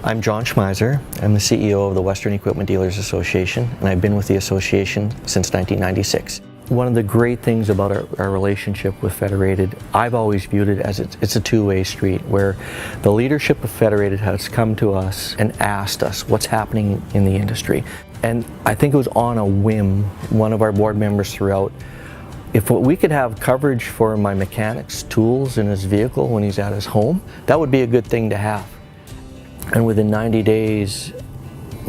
I'm John Schmeiser. I'm the CEO of the Western Equipment Dealers Association, and I've been with the association since 1996. One of the great things about our relationship with Federated, I've always viewed it as it's a two-way street, where the leadership of Federated has come to us and asked us what's happening in the industry. And I think it was on a whim, one of our board members threw out, if we could have coverage for my mechanic's tools in his vehicle when he's at his home, that would be a good thing to have. And within 90 days,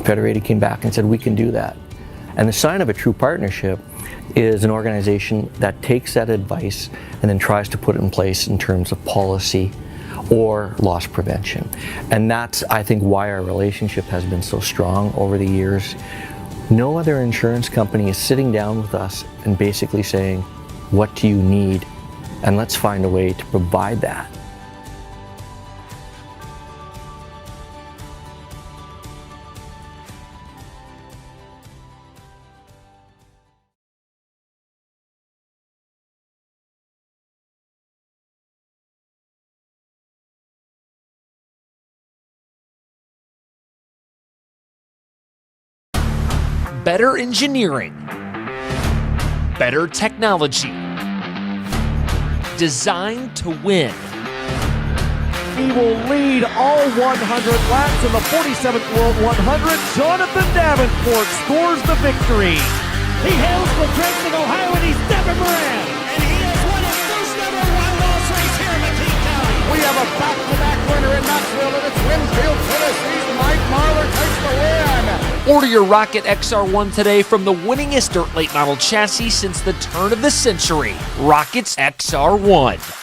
Federated came back and said, we can do that. And the sign of a true partnership is an organization that takes that advice and then tries to put it in place in terms of policy or loss prevention. And that's, I think, why our relationship has been so strong over the years. No other insurance company is sitting down with us and basically saying, what do you need? And let's find a way to provide that. Better engineering, better technology, designed to win. He will lead all 100 laps in the 47th World 100. Jonathan Davenport scores the victory. He hails from Trenton, Ohio, and he's Devin Moran. And he has won his first ever one-loss race here in McKean County. We have a back-to-back winner in Knoxville, and it's Winfield, Tennessee's Mike Marler takes the win. Order your Rocket XR1 today from the winningest dirt late model chassis since the turn of the century, Rocket's XR1.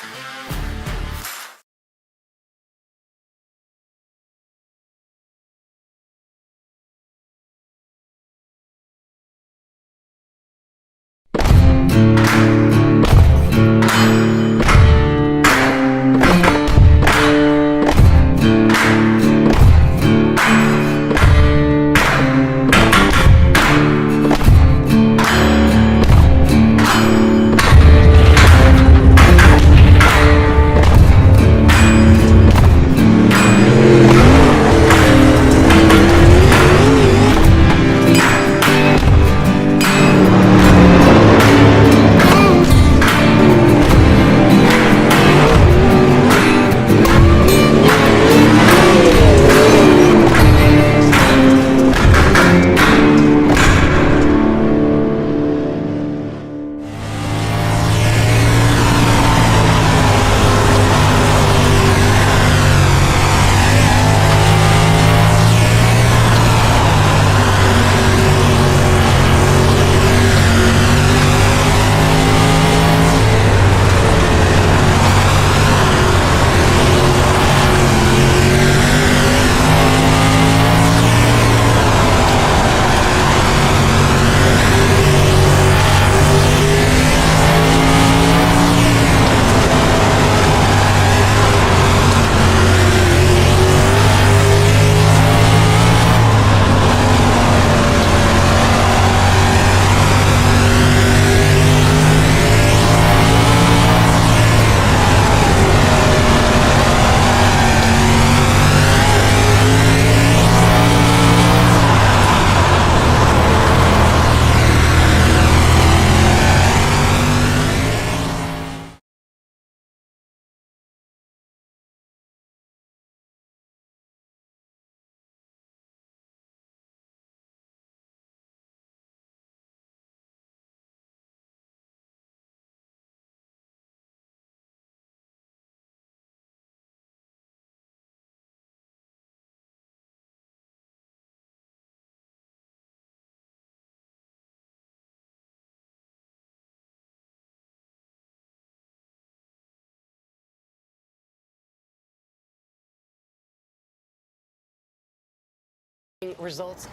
Results.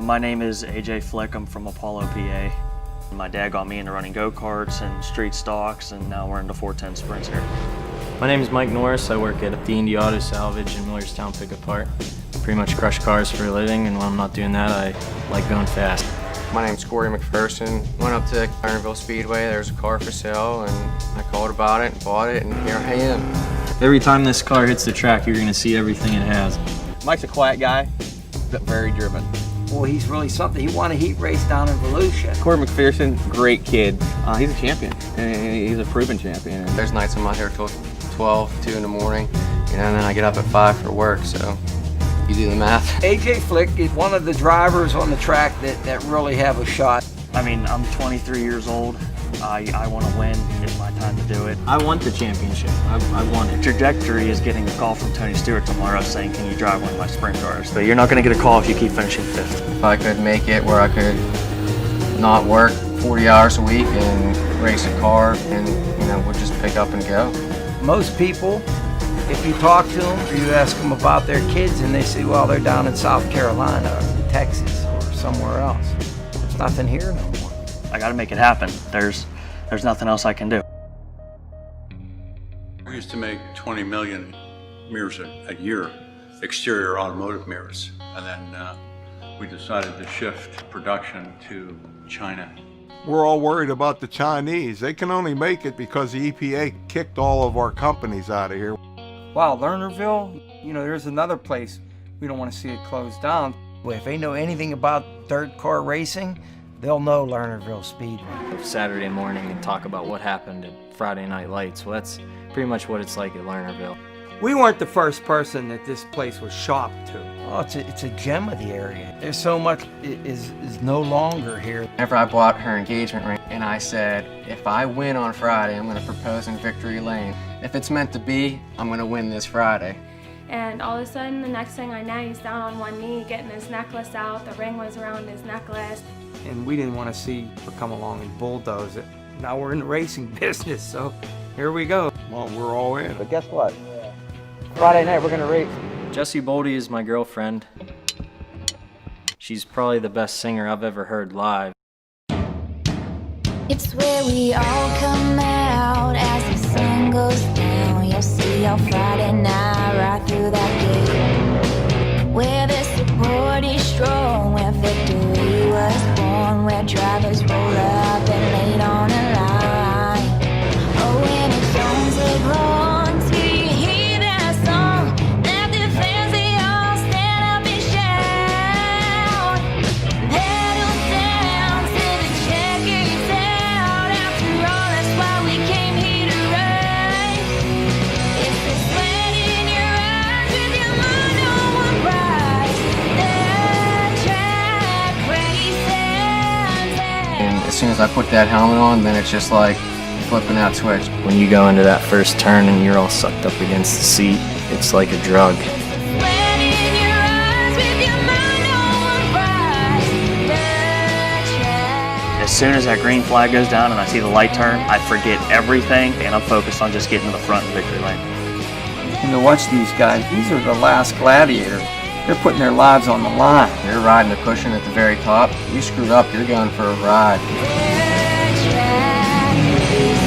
My name is AJ Flick. I'm from Apollo, PA. My dad got me into running go-karts and street stocks, and now we're into 410 sprints here. My name is Mike Norris. I work at the Indy Auto Salvage in Millerstown Pick Apart. Pretty much crush cars for a living, and when I'm not doing that, I like going fast. My name's Corey McPherson. Went up to Lernerville Speedway, there's a car for sale, and I called about it and bought it, and here I am. Every time this car hits the track, you're gonna see everything it has. Mike's a quiet guy, but very driven. Well, he's really something. He won a heat race down in Volusia. Corey McPherson, great kid. He's a champion, and he's a proven champion. There's nights I'm out here till 12, 2 in the morning, and then I get up at 5 for work, so you do the math. AJ Flick is one of the drivers on the track that really have a shot. I mean, I'm 23 years old. I want to win. It's my time to do it. I want the championship. I want it. Trajectory is getting a call from Tony Stewart tomorrow saying, can you drive one of my sprint cars? But you're not going to get a call if you keep finishing 5th. If I could make it where I could not work 40 hours a week and race a car and, we'll just pick up and go. Most people, if you talk to them or you ask them about their kids and they say, well, they're down in South Carolina or Texas or somewhere else. There's nothing here no more. I got to make it happen. There's nothing else I can do. We used to make 20 million mirrors a year, exterior automotive mirrors, and then we decided to shift production to China. We're all worried about the Chinese. They can only make it because the EPA kicked all of our companies out of here. Wow, Lernerville, there's another place we don't want to see it closed down. Well, if they know anything about dirt car racing, they'll know Lernerville Speedway. Saturday morning and talk about what happened at Friday Night Lights. Well, that's pretty much what it's like at Lernerville. We weren't the first person that this place was shopped to. Oh, it's a gem of the area. There's so much is no longer here. Whenever I bought her engagement ring, and I said, if I win on Friday, I'm going to propose in Victory Lane. If it's meant to be, I'm going to win this Friday. And all of a sudden, the next thing I know, he's down on one knee getting his necklace out. The ring was around his necklace. And we didn't want to see her come along and bulldoze it. Now we're in the racing business, so here we go. Well, we're all in. But guess what? Friday night, we're going to race. Jessie Boldy is my girlfriend. She's probably the best singer I've ever heard live. It's where we all come out as the sun goes down. You'll see on Friday night right through that gate. Where the support is strong, where victory was born, where drivers roll up and late on a line. Oh, when it songs are wrong, till you hear that song, that the fans, they all stand up and shout. Pedal down till the checker's out. After all, that's why we came here to ride. It's the sweat in your eyes with your mind on one prize. The track races. And as soon as I put that helmet on, then it's just like flipping that switch. When you go into that first turn and you're all sucked up against the seat, it's like a drug. Sweat in your eyes with your mind on one prize. The track. As soon as that green flag goes down and I see the light turn, I forget everything and I'm focused on just getting to the front in Victory Lane. And to watch these guys, these are the last gladiators. They're putting their lives on the line. You're riding the cushion at the very top. You screwed up, you're going for a ride. The track races.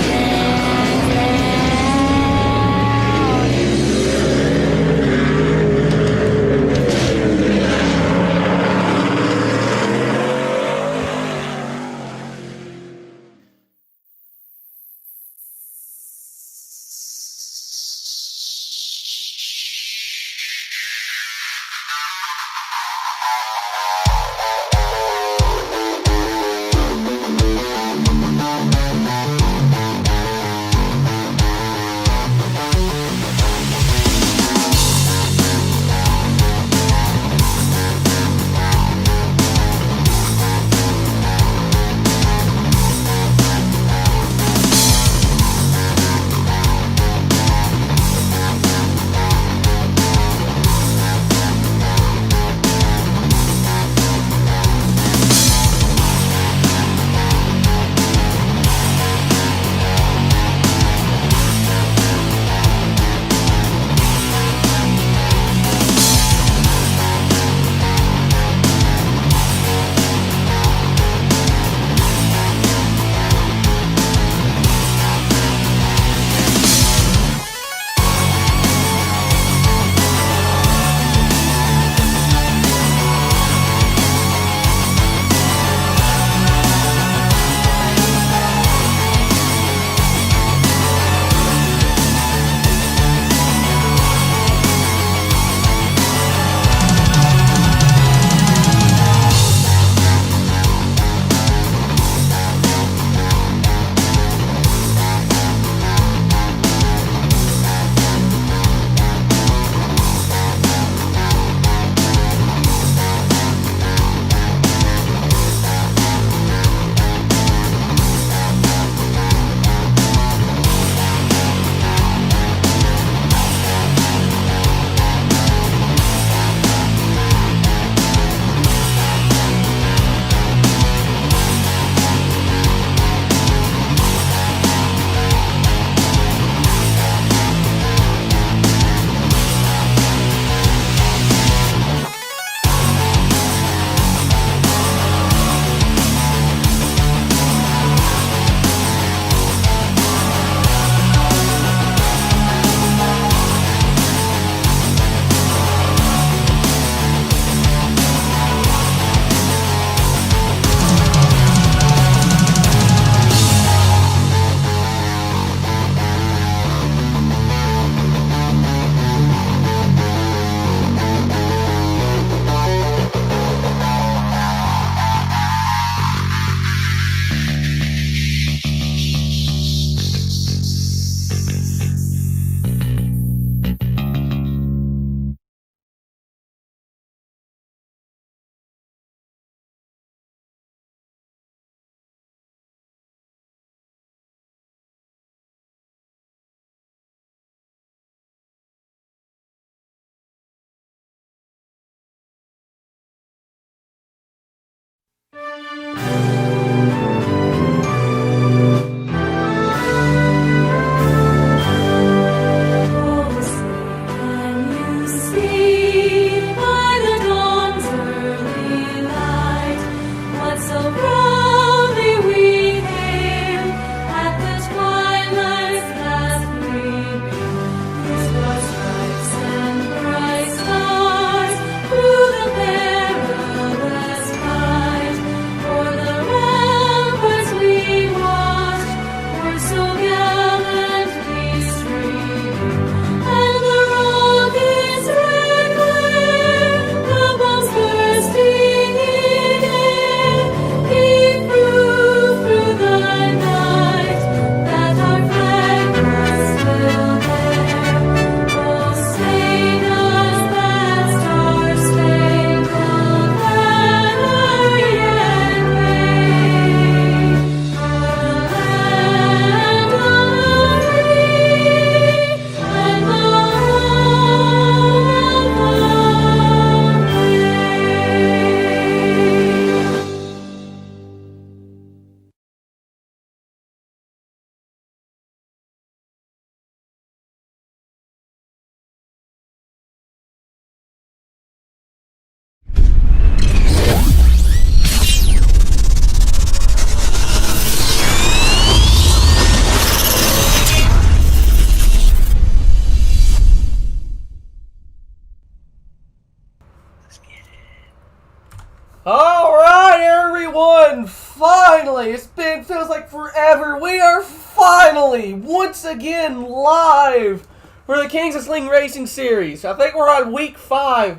finally, feels like forever. We are finally, once again, live for the Kings of Sling Racing Series. I think we're on week 5.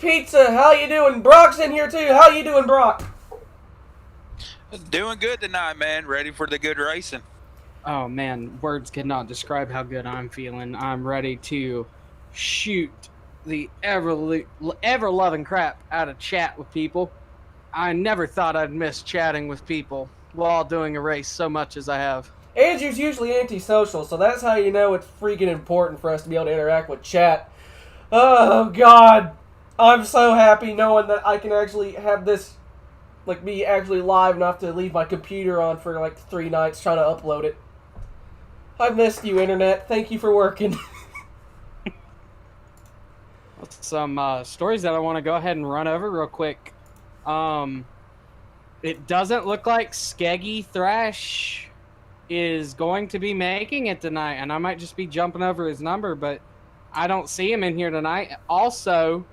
Pizza, how you doing? Brock's in here too. How you doing, Brock? Doing good tonight, man. Ready for the good racing. Oh man, words cannot describe how good I'm feeling. I'm ready to shoot the ever-loving crap out of chat with people. I never thought I'd miss chatting with people while doing a race so much as I have. Andrew's usually antisocial, so that's how you know it's freaking important for us to be able to interact with chat. Oh, God. I'm so happy knowing that I can actually have this, like, be actually live enough to leave my computer on for, like, 3 nights trying to upload it. I've missed you, Internet. Thank you for working. Some stories that I want to go ahead and run over real quick. It doesn't look like Skeggy Thrash is going to be making it tonight, and I might just be jumping over his number, but I don't see him in here tonight. Also,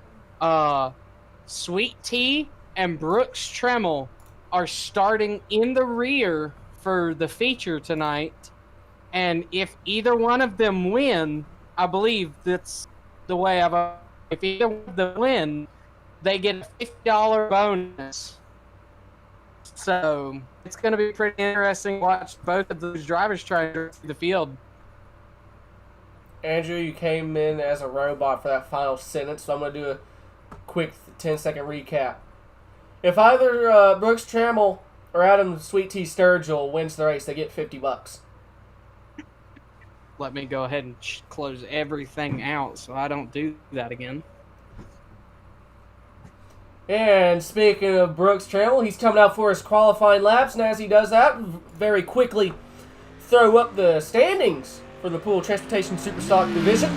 Sweet Tea and Brooks Tremmel are starting in the rear for the feature tonight, and if either one of them win, I believe that's the way if either one of them win, they get a $50 bonus. So it's going to be pretty interesting to watch both of those drivers try to through the field. Andrew, you came in as a robot for that final sentence, so I'm going to do a quick 10-second recap. If either Brooks Trammell or Adam Sweet Tea Sturgill wins the race, they get $50. Let me go ahead and close everything out so I don't do that again. And speaking of Brooks Trammell, he's coming out for his qualifying laps, and as he does that, very quickly throw up the standings for the Pool Transportation Superstock Division.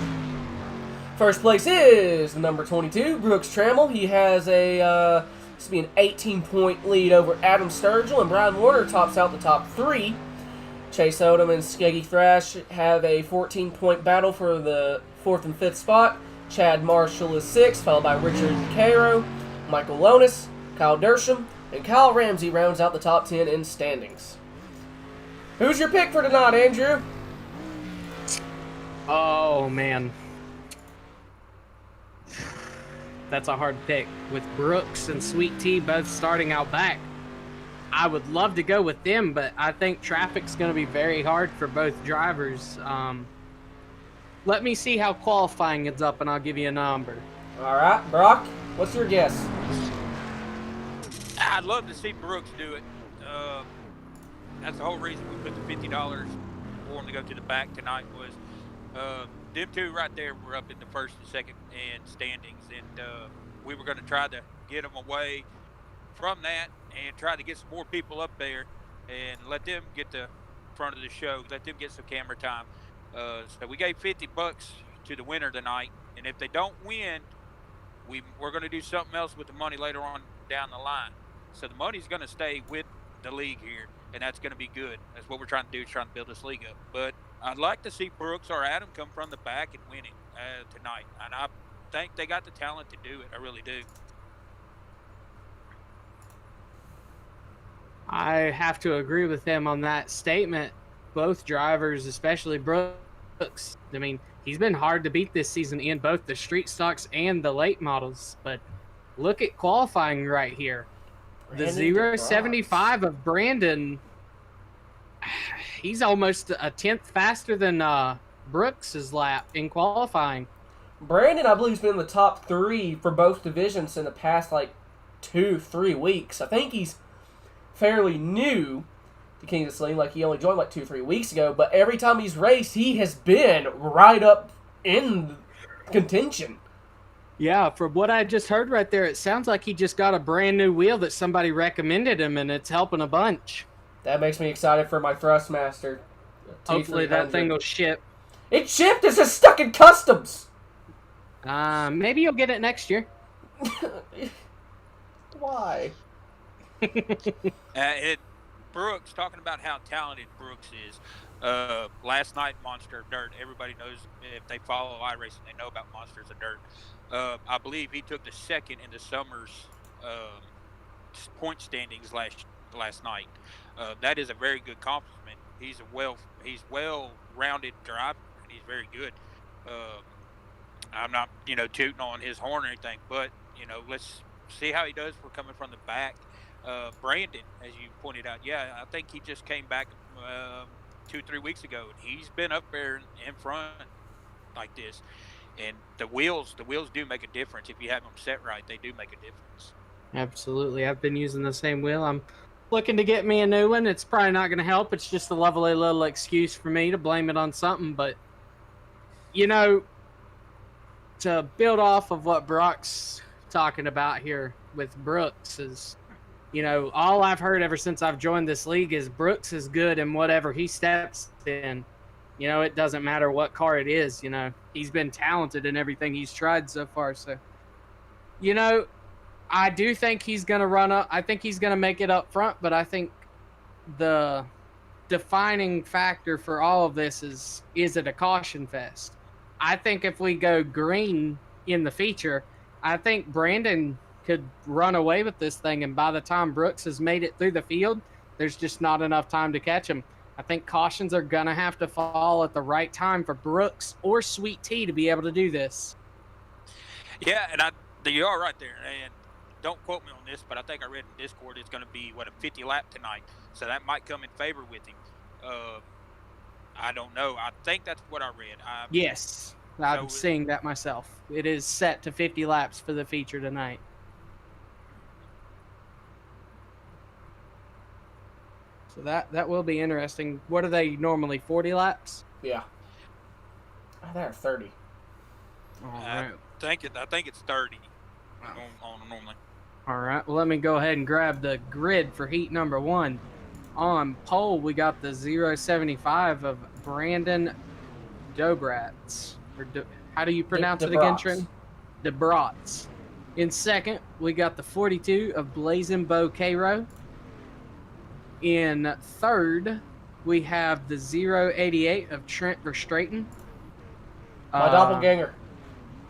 First place is number 22, Brooks Trammell. He has this will be an 18-point lead over Adam Sturgill, and Brian Warner tops out the top 3. Chase Odom and Skeggy Thrash have a 14-point battle for the 4th and 5th spot. Chad Marshall is 6th, followed by Richard Cairo, Michael Lonis, Kyle Dersham, and Kyle Ramsey rounds out the top 10 in standings. Who's your pick for tonight, Andrew? Oh, man. That's a hard pick. With Brooks and Sweet Tea both starting out back, I would love to go with them, but I think traffic's going to be very hard for both drivers. Let me see how qualifying is up, and I'll give you a number. All right, Brock, what's your guess? I'd love to see Brooks do it. That's the whole reason we put the $50 for him to go to the back tonight was them two right there were up in the first and second and standings, and we were going to try to get them away from that and try to get some more people up there and let them get the front of the show, let them get some camera time. So we gave $50 to the winner tonight, and if they don't win, we're going to do something else with the money later on down the line. So the money's going to stay with the league here, and that's going to be good. That's what we're trying to do, is trying to build this league up. But I'd like to see Brooks or Adam come from the back and win it tonight, and I think they got the talent to do it. I really do. I have to agree with him on that statement. Both drivers, especially Brooks, I mean, he's been hard to beat this season in both the street stocks and the late models. But look at qualifying right here. The 0.75 of Brandon, he's almost a 10th faster than Brooks's lap in qualifying. Brandon, I believe, has been in the top 3 for both divisions in the past, 2-3 weeks. I think he's fairly new to Kings of Sling, he only joined 2-3 weeks ago, but every time he's raced, he has been right up in contention. Yeah, from what I just heard right there, it sounds like he just got a brand new wheel that somebody recommended him, and it's helping a bunch. That makes me excited for my Thrustmaster. Hopefully that thing will ship. It shipped! It's just stuck in customs! Maybe you'll get it next year. Why? Brooks, talking about how talented Brooks is, last night, Monster of Dirt, everybody knows, if they follow iRacing, they know about Monsters of Dirt. I believe he took the second in the Summers point standings last night. That is a very good compliment. He's well-rounded driver, and he's very good. I'm not, tooting on his horn or anything, but, let's see how he does for coming from the back. Brandon, as you pointed out, yeah, I think he just came back 2-3 weeks ago, and he's been up there in front like this. And the wheels do make a difference. If you have them set right, they do make a difference. Absolutely. I've been using the same wheel. I'm looking to get me a new one. It's probably not going to help. It's just a lovely little excuse for me to blame it on something. But, to build off of what Brock's talking about here with Brooks is, all I've heard ever since I've joined this league is Brooks is good in whatever he steps in. It doesn't matter what car it is. He's been talented in everything he's tried so far. So, I do think he's going to run up. I think he's going to make it up front, but I think the defining factor for all of this is it a caution fest? I think if we go green in the feature, I think Brandon could run away with this thing, and by the time Brooks has made it through the field, there's just not enough time to catch him. I think cautions are going to have to fall at the right time for Brooks or Sweet Tea to be able to do this. Yeah, and you are right there. And don't quote me on this, but I think I read in Discord it's going to be, a 50 lap tonight. So that might come in favor with him. I don't know. I think that's what I read. Yes, I'm seeing that myself. It is set to 50 laps for the feature tonight. So that will be interesting. What are they normally, 40 laps? Yeah. They're 30. All right. I think it's 30 on normally. All right. Well, let me go ahead and grab the grid for heat number 1. On pole, we got the 075 of Brandon Dobratz. How do you pronounce it again, Trent? Dobratz. In second, we got the 42 of Blazing Bo Cairo. In third, we have the 088 of Trent Verstraeten. My doppelganger.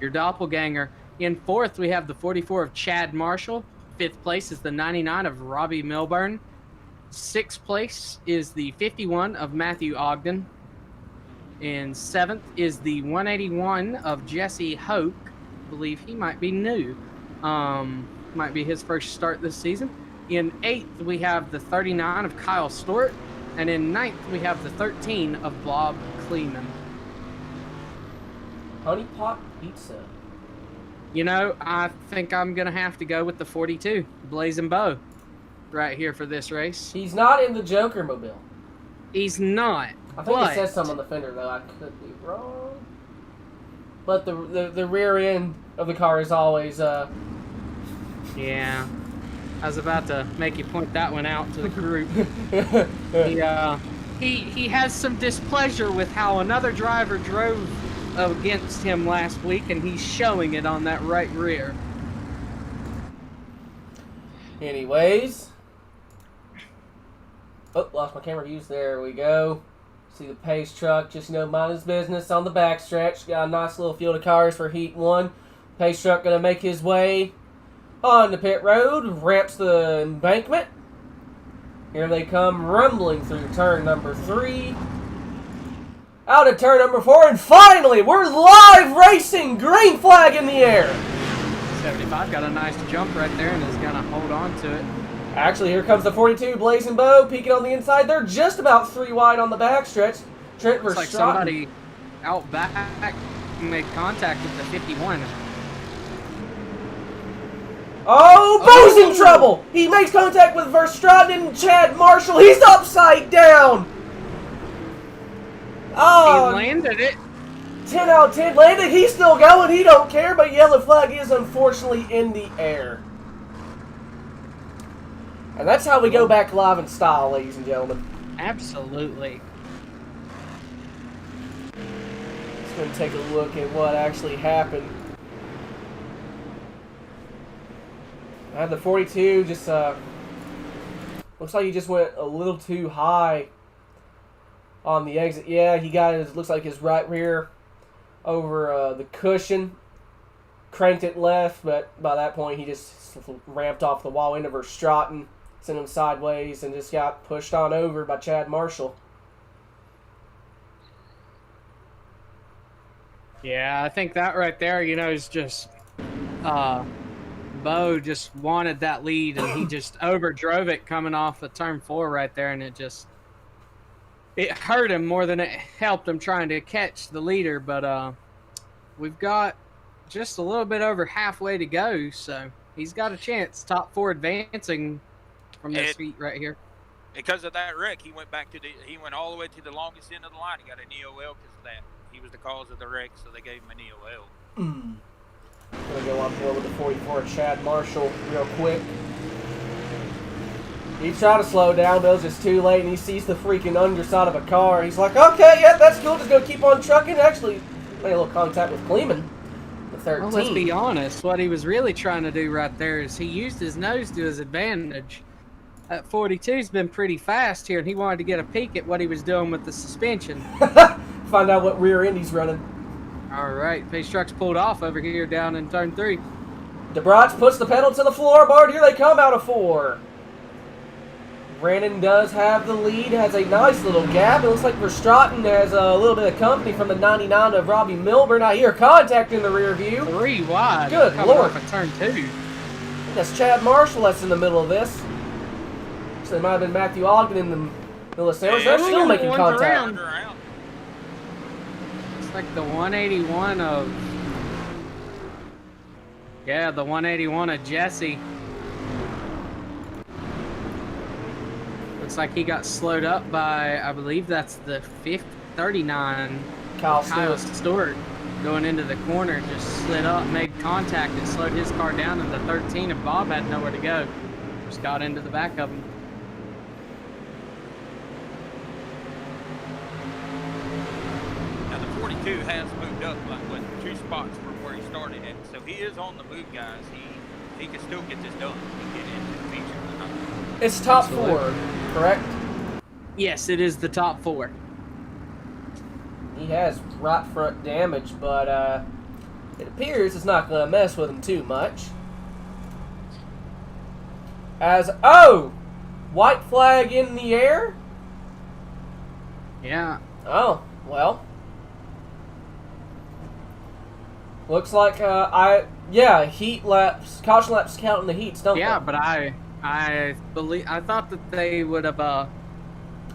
Your doppelganger. In fourth, we have the 44 of Chad Marshall. Fifth place is the 99 of Robbie Milburn. Sixth place is the 51 of Matthew Ogden. And seventh is the 181 of Jesse Hoke. I believe he might be new. Might be his first start this season. In eighth, we have the 39 of Kyle Stewart. And in ninth, we have the 13 of Bob Kleeman. Honey Pot Pizza. I think I'm going to have to go with the 42, Blazing Bo, right here for this race. He's not in the Joker mobile. He's not. I think it says something on the fender, though. I could be wrong. But the rear end of the car is always... Yeah. I was about to make you point that one out to the group. He has some displeasure with how another driver drove against him last week, and he's showing it on that right rear. Anyways. Oh, lost my camera views. There we go. See the pace truck, just, mind his business on the backstretch. Got a nice little field of cars for Heat 1. Pace truck going to make his way on the pit road, ramps the embankment. Here they come rumbling through turn number 3. Out of turn number 4, and finally, we're live racing! Green flag in the air! 75 got a nice jump right there and is going to hold on to it. Actually, here comes the 42, Blazing Bo, peeking on the inside. They're just about 3 wide on the backstretch. Trent Verstraeten. Looks like somebody out back made contact with the 51. Oh, Bo's in trouble! He makes contact with Verstraeten and Chad Marshall. He's upside down! Oh, he landed it. 10 out of 10 landed. He's still going. He don't care, but yellow flag is unfortunately in the air. And that's how we go back live in style, ladies and gentlemen. Absolutely. Just going to take a look at what actually happened. I had the 42 just, looks like he just went a little too high on the exit. Yeah, he got his, looks like his right rear over the cushion. Cranked it left, but by that point he just ramped off the wall into Verstraeten. sent him sideways, and just got pushed on over by Chad Marshall. Yeah, I think that right there, you know, is just Bo just wanted that lead, and he just overdrove it coming off of turn 4 right there, and it hurt him more than it helped him trying to catch the leader. But we've got just a little bit over halfway to go, so he's got a chance. Top 4 advancing from this heat right here. Because of that wreck, he went all the way to the longest end of the line. He got an EOL because of that. He was the cause of the wreck, so they gave him an EOL. Gonna go on board with the 44 Chad Marshall real quick. He tried to slow down, but it was just too late, and he sees the freaking underside of a car. He's like, okay, yeah, that's cool, just gonna keep on trucking. Actually, made a little contact with Kleeman, the 13. Well, let's be honest. What he was really trying to do right there is he used his nose to his advantage. That 42's been pretty fast here, and he wanted to get a peek at what he was doing with the suspension. Find out what rear end he's running. All right, pace truck's pulled off over here down in turn 3. DeBrotz puts the pedal to the floorboard. Here they come out of 4. Brandon does have the lead, has a nice little gap. It looks like Verstraeten has a little bit of company from the 99 of Robbie Milburn. I hear contact in the rear view. 3 wide. Good coming Lord. off of turn 2. That's Chad Marshall that's in the middle of this. So it might have been Matthew Ogden in the middle of Sanders. They're still making contact. It's like the 181 of... Yeah, the 181 of Jesse. Looks like he got slowed up by, I believe that's the 39. Kyle Stewart going into the corner, just slid up, made contact, and slowed his car down in the 13, and Bob had nowhere to go. Just got into the back of him. Now the 42 has moved up like what 2 spots from where he started at, so he is on the move, guys. He can still get this done and get into the feature. It's top 4, correct? Yes, it is the top 4. He has right front damage, but it appears it's not going to mess with him too much. White flag in the air? Yeah. Oh, well. Looks like, heat laps, caution laps count in the heats, don't they? Yeah, but I thought that they would have, I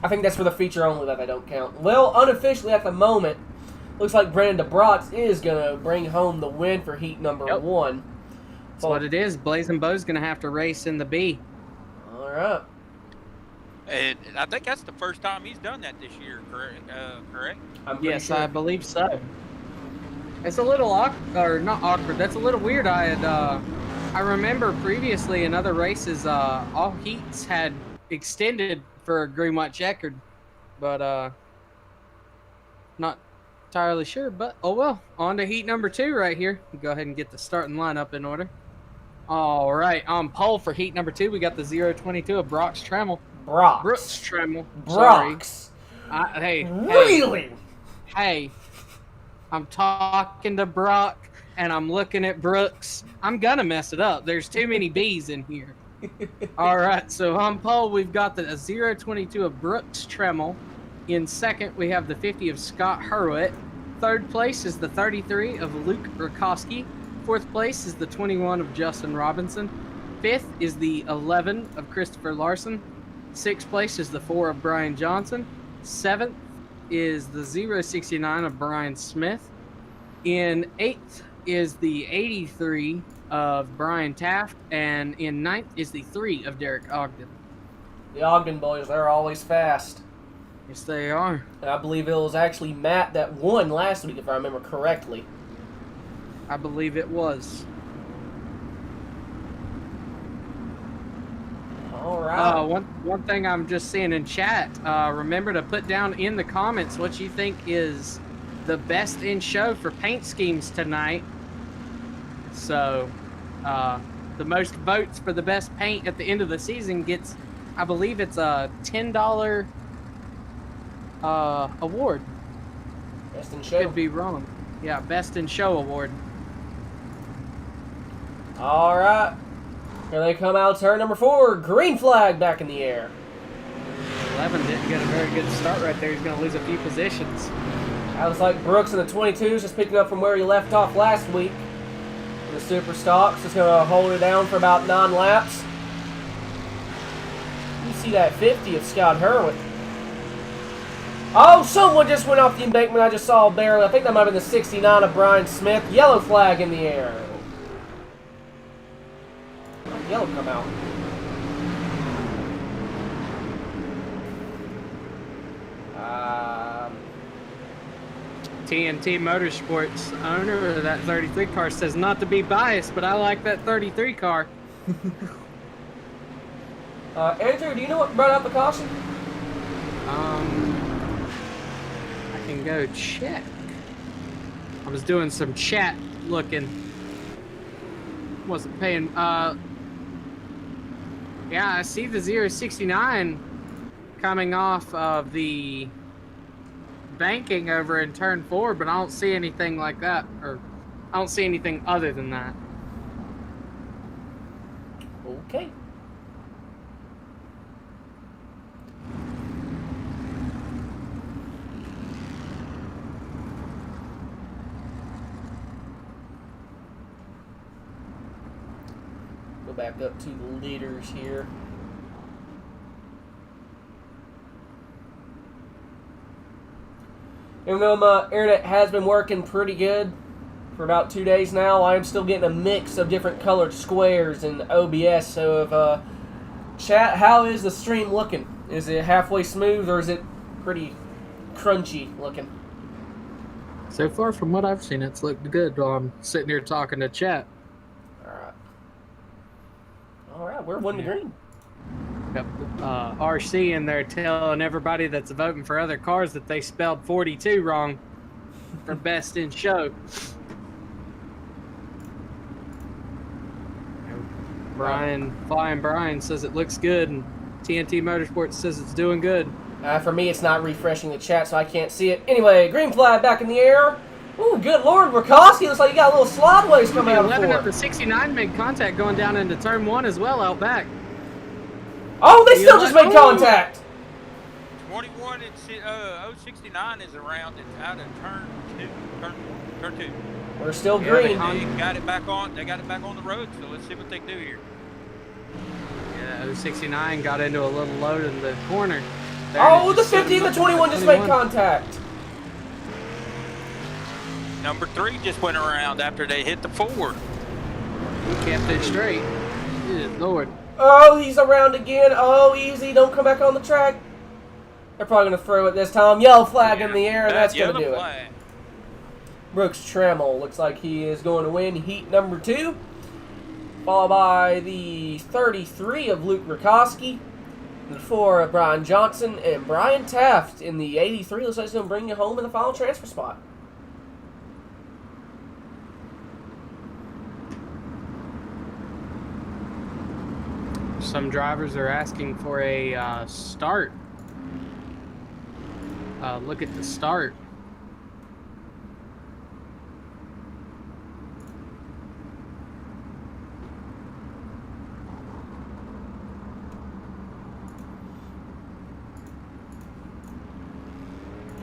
think that's for the feature only that they don't count. Well, unofficially at the moment, looks like Brandon DeBrotz is going to bring home the win for heat number 1. That's what it is. Blazing Bo's going to have to race in the B. All right. And I think that's the first time he's done that this year, correct? Yes, sure. I believe so. It's a little awkward, or not awkward. That's a little weird. I remember previously in other races, all heats had extended for a green white checkered, but not entirely sure. But oh well. On to heat number 2 right here. Go ahead and get the starting lineup in order. All right, on pole for heat number 2, we got the 022 of Brooks Tremmel. Brooks Tremmel. Brooks. Hey. Really? Hey. I'm talking to Brock, and I'm looking at Brooks. I'm going to mess it up. There's too many B's in here. All right, so on pole, we've got the 022 of Brooks Tremmel. In second, we have the 50 of Scott Hurwitt. Third place is the 33 of Luke Rakowski. Fourth place is the 21 of Justin Robinson. Fifth is the 11 of Christopher Larson. Sixth place is the 4 of Brian Johnson. Seventh is the 069 of Brian Smith. In eighth is the 83 of Brian Taft. And in ninth is the 3 of Derek Ogden. The Ogden boys, they're always fast. Yes, they are. And I believe it was actually Matt that won last week, if I remember correctly. I believe it was. All right. One thing I'm just seeing in chat, remember to put down in the comments what you think is the best in show for paint schemes tonight. So, the most votes for the best paint at the end of the season gets, I believe it's a $10 award. Best in show. Could be wrong. Yeah, best in show award. All right. Here they come out, turn number 4. Green flag back in the air. 11 didn't get a very good start right there. He's going to lose a few positions. That was like Brooks in the 22s, just picking up from where he left off last week. The Super Stocks is going to hold it down for about 9 laps. You see that 50 of Scott Herwin. Oh, someone just went off the embankment. I just saw barely. I think that might have been the 69 of Brian Smith. Yellow flag in the air. Oh, yellow come out. TNT Motorsports owner of that 33 car says not to be biased, but I like that 33 car. Andrew, do you know what brought out the caution? I can go check. I was doing some chat looking. Wasn't paying. Yeah, I see the 069 coming off of the banking over in turn 4, but I don't see anything like that, or I don't see anything other than that. Okay. Go back up to the leaders here. Even though my internet has been working pretty good for about 2 days now, I am still getting a mix of different colored squares in OBS. So if chat, how is the stream looking? Is it halfway smooth or is it pretty crunchy looking? So far from what I've seen, it's looked good while I'm sitting here talking to chat. Alright, we're 1 to green. Got RC in there telling everybody that's voting for other cars that they spelled 42 wrong for best in show. Flying Brian says it looks good, and TNT Motorsports says it's doing good. For me, it's not refreshing the chat, so I can't see it. Anyway, green flag back in the air. Ooh, good lord, Rakowski looks like you got a little slidways coming out of 11 4. of the 69 made contact going down into turn 1 as well out back. Oh, they still just made contact. 21 and 069 is around. It's out of turn 2. Turn 2. We're still green. They got it back on. They got it back on the road. So let's see what they do here. Yeah, 069 got into a little load in the corner. Oh, the 50 and the 21 just made contact. Number 3 just went around after they hit the 4. He kept it straight. Good lord. Oh, he's around again. Oh, easy. Don't come back on the track. They're probably going to throw it this time. Yellow flag in the air, and that's going to do it. Brooks Trammell looks like he is going to win heat number 2. Followed by the 33 of Luke Rakowski. The 4 of Brian Johnson. And Brian Taft in the 83. Looks like he's going to bring you home in the final transfer spot. Some drivers are asking for a start. Look at the start.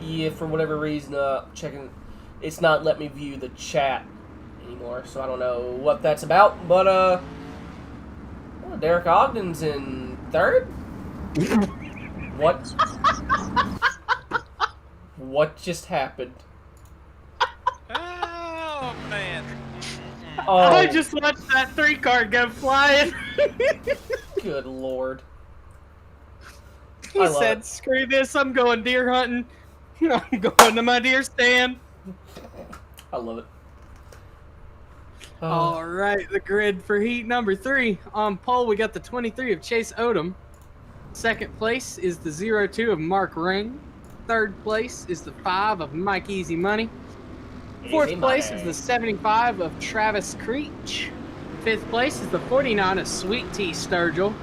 Yeah, for whatever reason, checking, it's not letting me view the chat anymore, so I don't know what that's about. But oh, Derek Ogden's in 3rd. What? What just happened? Oh man! Oh. I just watched that 3 car go flying. Good lord! He said, "Screw this! I'm going deer hunting. I'm going to my deer stand." I love it. All right, the grid for heat number 3. On pole, we got the 23 of Chase Odom. Second place is the 02 of Mark Ring. Third place is the 5 of Mike Easy Money. Fourth place is the 75 of Travis Creech. Fifth place is the 49 of Sweet Tea Sturgill.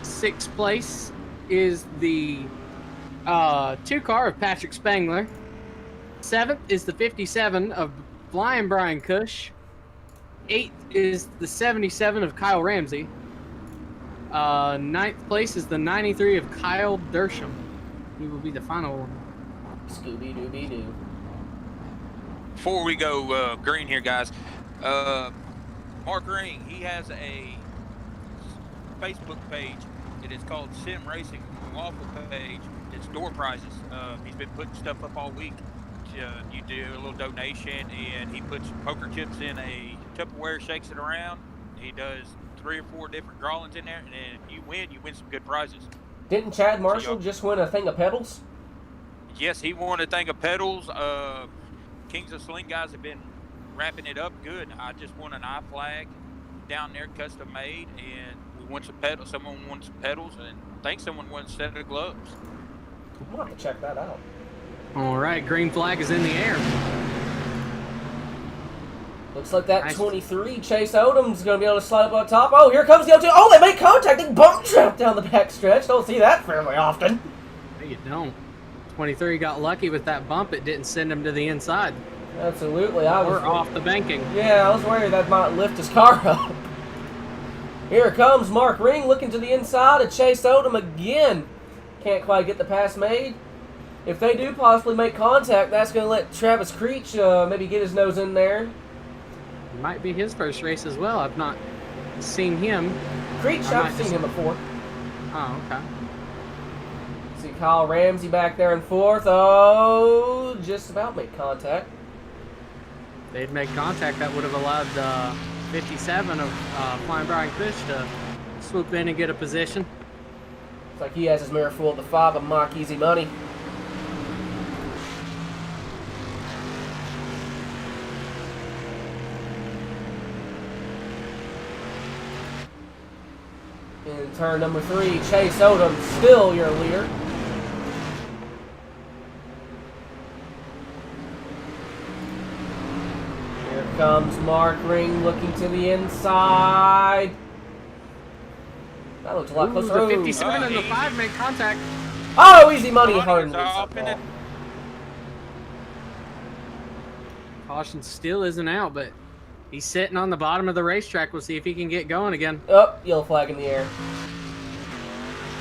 Sixth place is the 2 car of Patrick Spangler. Seventh is the 57 of Flying Brian Cush. 8th is the 77 of Kyle Ramsey. 9th place is the 93 of Kyle Dersham. He will be the final one. Scooby-Dooby-Doo. Before we go green here, guys, Mark Ring, he has a Facebook page. It is called Sim Racing Waffle Page. It's door prizes. He's been putting stuff up all week. You do a little donation, and he puts poker chips in a Tupperware, shakes it around. He does 3 or 4 different drawings in there, and if you win some good prizes. Didn't Chad Marshall just win a thing of pedals? Yes, he won a thing of pedals. Kings of Sling guys have been wrapping it up good. I just won an eye flag down there, custom made, and we won some pedals. Someone won some pedals, and I think someone won a set of gloves. We'll have to check that out. All right, green flag is in the air. Looks like that 23 Chase Odom's going to be able to slide up on top. Oh, here comes the O2. Oh, they make contact. They bump trap down the back stretch. Don't see that fairly often. No, you don't. 23 got lucky with that bump. It didn't send him to the inside. Absolutely. Or off the banking. Yeah, I was worried that might lift his car up. Here comes Mark Ring looking to the inside of Chase Odom again. Can't quite get the pass made. If they do possibly make contact, that's going to let Travis Creech maybe get his nose in there. It might be his first race as well. I've not seen him. Creech, I've seen him before. Oh, okay. See Kyle Ramsey back there in 4th. Oh, just about made contact. If they'd made contact, that would have allowed 57 of Flying Brian Kush to swoop in and get a position. Looks like he has his mirror full of the 5 of Mike Easy Money. In turn number 3, Chase Odom, still your leader. Here comes Mark Ring looking to the inside. That looks a lot closer. The 57 and the 5 make contact. Oh, Easy Money hard. Caution still isn't out, but he's sitting on the bottom of the racetrack. We'll see if he can get going again. Oh, yellow flag in the air.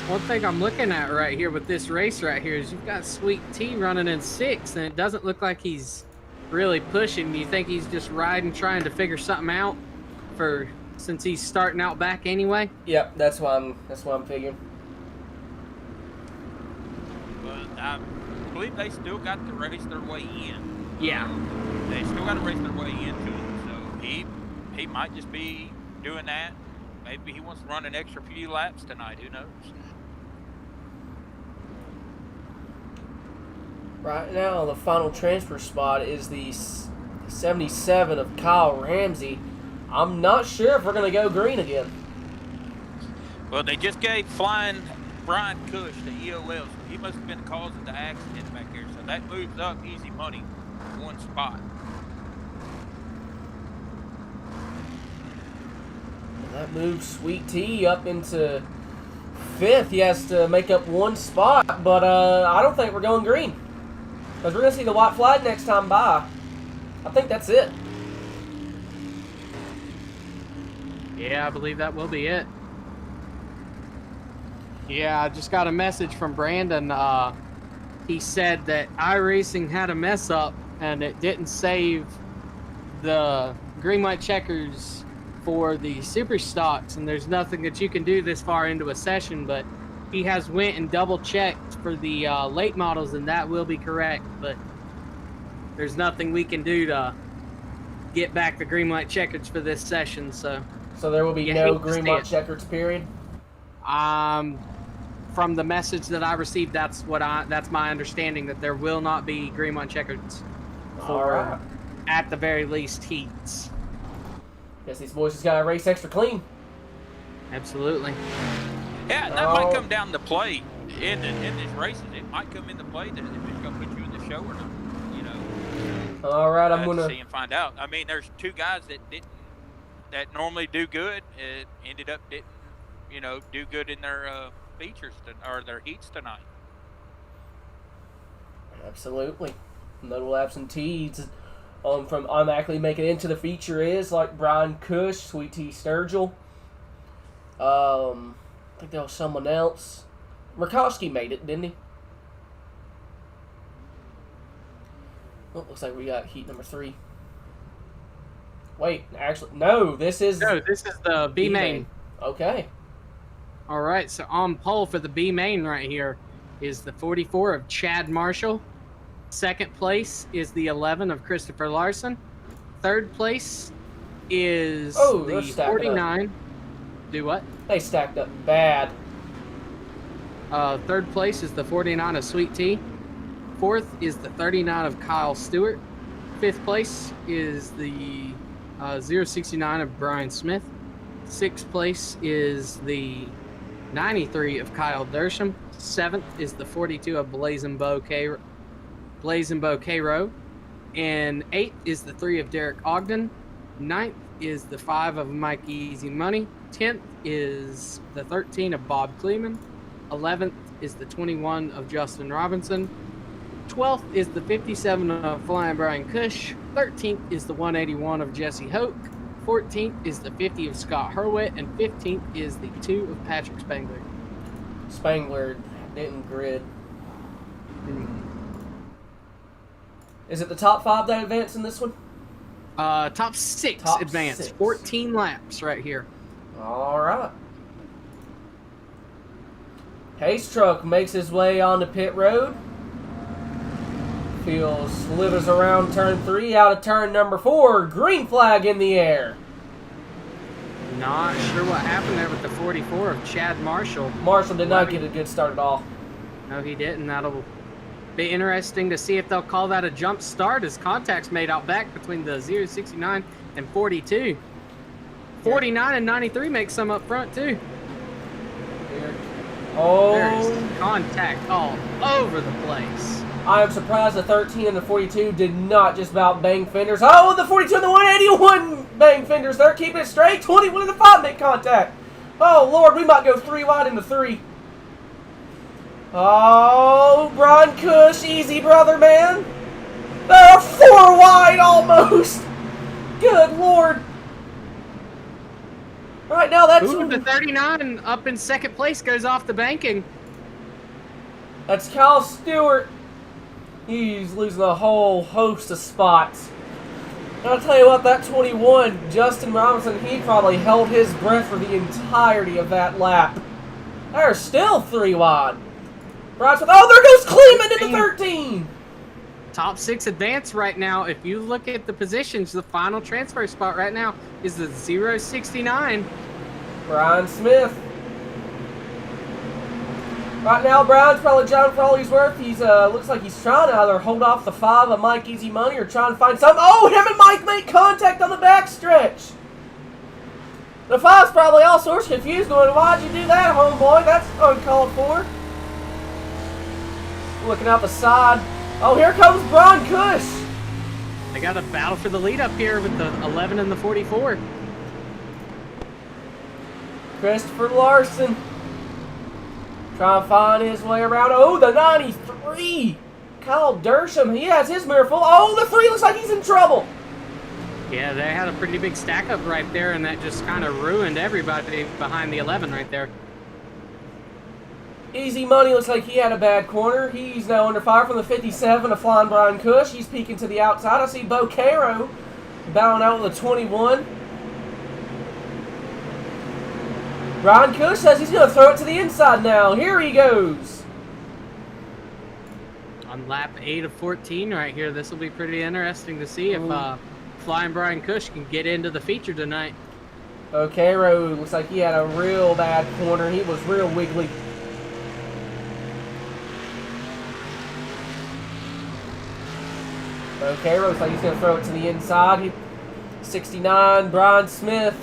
One thing I'm looking at right here with this race right here is you've got Sweet T running in 6th, and it doesn't look like he's really pushing. You think he's just riding, trying to figure something out since he's starting out back anyway? Yep, that's why I'm figuring. But I believe they still got to race their way in. Yeah. They still got to race their way into it, so he might just be doing that. Maybe he wants to run an extra few laps tonight. Who knows? Right now, the final transfer spot is the 77 of Kyle Ramsey. I'm not sure if we're going to go green again. Well, they just gave Flying Brian Kush the EOL, so he must have been the cause of the accident back here. So that moves up Easy Money 1 spot. That moves Sweet T up into 5th. He has to make up 1 spot, but I don't think we're going green. Because we're going to see the white flag next time by. I think that's it. Yeah, I believe that will be it. Yeah, I just got a message from Brandon. He said that iRacing had a mess up and it didn't save the green white checkers for the super stocks, and there's nothing that you can do this far into a session, but he has went and double checked for the late models, and that will be correct, but there's nothing we can do to get back the green white checkers for this session. So there will be no green white checkers, period. From the message that I received, that's my understanding, that there will not be green white checkers for at the very least heats. Guess these boys just gotta race extra clean. Absolutely. Yeah, that might come down to play in these races. It might come into play that if it's gonna put you in the show or not. You know. All right, I'm gonna see and find out. I mean, there's 2 guys that normally do good. It ended up didn't, do good in their features or their heats tonight. Absolutely. Notable absentees. from automatically making it into the feature is like Brian Cush, Sweet Tea Sturgill. I think there was someone else. Murkowski made it, didn't he? Oh, looks like we got heat number 3. Wait, actually, no, this is... No, this is the B main. Okay. All right, so on pole for the B main right here is the 44 of Chad Marshall. Second place is the 11 of Christopher Larson. Third place is the 49. Do what? They stacked up bad. Third place is the 49 of Sweet Tea. Fourth is the 39 of Kyle Stewart. Fifth place is the 069 of Brian Smith. Sixth place is the 93 of Kyle Dersham. Seventh is the 42 of Blazing Bow Cairo. And eighth is the 3 of Derek Ogden. Ninth is the 5 of Mike Easy Money. 10th is the 13 of Bob Kleeman. 11th is the 21 of Justin Robinson. 12th is the 57 of Flying Brian Cush. 13th is the 181 of Jesse Hoke. 14th is the 50 of Scott Hurwitt. And 15th is the 2 of Patrick Spangler. Spangler didn't grid. Is it the top 5 that advance in this one? Top 6 advance. 6. 14 laps right here. All right. Haze Truck makes his way onto pit road. Slithers around turn 3, out of turn number 4. Green flag in the air. Not sure what happened there with the 44 of Chad Marshall. Marshall did not get a good start at all. No, he didn't. That'll be interesting to see if they'll call that a jump start as contact's made out back between the 069 and 42. 49 and 93 make some up front too. Oh, there's contact all over the place. I am surprised the 13 and the 42 did not just about bang fenders. Oh, the 42 and the 181 bang fenders. They're keeping it straight. 21 and the 5 make contact. Oh, Lord, we might go 3 wide into 3. Oh, Brian Cush, easy, brother, man. They're 4 wide almost. Good Lord. Right now, that's... Ooh, the 39 up in second place goes off the banking. That's Kyle Stewart. He's losing a whole host of spots. And I'll tell you what, that 21, Justin Robinson, he probably held his breath for the entirety of that lap. They're still 3 wide. Right, oh, there goes Kleeman into 13. Top 6 advance right now. If you look at the positions, the final transfer spot right now is the 069. Brian Smith. Right now, Brian's probably John for all he's worth. He's looks like he's trying to either hold off the 5 of Mike Easy Money or try and find some. Oh, him and Mike make contact on the backstretch. The 5's probably all sorts confused, going, "Why'd you do that, homeboy? That's uncalled for." Looking out the side. Oh, here comes Brian Cush. They got a battle for the lead up here with the 11 and the 44. Christopher Larson trying to find his way around. Oh, the 93. Kyle Dersham, he has his mirror full. Oh, the 3 looks like he's in trouble. Yeah, they had a pretty big stack up right there, and that just kind of ruined everybody behind the 11 right there. Easy Money looks like he had a bad corner. He's now under fire from the 57 of Flying Brian Cush. He's peeking to the outside. I see Bo Cairo battling out with a 21. Brian Cush says he's going to throw it to the inside now. Here he goes. On lap 8 of 14 right here, this will be pretty interesting to see if Flying Brian Cush can get into the feature tonight. Bo Cairo looks like he had a real bad corner. He was real wiggly. Okay, looks like he's going to throw it to the inside. 69, Brian Smith.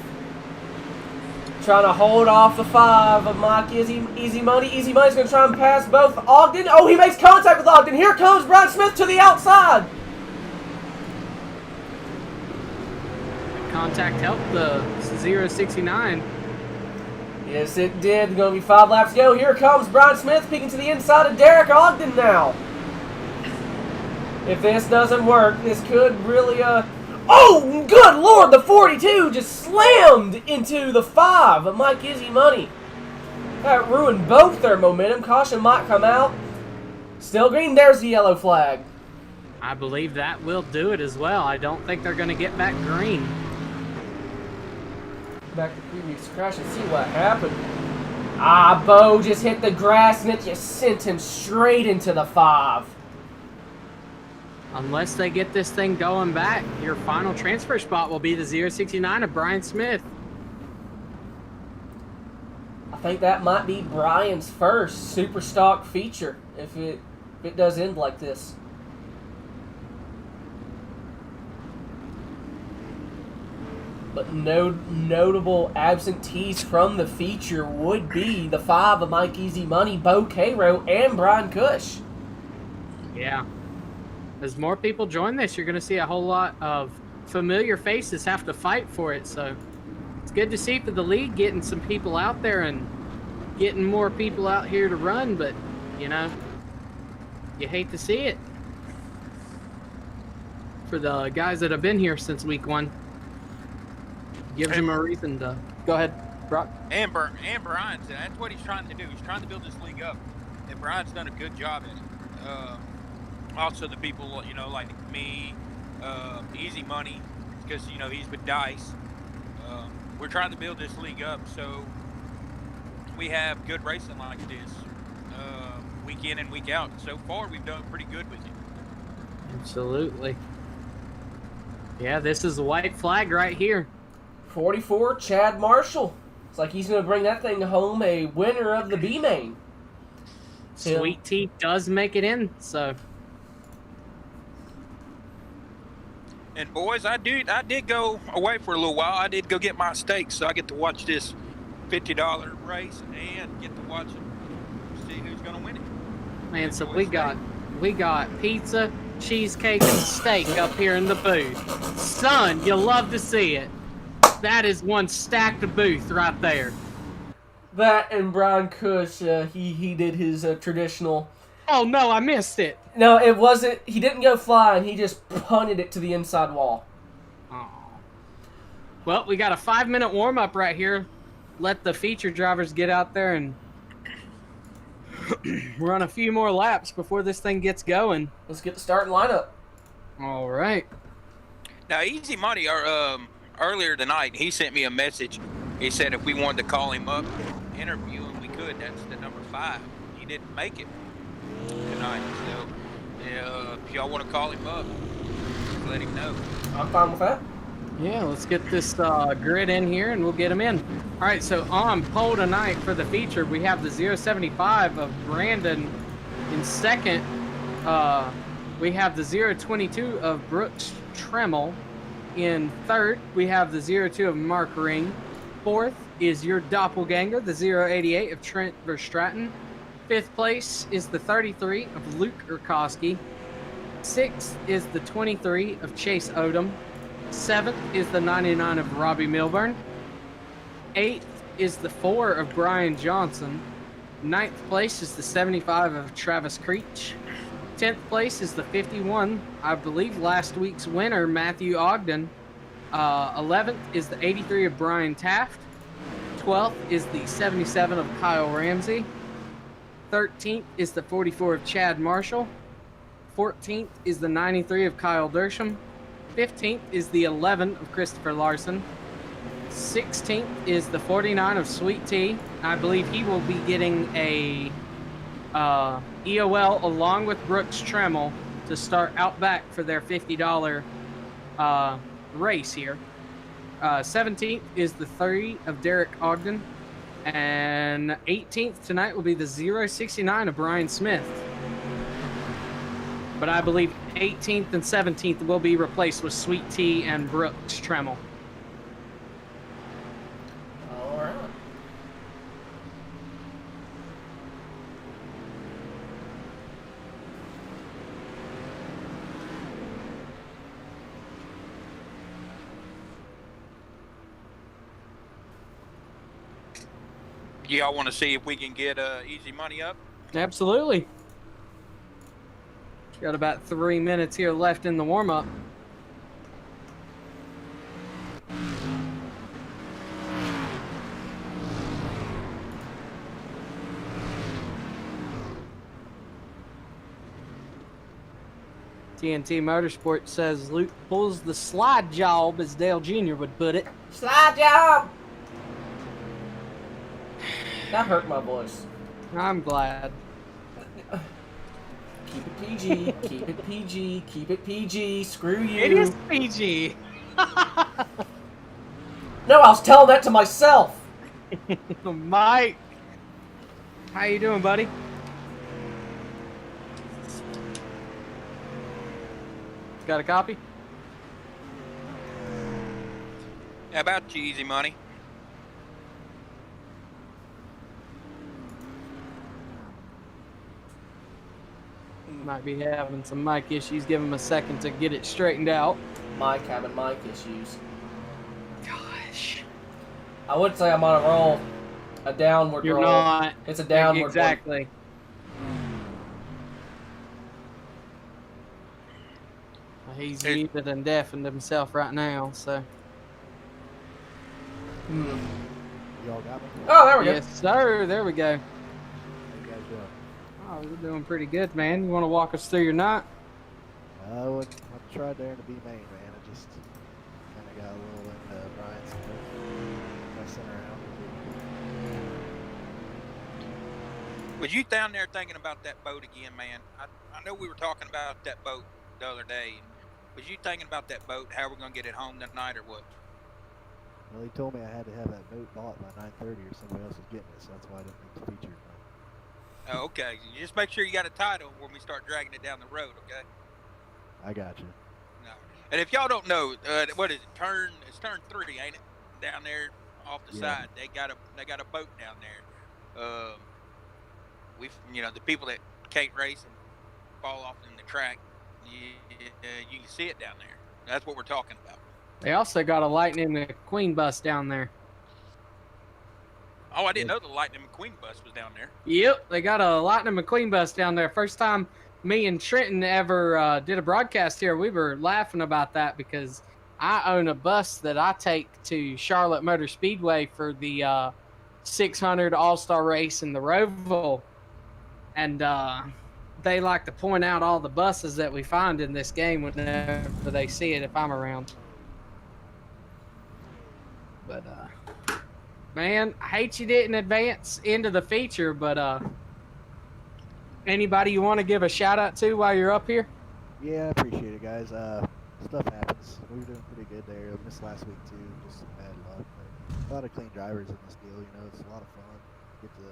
Trying to hold off the 5 of Mike Easy Money. Easy Money's going to try and pass both Ogden. Oh, he makes contact with Ogden. Here comes Brian Smith to the outside. Contact helped the 069. Yes, it did. Going to be 5 laps to go. Here comes Brian Smith peeking to the inside of Derek Ogden now. If this doesn't work, this could really, Oh, good lord, the 42 just slammed into the 5 of Mike Izzy Money. That ruined both their momentum. Caution might come out. Still green, there's the yellow flag. I believe that will do it as well. I don't think they're going to get back green. Back to previous crash and see what happened. Ah, Bo just hit the grass and it just sent him straight into the 5. Unless they get this thing going back, your final transfer spot will be the 069 of Brian Smith. I think that might be Brian's first super stock feature if it does end like this. But notable absentees from the feature would be the 5 of Mike Easy Money, Bo Cairo, and Brian Cush. Yeah. As more people join this, you're going to see a whole lot of familiar faces have to fight for it. So it's good to see for the league getting some people out there and getting more people out here to run. But, you know, you hate to see it for the guys that have been here since week 1. Gives him a reason to go ahead, Brock. And Brian's, that's what he's trying to do. He's trying to build this league up. And Brian's done a good job at it. Also, the people, you know, like me, Easy Money, because, you know, he's with Dice. We're trying to build this league up so we have good racing like this week in and week out. And so far, we've done pretty good with it. Absolutely. Yeah, this is the white flag right here. 44, Chad Marshall. It's like he's going to bring that thing home a winner of the B-Main. Sweet Tea does make it in, so. And boys, I did go away for a little while. I did go get my steaks, so I get to watch this $50 race and get to watch it, see who's going to win it. Man, so we got pizza, cheesecake, and steak up here in the booth. Son, you'll love to see it. That is one stacked booth right there. That and Brian Cush, he did his traditional. Oh no, I missed it. No, it wasn't. He didn't go flying. He just punted it to the inside wall. Oh. Well, we got a 5-minute warm-up right here. Let the feature drivers get out there and run a few more laps before this thing gets going. Let's get the starting lineup. All right. Now, Easy Money, earlier tonight, he sent me a message. He said if we wanted to call him up, interview him, we could. That's the number 5. He didn't make it tonight. So, if y'all want to call him up, just let him know. I'm fine with that. Yeah, let's get this grid in here and we'll get him in. All right, so on pole tonight for the feature, we have the 075 of Brandon in second. We have the 022 of Brooks Tremmel. In third, we have the 02 of Mark Ring. Fourth is your doppelganger, the 088 of Trent Verstraeten. Fifth place is the 33 of Luke Urkowski. Sixth is the 23 of Chase Odom. Seventh is the 99 of Robbie Milburn. Eighth is the 4 of Brian Johnson. Ninth place is the 75 of Travis Creech. 10th place is the 51, I believe last week's winner, Matthew Ogden. 11th is the 83 of Brian Taft. 12th is the 77 of Kyle Ramsey. 13th is the 44 of Chad Marshall. 14th is the 93 of Kyle Dersham. 15th is the 11 of Christopher Larson. 16th is the 49 of Sweet Tea. I believe he will be getting a EOL along with Brooks Tremmel to start out back for their $50 race here. 17th is the 30 of Derek Ogden. And 18th tonight will be the 069 of Brian Smith. But I believe 18th and 17th will be replaced with Sweet Tea and Brooks Tremmel. All right. Y'all want to see if we can get Easy Money up? Absolutely. Got about 3 minutes here left in the warm-up. TNT Motorsport says Luke pulls the slide job, as Dale Jr. would put it. Slide job! That hurt my voice. I'm glad. Keep it PG, keep it PG, keep it PG, screw you. It is PG. No, I was telling that to myself. Mike. How you doing, buddy? Got a copy? How about you, Easy Money? Might be having some mic issues. Give him a second to get it straightened out. Mike having mic issues. Gosh. I would say I'm on a roll. A downward You're roll. not. It's a downward Exactly. Well, he's muted and deafened himself right now, so. Y'all got me? Oh, there we go. Yes, sir. There we go. How you guys doing? Oh, we're doing pretty good, man. You want to walk us through your night? I tried there to be main, man. I just kind of got a little into Brian's stuff. Messing around. Was you down there thinking about that boat again, man? I know we were talking about that boat the other day. Was you thinking about that boat, how we're going to get it home tonight or what? Well, he told me I had to have that boat bought by 9:30 or somebody else was getting it, so that's why I didn't make the feature. Oh, okay. You just make sure you got a title when we start dragging it down the road, okay? I got you. No. And if y'all don't know, what is it? It's turn 3, ain't it? Down there off the side, they got a boat down there. The people that can't race and fall off in the track, you can see it down there. That's what we're talking about. They also got a Lightning McQueen bus down there. Oh, I didn't know the Lightning McQueen bus was down there. Yep, they got a Lightning McQueen bus down there. First time me and Trenton ever did a broadcast here, we were laughing about that because I own a bus that I take to Charlotte Motor Speedway for the 600 All-Star race in the Roval. And they like to point out all the buses that we find in this game whenever they see it if I'm around. But, man, I hate you didn't advance into the feature, but anybody you want to give a shout-out to while you're up here? Yeah, I appreciate it, guys. Stuff happens. We were doing pretty good there. I missed last week, too. Just some bad luck. But a lot of clean drivers in this deal, It's a lot of fun. Get to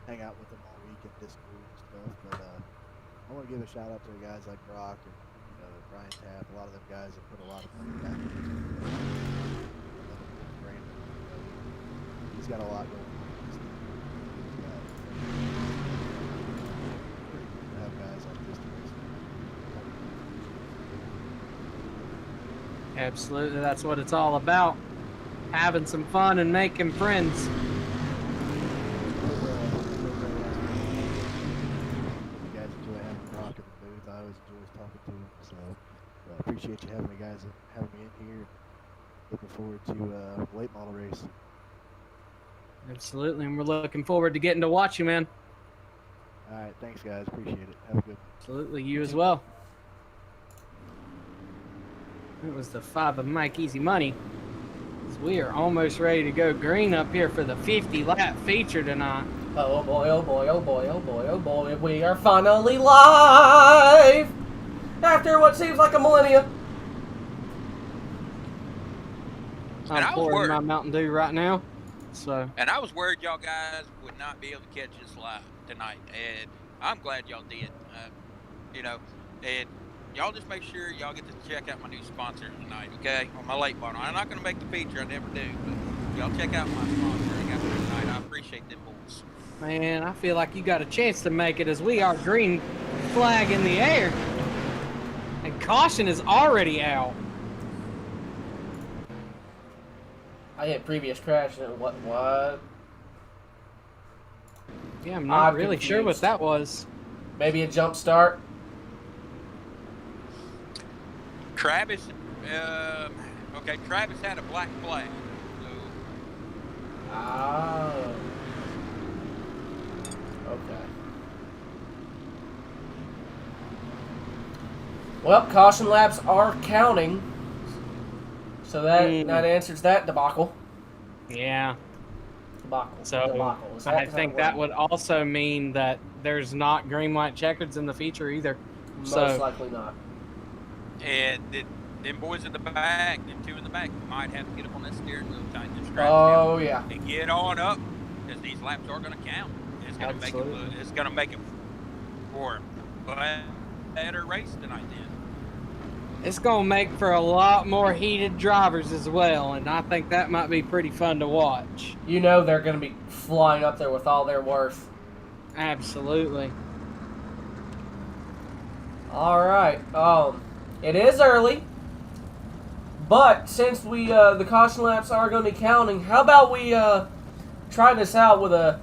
hang out with them all week and Discord and stuff. But I want to give a shout-out to guys like Brock and Brian Tapp. A lot of them guys have put a lot of money back into it. He's got a lot going on. He's got pretty cool to have guys like this to race. Absolutely, that's what it's all about. Having some fun and making friends. You guys enjoy having Brock in the booth. I always enjoy talking to him. So I appreciate you having me in here. Looking forward to late model race. Absolutely, and we're looking forward to getting to watch you, man. All right, thanks, guys. Appreciate it. Have a good one. Absolutely, you as well. It was the 5 of Mike Easy Money. We are almost ready to go green up here for the 50-lap feature tonight. Oh boy, oh boy, oh boy, oh boy, oh boy. We are finally live! After what seems like a millennia. I'm pouring my Mountain Dew right now. And I was worried y'all guys would not be able to catch this live tonight, and I'm glad y'all did. And y'all just make sure y'all get to check out my new sponsor tonight, okay? On my late model. I'm not going to make the feature, I never do, but y'all check out my sponsor I got for tonight. I appreciate them boys. Man, I feel like you got a chance to make it as we are green flag in the air. And caution is already out. I hit previous crash and what? Yeah, I'm not really sure what that was. Maybe a jump start. Travis, okay, Travis had a black flag. So Oh. Okay. Well, caution laps are counting. So that answers that debacle. Yeah. Debacle. So Debacle. I think that would also mean that there's not green, white checkers in the feature either. Most likely not. and them boys in the back, them two in the back, might have to get up on that steering wheel, tighten the straps Oh down, yeah. and get on up, because these laps are going to count. It's going to make it. It's going to make it for a better race tonight. Then it's going to make for a lot more heated drivers as well, and I think that might be pretty fun to watch. You know they're going to be flying up there with all their worth. Absolutely. All right. It is early, but since we the caution laps are going to be counting, how about we try this out with a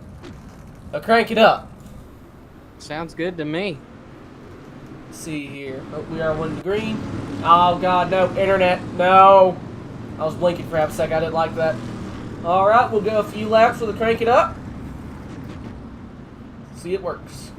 crank it up? Sounds good to me. Let's see here. Oh, we are winning the green. Oh God, no internet, no. I was blinking for half a second. I didn't like that. All right, we'll go a few laps with a crank it up. See, it works.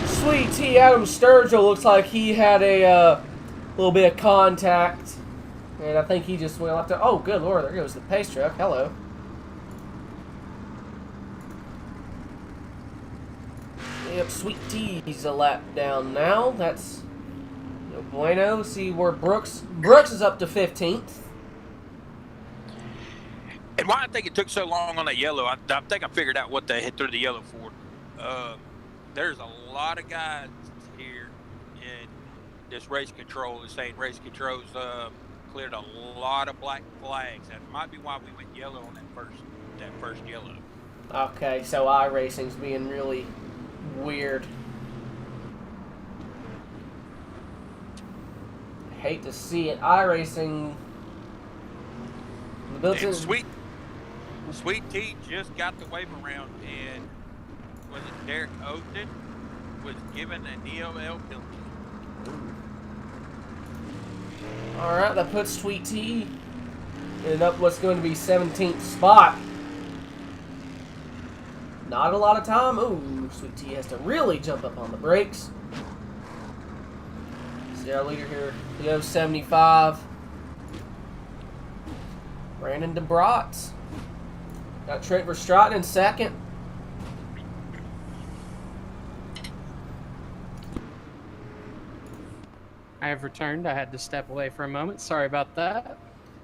Sweet T. Adam Sturgill looks like he had a little bit of contact, and I think he just went up to. Oh, good lord! There goes the pace truck. Hello. Yep, Sweet T's a lap down now. That's no bueno. See where Brooks is up to 15th. and why I think it took so long on that yellow, I think I figured out what they hit through the yellow for. There's a lot of guys here in this race control is saying race controls cleared a lot of black flags. That might be why we went yellow on that first yellow. Okay, so iRacing's being really weird. I hate to see it. iRacing. And Sweet T just got the wave around, and was it Derek Ogden was given an EOL penalty. All right, that puts Sweet T in up what's going to be 17th spot. Not a lot of time. Ooh, Sweet T has to really jump up on the brakes. See our leader here, Leo 75. Brandon DeBrot. Got Trent Verstraeten in second. I have returned. I had to step away for a moment. Sorry about that.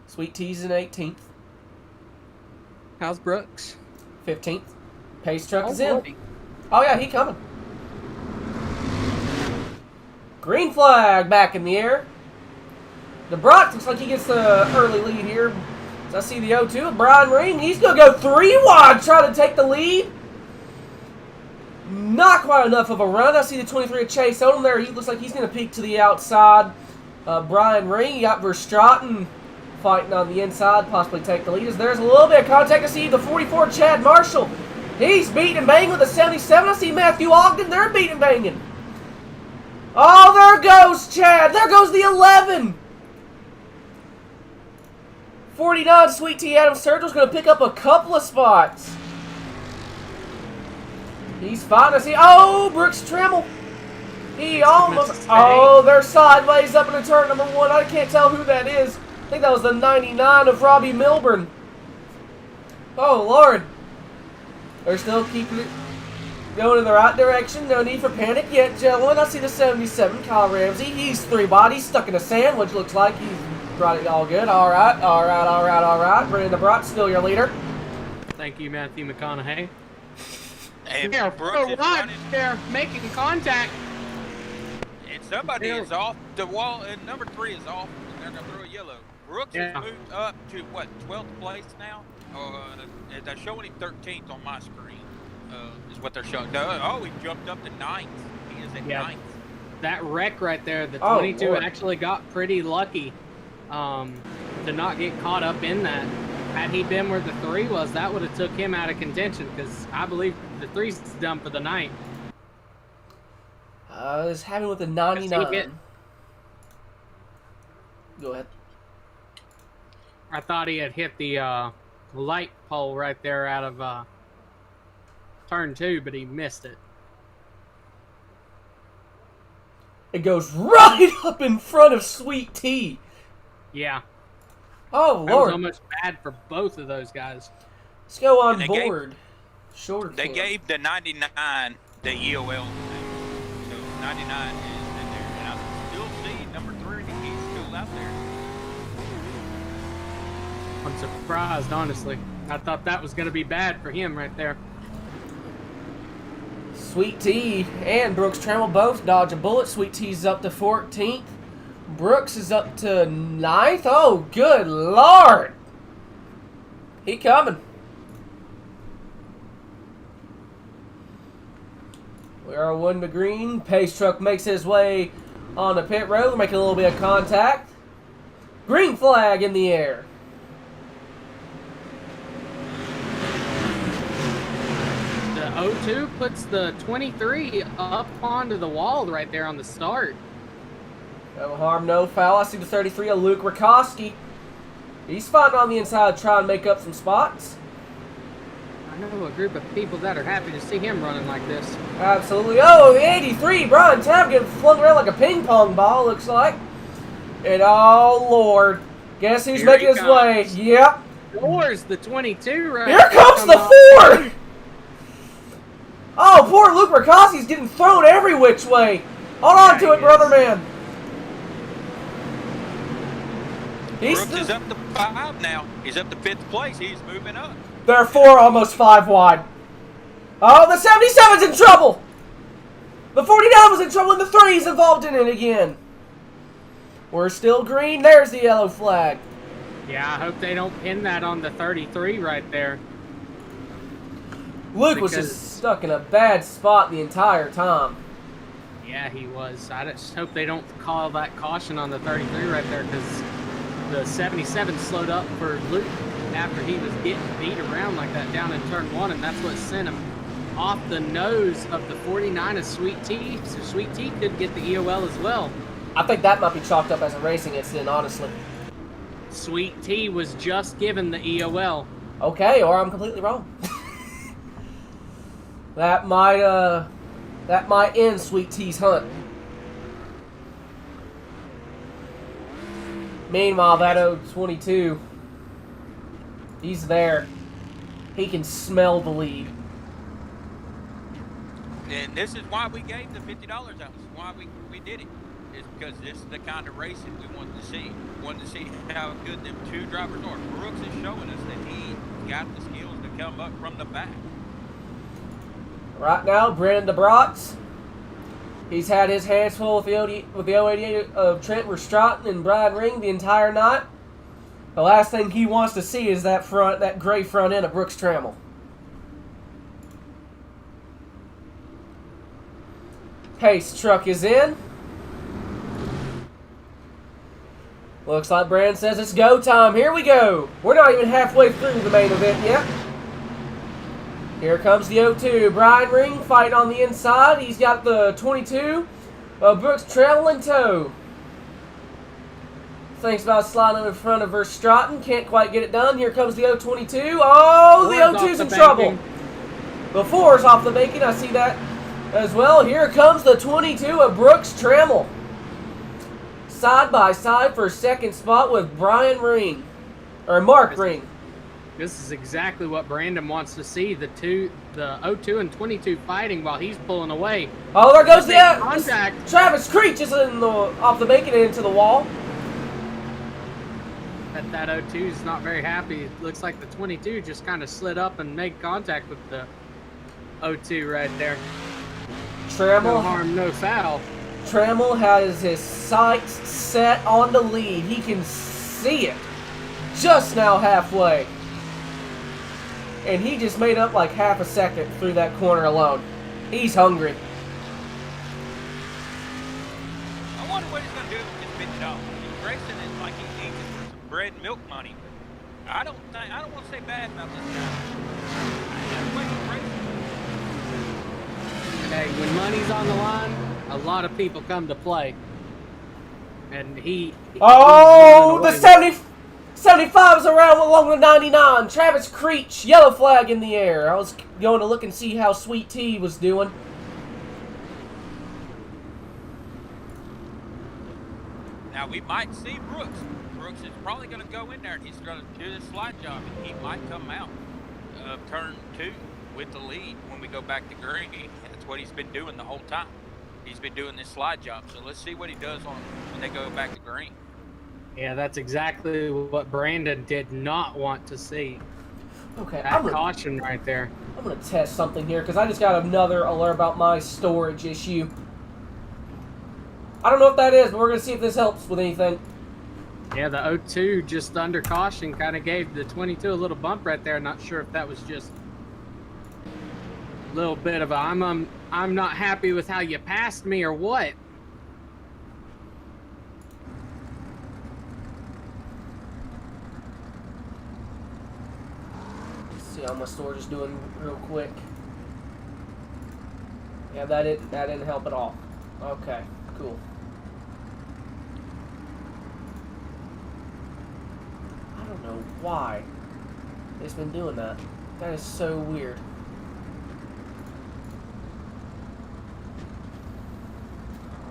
Sweet T's in 18th. How's Brooks? 15th. Pace truck is boy. in. Oh yeah, he coming. Green flag back in the air. DeBrot looks like he gets the early lead here. As I see the 0-2 of Brian Ring. He's going to go 3 wide, try to take the lead. Not quite enough of a run. I see the 23 of Chase Odom there. He looks like he's going to peek to the outside. Brian Ring, you got Verstraeten fighting on the inside, possibly take the lead. As there's a little bit of contact. I see the 44 Chad Marshall. He's beating and banging with the 77. I see Matthew Ogden. They're beating and banging. Oh, there goes Chad. There goes the 11. 49, Sweet Tea Adam Sturgill's going to pick up a couple of spots. He's fine. Oh, Brooks Trammell. He almost... Oh, they're sideways up into turn number 1. I can't tell who that is. I think that was the 99 of Robbie Milburn. Oh, Lord. They're still keeping it going in the right direction. No need for panic yet, gentlemen. I see the 77, Kyle Ramsey. He's 3 bodies stuck in a sandwich. Looks like he's got it all good. All right. Brandon DeBrot, still your leader. Thank you, Matthew McConaughey. And They're Brooks is running. They're making contact. And somebody is off the wall, and number 3 is off. And they're going to throw a yellow. Brooks has moved up to, what, 12th place now? They're showing him 13th on my screen, is what they're showing. Oh, he jumped up to 9th. He is at 9th. That wreck right there, the 22 actually got pretty lucky to not get caught up in that. Had he been where the 3 was, that would have took him out of contention, because I believe the 3's done for the night. This happened with the 99. Go ahead. I thought he had hit the light pole right there out of turn 2, but he missed it. It goes right up in front of Sweet Tea. Yeah. Oh, Lord. That was almost bad for both of those guys. Let's go on board. They gave the 99 the EOL. So 99 is in there. And I still see number 3. He's still out there. I'm surprised, honestly. I thought that was going to be bad for him right there. Sweet Tea and Brooks Trammell both dodge a bullet. Sweet Tea's up to 14th. Brooks is up to 9th. Oh, good Lord. He coming. We are 1 to green. Pace truck makes his way on the pit road. Making a little bit of contact. Green flag in the air. The 02 puts the 23 up onto the wall right there on the start. No harm, no foul. I see the 33 of Luke Rakowski. He's fighting on the inside to try and make up some spots. I know a group of people that are happy to see him running like this. Absolutely. Oh, the 83, Brian Tabb getting flung around like a ping pong ball, looks like. And oh, Lord. Guess who's making his way? Yep. There's the 22 right Here comes the 4! Oh, poor Luke Rakowski's getting thrown every which way. Hold on to it, brother man. Brooks is up to 5 now. He's up to 5th place. He's moving up. They're 4, almost 5 wide. Oh, the 77's in trouble. The 49 was in trouble, and the 3's involved in it again. We're still green. There's the yellow flag. Yeah, I hope they don't pin that on the 33 right there. Luke was just stuck in a bad spot the entire time. Yeah, he was. I just hope they don't call that caution on the 33 right there, because the 77 slowed up for Luke after he was getting beat around like that down in turn 1, and that's what sent him off the nose of the 49 of Sweet Tea. So Sweet Tea could get the EOL as well. I think that might be chalked up as a racing incident, honestly. Sweet Tea was just given the EOL. Okay, or I'm completely wrong. That might end Sweet Tea's hunt. Meanwhile, that 022, he's there. He can smell the lead. And this is why we gave the $50 out. This is why we did it. It's because this is the kind of racing we wanted to see. We wanted to see how good them 2 drivers are. Brooks is showing us that he got the skills to come up from the back. Right now, Brandon DeBrot, he's had his hands full with the 088 of Trent Verstraeten and Brian Ring the entire night. The last thing he wants to see is that gray front end of Brooks Trammell. Pace truck is in. Looks like Brand says it's go time. Here we go. We're not even halfway through the main event yet. Here comes the 0-2. Brian Ring fighting on the inside. He's got the 22. Brooks Trammell in tow. Thinks about sliding in front of Verstraeten. Can't quite get it done. Here comes the 022. Oh, the 02's in trouble. The 4's off the banking. I see that as well. Here comes the 22 of Brooks Trammell. Side by side for second spot with Brian Ring. Or Mark Ring. This is exactly what Brandon wants to see. The 02 and 22 fighting while he's pulling away. Oh, there goes the contact. Travis Creech is off the bacon and into the wall. That 02 is not very happy. It looks like the 22 just kind of slid up and made contact with the 02 right there. Trammell. No harm, no foul. Trammell has his sights set on the lead. He can see it. Just now halfway. And he just made up like half a second through that corner alone. He's hungry. I wonder what he's going to do with his $50. He's racing it like he needs it for some bread and milk money. I don't want to say bad about this guy. That's why he's racing. Hey, when money's on the line, a lot of people come to play. And he... Oh, the 75 is around along the 99. Travis Creech, yellow flag in the air. I was going to look and see how Sweet Tea was doing. Now we might see Brooks. Brooks is probably going to go in there and he's going to do this slide job and he might come out of turn 2 with the lead when we go back to green. That's what he's been doing the whole time. He's been doing this slide job. So let's see what he does when they go back to green. Yeah, that's exactly what Brandon did not want to see. Okay, that caution right there. I'm going to test something here because I just got another alert about my storage issue. I don't know what that is, but we're going to see if this helps with anything. Yeah, the 02 just under caution kind of gave the 22 a little bump right there. Not sure if that was just a little bit of a I'm not happy with how you passed me or what. Let's see how my storage is doing real quick. Yeah, that didn't help at all. Okay, cool. I don't know why it's been doing that. That is so weird.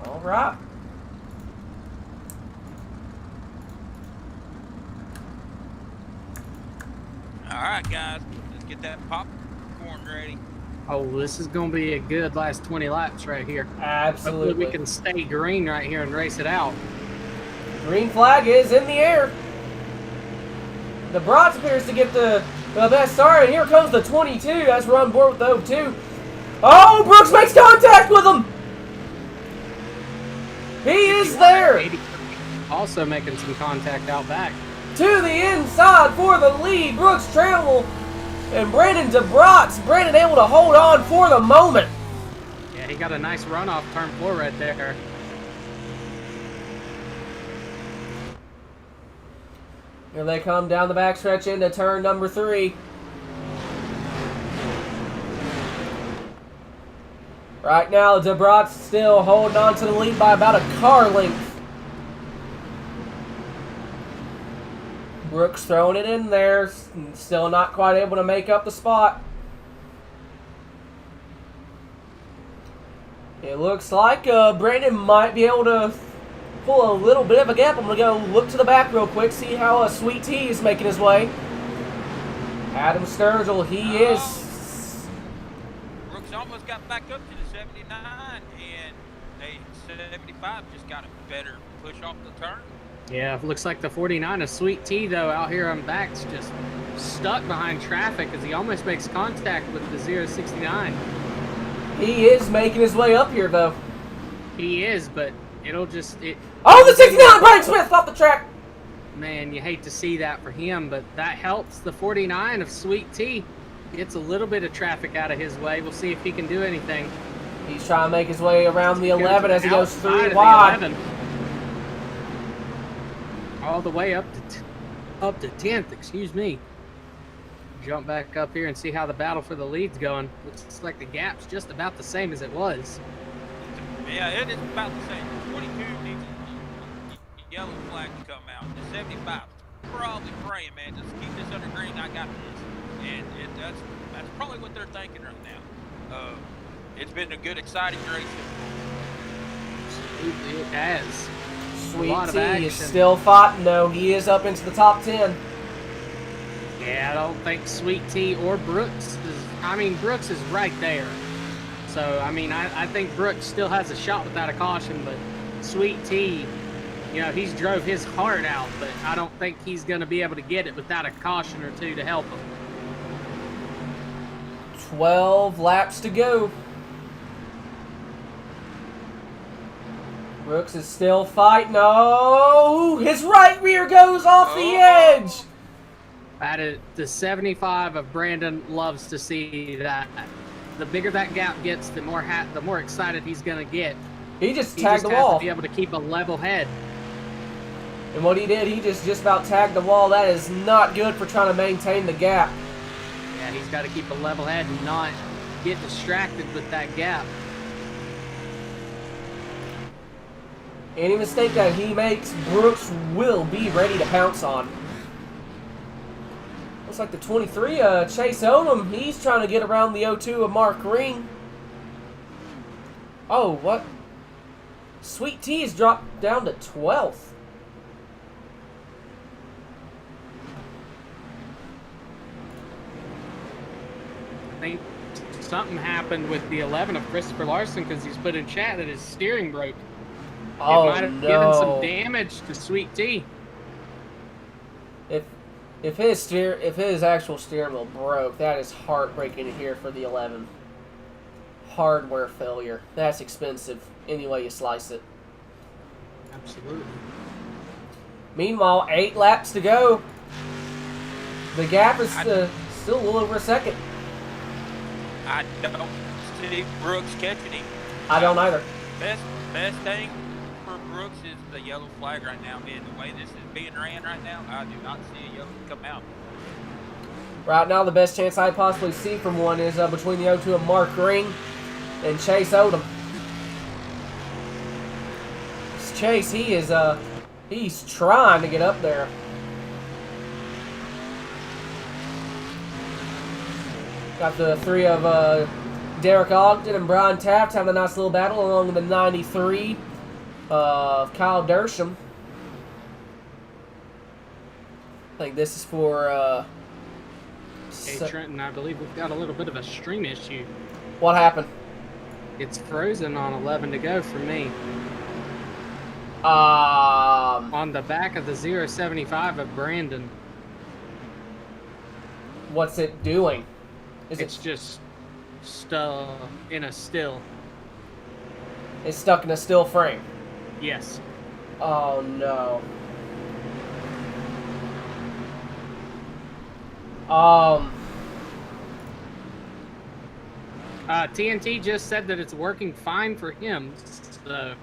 All right. All right, guys, let's get that popcorn ready. Oh, this is going to be a good last 20 laps right here. Absolutely. Hopefully we can stay green right here and race it out. Green flag is in the air. The Brats appears to get the best start, and here comes the 22 as we're on board with the 02. Oh, Brooks makes contact with him. He is there. Also making some contact out back. To the inside for the lead. Brooks Trammell and Brandon DeBrats. Brandon able to hold on for the moment. Yeah, he got a nice run off turn 4 right there. Here they come down the backstretch into turn number 3. Right now, DeBrats still holding on to the lead by about a car length. Brooks throwing it in there, still not quite able to make up the spot. It looks like Brandon might be able to pull a little bit of a gap. I'm going to go look to the back real quick, see how Sweet Tea is making his way. Adam Sturgill, he is... Brooks almost got back up to the 79, and they 75 just got a better push off the turn. Yeah, it looks like the 49 of Sweet Tea, though, out here on back's just stuck behind traffic as he almost makes contact with the 069. He is making his way up here, though. He is, but it'll just... Oh, the 69! Brian Smith off the track! Man, you hate to see that for him, but that helps. The 49 of Sweet Tea gets a little bit of traffic out of his way. We'll see if he can do anything. He's trying to make his way around the 11 as he goes 3 wide. All the way up to 10th, excuse me. Jump back up here and see how the battle for the lead's going. Looks like the gap's just about the same as it was. It's a Yeah, it is about the same. 22 needs a yellow flag to come out. The 75 probably praying, man, just keep this under green. I got this, and that's probably what they're thinking right now. It's been a good, exciting race. Absolutely, it has. Sweet A lot of Tea action. is still fighting though. He is up into the top 10. Yeah, I don't think Sweet Tea or Brooks is. I mean, Brooks is right there. So, I mean, I think Brooks still has a shot without a caution, but Sweet Tea, you know, he's drove his heart out, but I don't think he's going to be able to get it without a caution or two to help him. 12 laps to go. Brooks is still fighting. Oh, his right rear goes off the edge. The 75 of Brandon loves to see that. The bigger that gap gets, the more excited he's going to get. He just tagged the has wall. to be able to keep a level head. And what he did, he just about tagged the wall. That is not good for trying to maintain the gap. Yeah, he's got to keep a level head and not get distracted with that gap. Any mistake that he makes, Brooks will be ready to pounce on. Looks like the 23, Chase Odom, he's trying to get around the 02 of Mark Ring. Oh, what? Sweet Tea has dropped down to 12th. I think something happened with the 11 of Christopher Larson because he's put in chat that his steering broke. Oh, it might have given some damage to Sweet Tea. If his actual steering wheel broke, that is heartbreaking to hear for the 11. Hardware failure. That's expensive any way you slice it. Absolutely. Meanwhile, 8 laps to go. The gap is still a little over a second. I don't see Brooks catching him. I don't either. Best thing for Brooks is the yellow flag right now, man. The way this is being ran right now, I do not see a yellow come out. Right now, the best chance I possibly see from one is between the 02 of Mark Ring and Chase Odom. Chase, he's trying to get up there. Got the 3 of Derek Ogden and Brian Taft having a nice little battle along with the 93 of Kyle Dersham. I think this is for... Hey, Trenton, I believe we've got a little bit of a stream issue. What happened? It's frozen on 11 to go for me. On the back of the 075 of Brandon. What's it doing? It's just stuck in a still. It's stuck in a still frame? Yes. Oh, no. TNT just said that it's working fine for him, so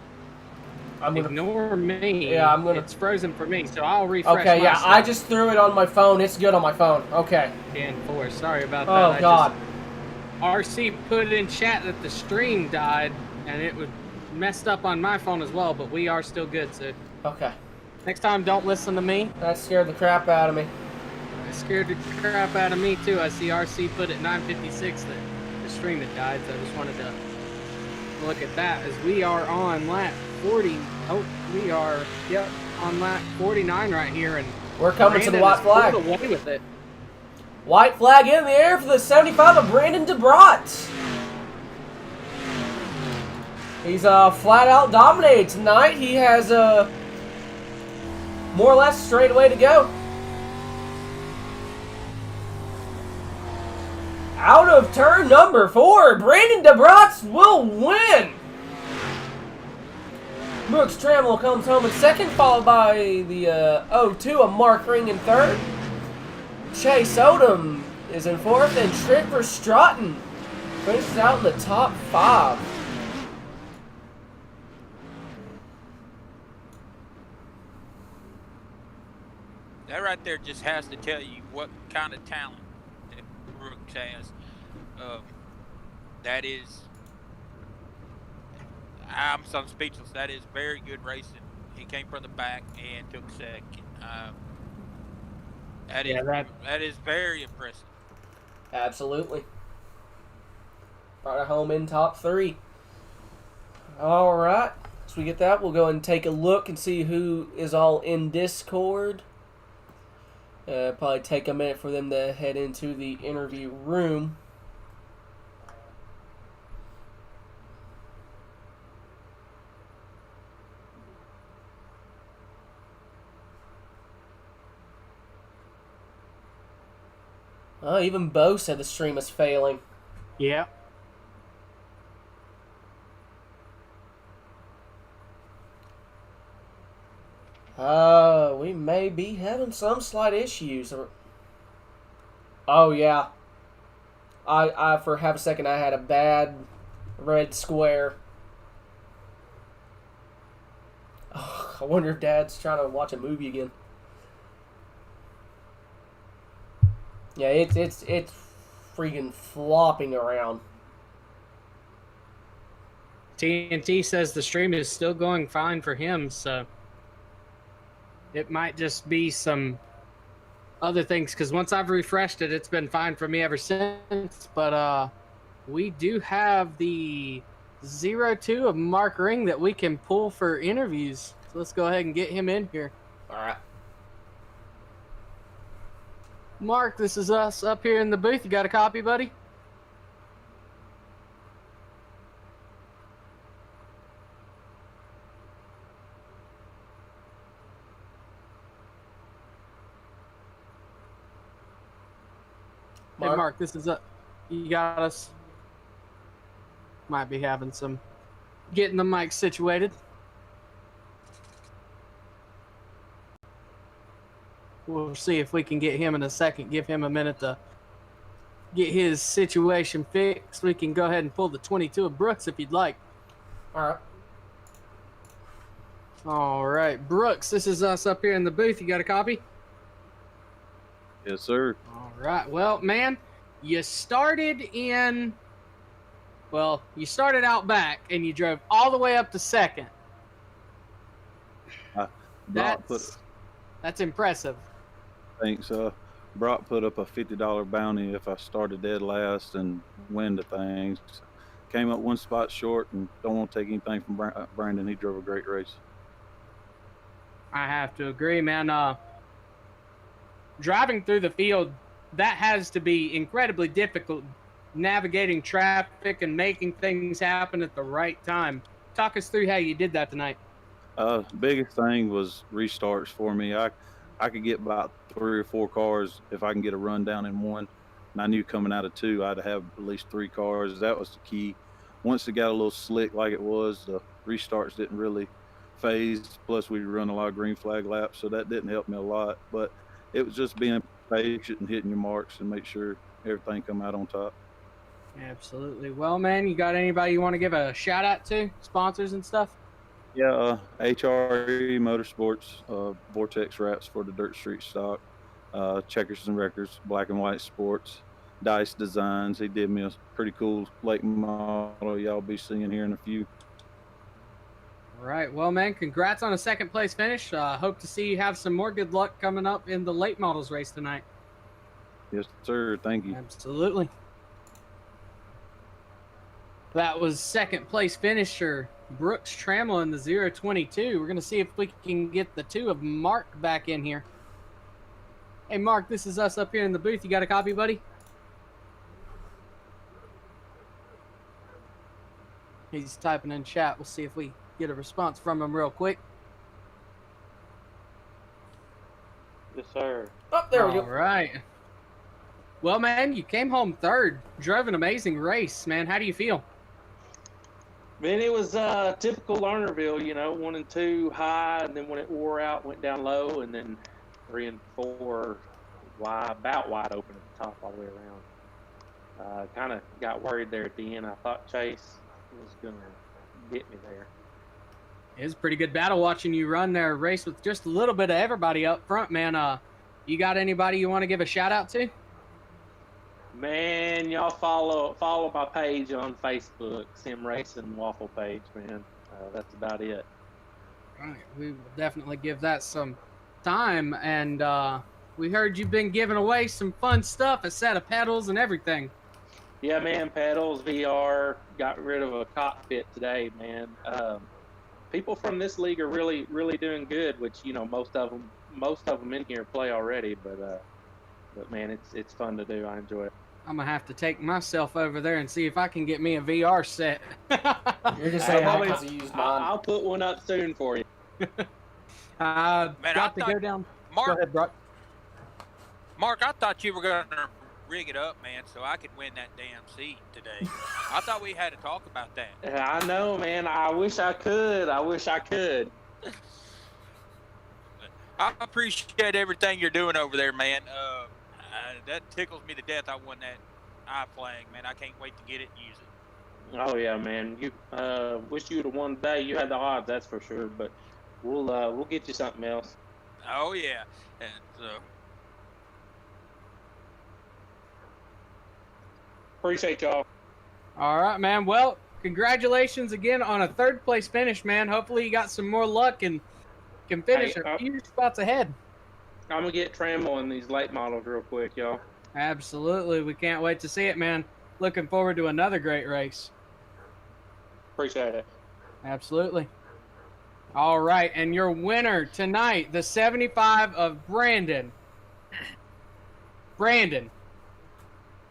ignore me. Yeah, I'm gonna. It's frozen for me, so I'll refresh. Okay, yeah, stuff. I just threw it on my phone. It's good on my phone. Okay. 10-4. Sorry about that. Oh God. RC put in chat that the stream died, and it was messed up on my phone as well, but we are still good, so. Okay. Next time, don't listen to me. That scared the crap out of me. It scared the crap out of me too. I see RC put at 9:56 that the stream had died, so I just wanted to look at that as we are on lap 40. Oh, we are, yep, on lap 49 right here, and we're coming to the white flag. Away with it. White flag in the air for the 75 of Brandon DeBrot. He's flat out dominated tonight. He has more or less straight away to go. Out of turn number 4, Brandon DeBrot will win. Brooks Trammell comes home in second, followed by the 02 of Mark Ring in third. Chase Odom is in fourth, and Tripper Stratton finishes out in the top 5. That right there just has to tell you what kind of talent that Brooks has. That is, I'm so speechless. That is very good racing. He came from the back and took second. Yeah, That is very impressive. absolutely. Brought it home in top 3. All right. So we get that. We'll go and take a look and see who is all in Discord. Probably take a minute for them to head into the interview room. Oh, even Bo said the stream is failing. Yeah. We may be having some slight issues. Oh, yeah. I for half a second, I had a bad red square. Oh, I wonder if Dad's trying to watch a movie again. Yeah, it's freaking flopping around. TNT says the stream is still going fine for him, so it might just be some other things, because once I've refreshed it, it's been fine for me ever since. But we do have the 02 of Mark Ring that we can pull for interviews. So let's go ahead and get him in here. All right. Mark, this is us up here in the booth. You got a copy, buddy? Hey, Mark, this is you got us. Might be having some getting the mic situated. We'll see if we can get him in a second. Give him a minute to get his situation fixed. We can go ahead and pull the 22 of Brooks if you'd like. All right. All right, Brooks, this is us up here in the booth. You got a copy? Yes, sir. All right. Well, man, you started out back and you drove all the way up to second. That's impressive. Thanks. Brock put up a $50 bounty if I started dead last and win the things. Came up one spot short and don't want to take anything from Brandon. He drove a great race. I have to agree, man. Driving through the field, that has to be incredibly difficult, navigating traffic and making things happen at the right time. Talk us through how you did that tonight. Biggest thing was restarts for me. I could get about 3 or 4 cars if I can get a run down in one. And I knew coming out of 2, I'd have at least 3 cars. That was the key. Once it got a little slick like it was, the restarts didn't really phase. Plus, we run a lot of green flag laps, so that didn't help me a lot. But it was just being patient and hitting your marks and make sure everything come out on top. Absolutely. Well, man, you got anybody you want to give a shout out to? Sponsors and stuff? Yeah, HRE Motorsports, Vortex Wraps for the Dirt Street stock, Checkers and Records, Black and White Sports, Dice Designs. He did me a pretty cool late model y'all be seeing here in a few. All right. Well, man, congrats on a second place finish. Hope to see you have some more good luck coming up in the late models race tonight. Yes, sir. Thank you. Absolutely. That was second place finisher Brooks Trammell in the 022. We're going to see if we can get the 2 of Mark back in here. Hey, Mark, this is us up here in the booth. You got a copy, buddy? He's typing in chat. We'll see if we get a response from him real quick. Yes, sir. Oh, there we go. All right. Well, man, you came home third. Drove an amazing race, man. How do you feel? Man, it was typical Lernerville, 1 and 2 high, and then when it wore out, went down low, and then 3 and 4 wide, about wide open at the top all the way around. Kind of got worried there at the end. I thought Chase was going to get me there. It was a pretty good battle watching you run there, race with just a little bit of everybody up front, man. You got anybody you want to give a shout out to? Man, y'all follow my page on Facebook, Sim Racing Waffle page, man. That's about it. All right, we will definitely give that some time. And we heard you've been giving away some fun stuff, a set of pedals and everything. Yeah, man, pedals, VR, got rid of a cockpit today, man. People from this league are really, really doing good, which, you know, most of them in here play already, but man, it's fun to do. I enjoy it. I'm gonna have to take myself over there and see if I can get me a VR set. You're just Hey, saying that because you used mine. I'll put one up soon for you. Man, got to go down. Mark, Go ahead, Brock. Mark, I thought you were going to rig it up, man, so I could win that damn seat today. I thought we had to talk about that. I know, man. I wish I could. I appreciate everything you're doing over there, man. That tickles me to death. I won that flag, man. I can't wait to get it and use it. Oh yeah, man. You wish you'd have won today. You had the odds, that's for sure. But we'll get you something else. Oh yeah. And, appreciate y'all. All right, man. Well, congratulations again on a third place finish, man. Hopefully you got some more luck and can finish a few spots ahead. I'm gonna get Trammell in these late models real quick, y'all. Absolutely. We can't wait to see it, man. Looking forward to another great race. Appreciate it. Absolutely. All right, and your winner tonight, the 75 of Brandon. Brandon,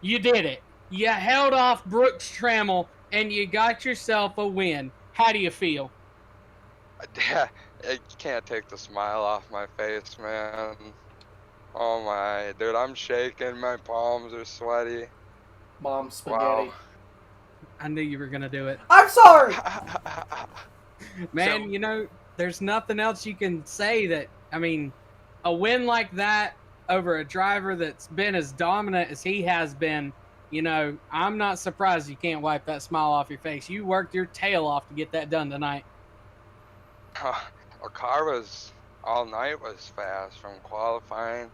you did it. You held off Brooks Trammell, and you got yourself a win. How do you feel? Yeah, you can't take the smile off my face, man. Oh my, dude, I'm shaking. My palms are sweaty. Mom spaghetti. Wow. I knew you were going to do it. I'm sorry! Man, you know, there's nothing else you can say that, I mean, a win like that over a driver that's been as dominant as he has been, you know, I'm not surprised you can't wipe that smile off your face. You worked your tail off to get that done tonight. Our car was, all night was fast, from qualifying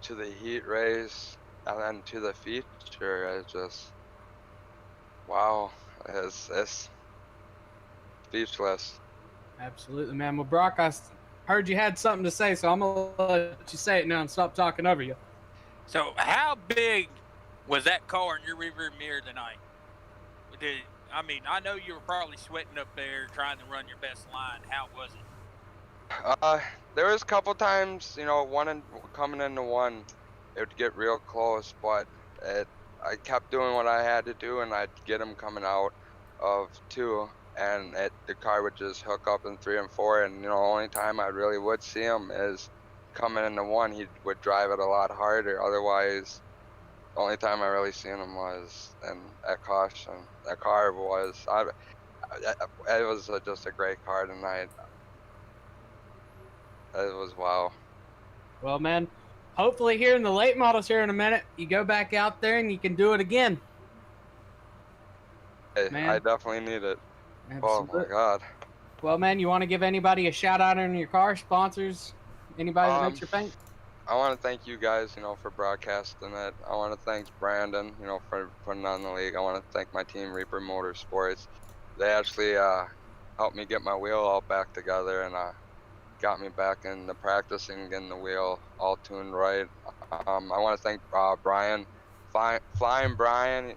to the heat race and then to the feature. It's just, wow, it's speechless. Absolutely, man. Well, Brock, I heard you had something to say, so I'm going to let you say it now and stop talking over you. So how big was that car in your rearview mirror tonight? I mean, I know you were probably sweating up there trying to run your best line. How was it? There was a couple times, you know, coming into one, it would get real close, but I kept doing what I had to do, and I'd get him coming out of two, and the car would just hook up in 3 and 4, and you know, only time I really would see him is coming into one. He would drive it a lot harder. Otherwise, the only time I really seen him was at caution. That car was, it was just a great car tonight. It was wow. Well, man, hopefully here in the late models here in a minute, you go back out there and you can do it again. Hey, Man. I definitely need it. Absolutely. Oh my God. Well, man, you want to give anybody a shout out on your car, sponsors, anybody that makes your paint? I want to thank you guys, you know, for broadcasting it. I want to thank Brandon, you know, for putting on the league. I want to thank my team, Reaper Motorsports. They actually helped me get my wheel all back together and got me back into practicing, getting the wheel all tuned right. I want to thank Brian, Flying Brian.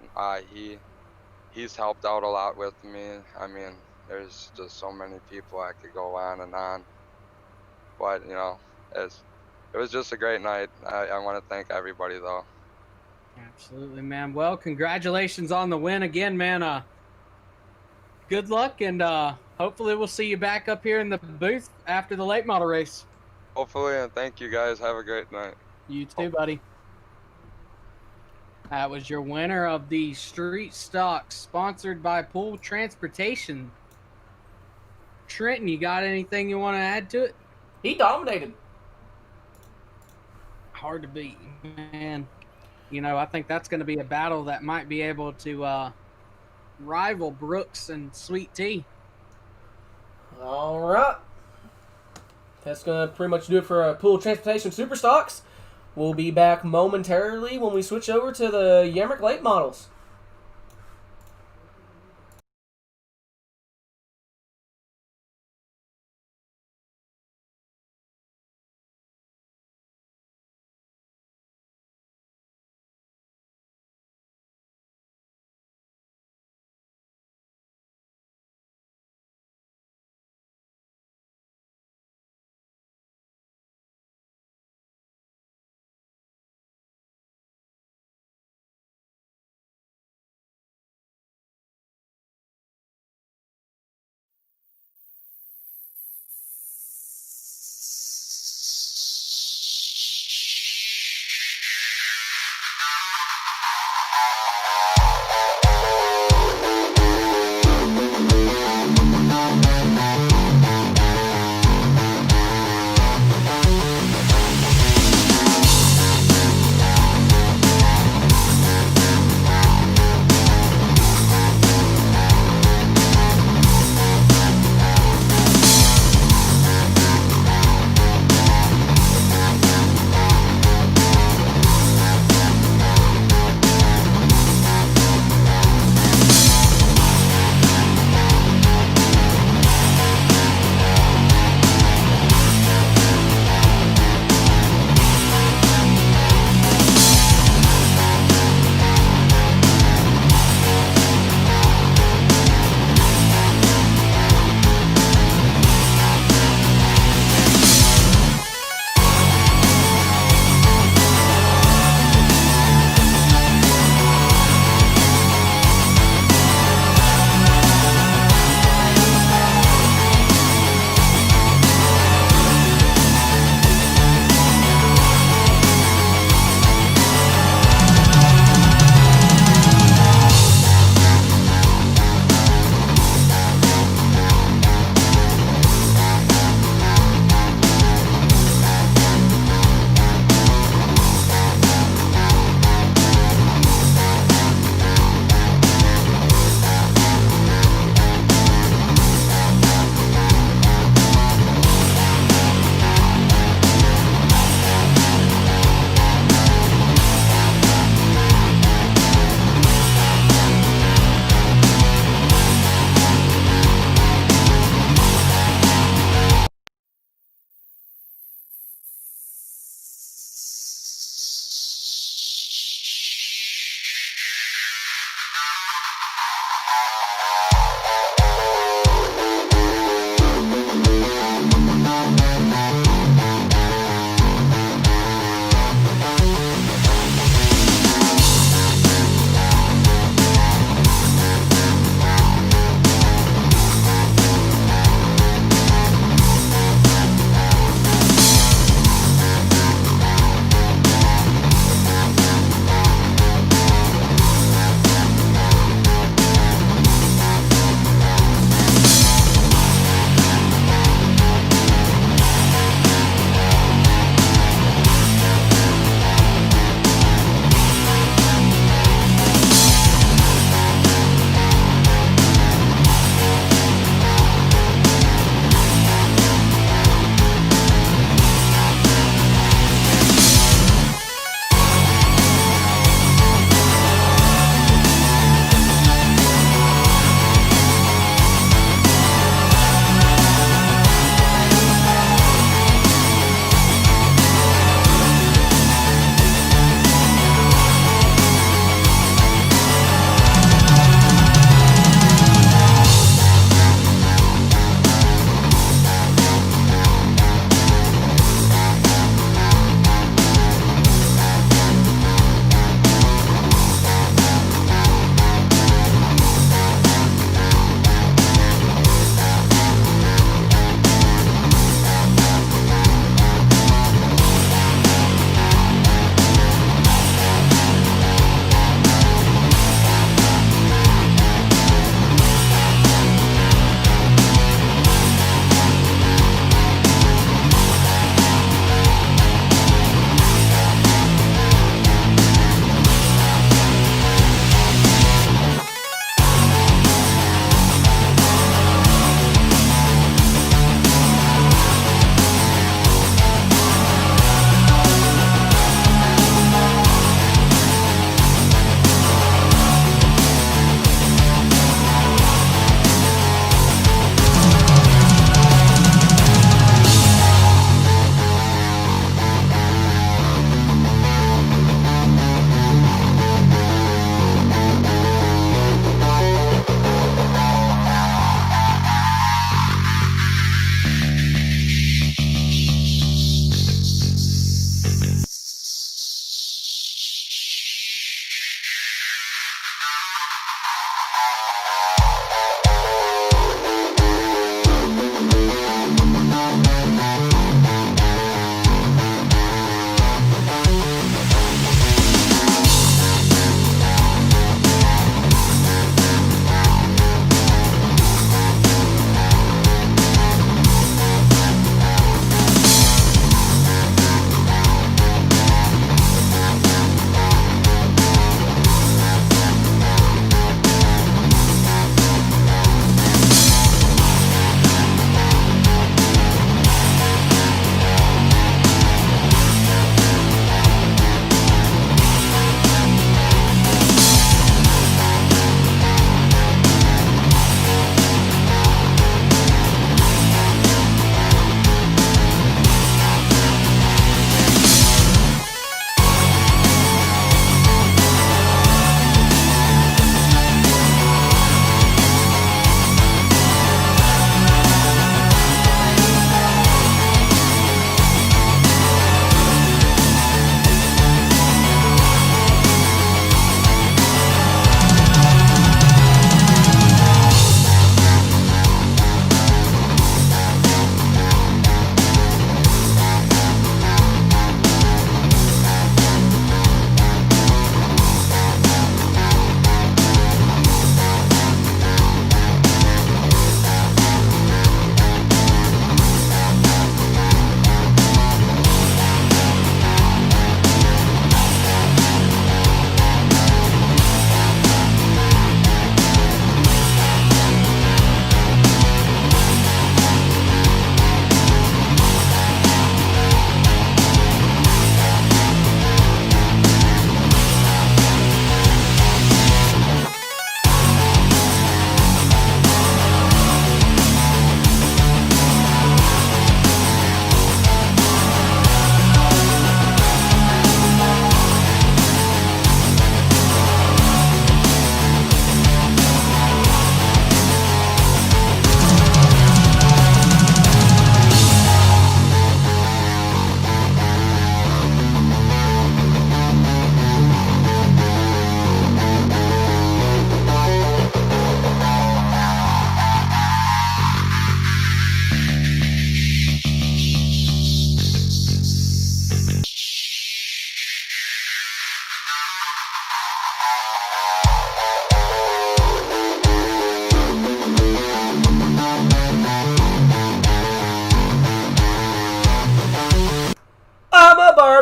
He's helped out a lot with me. I mean, there's just so many people I could go on and on. But, you know, it was just a great night. I want to thank everybody, though. Absolutely, man. Well, congratulations on the win again, man. Good luck, and hopefully we'll see you back up here in the booth after the late model race. Hopefully, and thank you guys. Have a great night. You too, buddy. That was your winner of the Street Stock, sponsored by Pool Transportation. Trenton, you got anything you want to add to it? He dominated. Hard to beat, man. You know, I think that's going to be a battle that might be able to rival Brooks and Sweet Tea. All right. That's going to pretty much do it for Pool Transportation Super Stocks. We'll be back momentarily when we switch over to the Yamrick late models.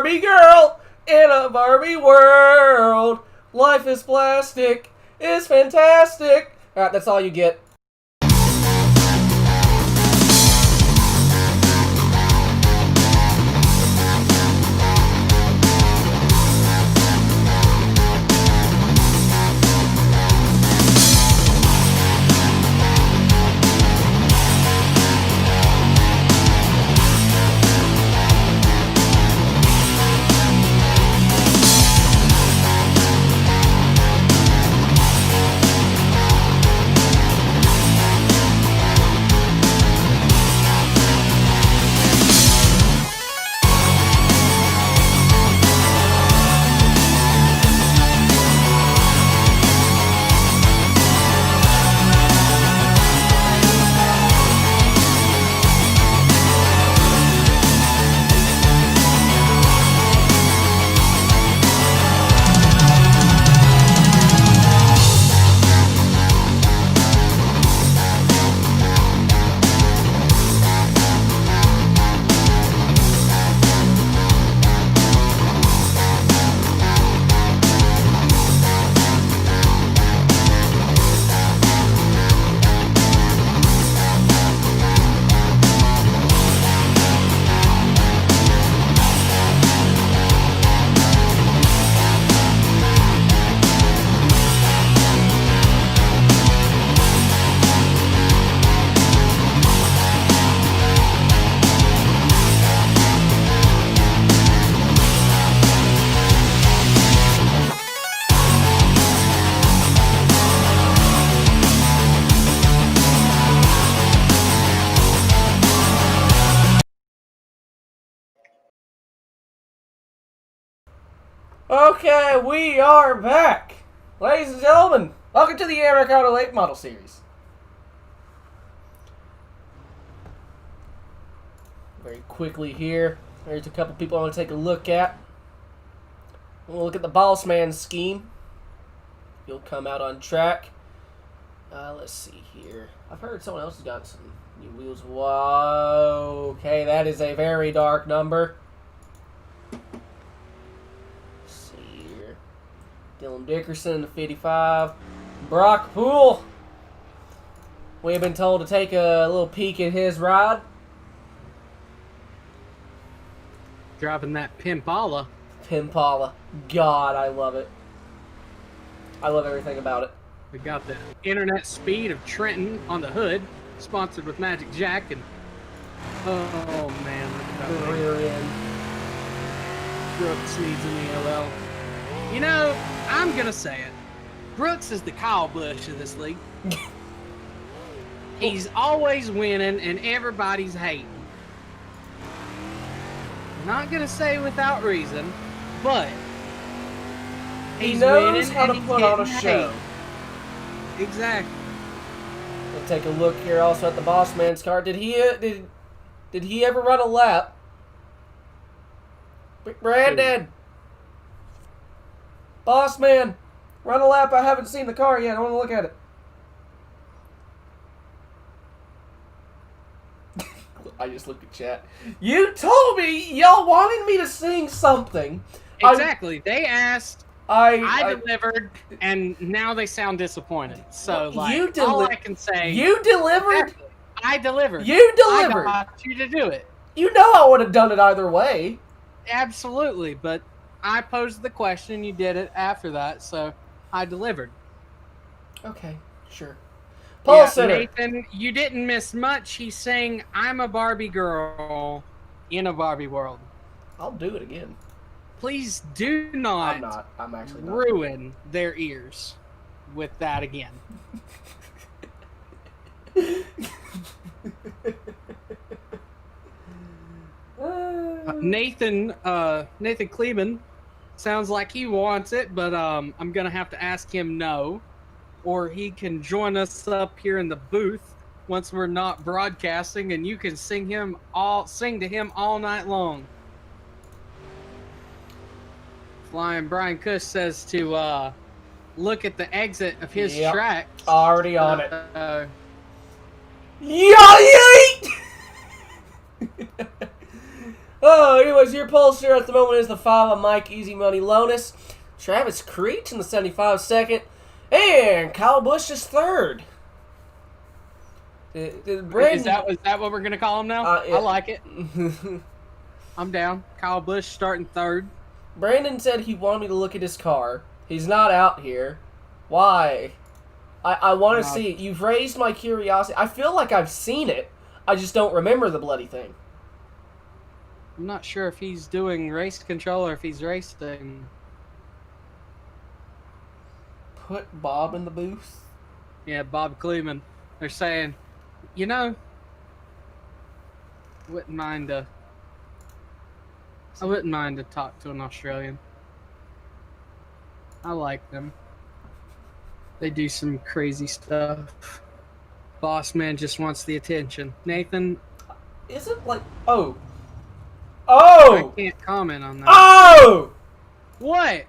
Barbie girl in a Barbie world. Life is plastic, is fantastic. All right, that's all you get. Okay, we are back. Ladies and gentlemen, welcome to the Americana Late Model Series. Very quickly here, there's a couple people I want to take a look at. We'll look at the Boss Man scheme. He'll come out on track. Let's see here. I've heard someone else has got some new wheels. Whoa. Okay, that is a very dark number. Dylan Dickerson, the 55. Brock Poole. We have been told to take a little peek at his ride. Driving that Pimpala. Pimpala. God, I love it. I love everything about it. We got the internet speed of Trenton on the hood, sponsored with Magic Jack, and oh man, look at that rear end. Brooks needs an ELL. You know, I'm gonna say it. Brooks is the Kyle Busch of this league. He's always winning and everybody's hating. Not gonna say without reason, but he he's knows how to put on a show. Exactly. We'll take a look here also at the Boss Man's car. Did he ever run a lap? Brandon! Boss Man! Run a lap. I haven't seen the car yet. I want to look at it. I just looked at chat. You told me y'all wanted me to sing something. Exactly. They asked. I delivered, and now they sound disappointed. So, like, all I can say... You delivered? Exactly. I delivered. You delivered. I got you to do it. You know I would have done it either way. Absolutely, but I posed the question, you did it after that, so I delivered. Okay, sure. Paul Center. Nathan, you didn't miss much. He's saying, I'm a Barbie girl in a Barbie world. I'll do it again. Please do not, I'm not. I'm actually not. Ruin their ears with that again. Nathan Kleeman sounds like he wants it, but I'm gonna have to ask him no, or he can join us up here in the booth once we're not broadcasting, and you can sing to him all night long. Flying Brian Cush says to look at the exit of his track. Already on it. Anyways, your pollster at the moment is the 5 of Mike Easy Money Lonis, Travis Creech in the 75 second, and Kyle Busch is third. Is that what we're going to call him now? Yeah. I like it. I'm down. Kyle Busch starting third. Brandon said he wanted me to look at his car. He's not out here. Why? I want to see it. You've raised my curiosity. I feel like I've seen it. I just don't remember the bloody thing. I'm not sure if he's doing race control or if he's racing. Put Bob in the booth? Yeah, Bob Kleeman. They're saying, you know, I wouldn't mind to talk to an Australian. I like them. They do some crazy stuff. Boss man just wants the attention. Nathan, is it like I can't comment on that. Oh! What?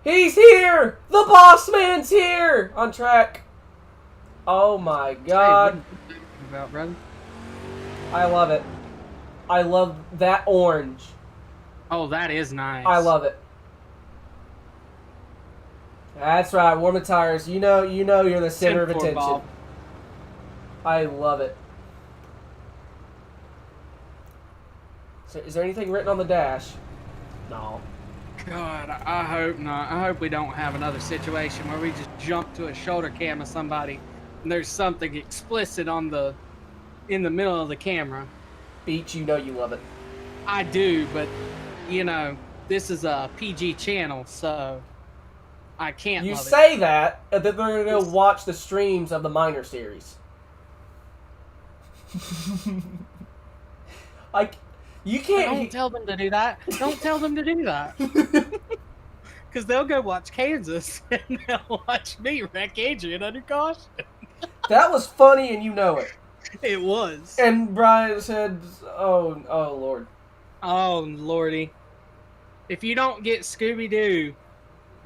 He's here! The boss man's here! On track. Oh my god. Hey, what are you talking about, brother? I love it. I love that orange. Oh, that is nice. I love it. That's right, warm the tires. You know you're the center of attention. Bob. I love it. So, is there anything written on the dash? No. God, I hope not. I hope we don't have another situation where we just jump to a shoulder cam of somebody and there's something explicit in the middle of the camera. Beach, you know you love it. I do, but you know, this is a PG channel, so I can't You love say that, and then they're going to go watch the streams of the minor series. You can't... Don't tell them to do that. Don't tell them to do that. Because they'll go watch Kansas, and they'll watch me wreck Adrian under caution. That was funny, and you know it. It was. And Brian said, oh, Lord. Oh, Lordy. If you don't get Scooby-Doo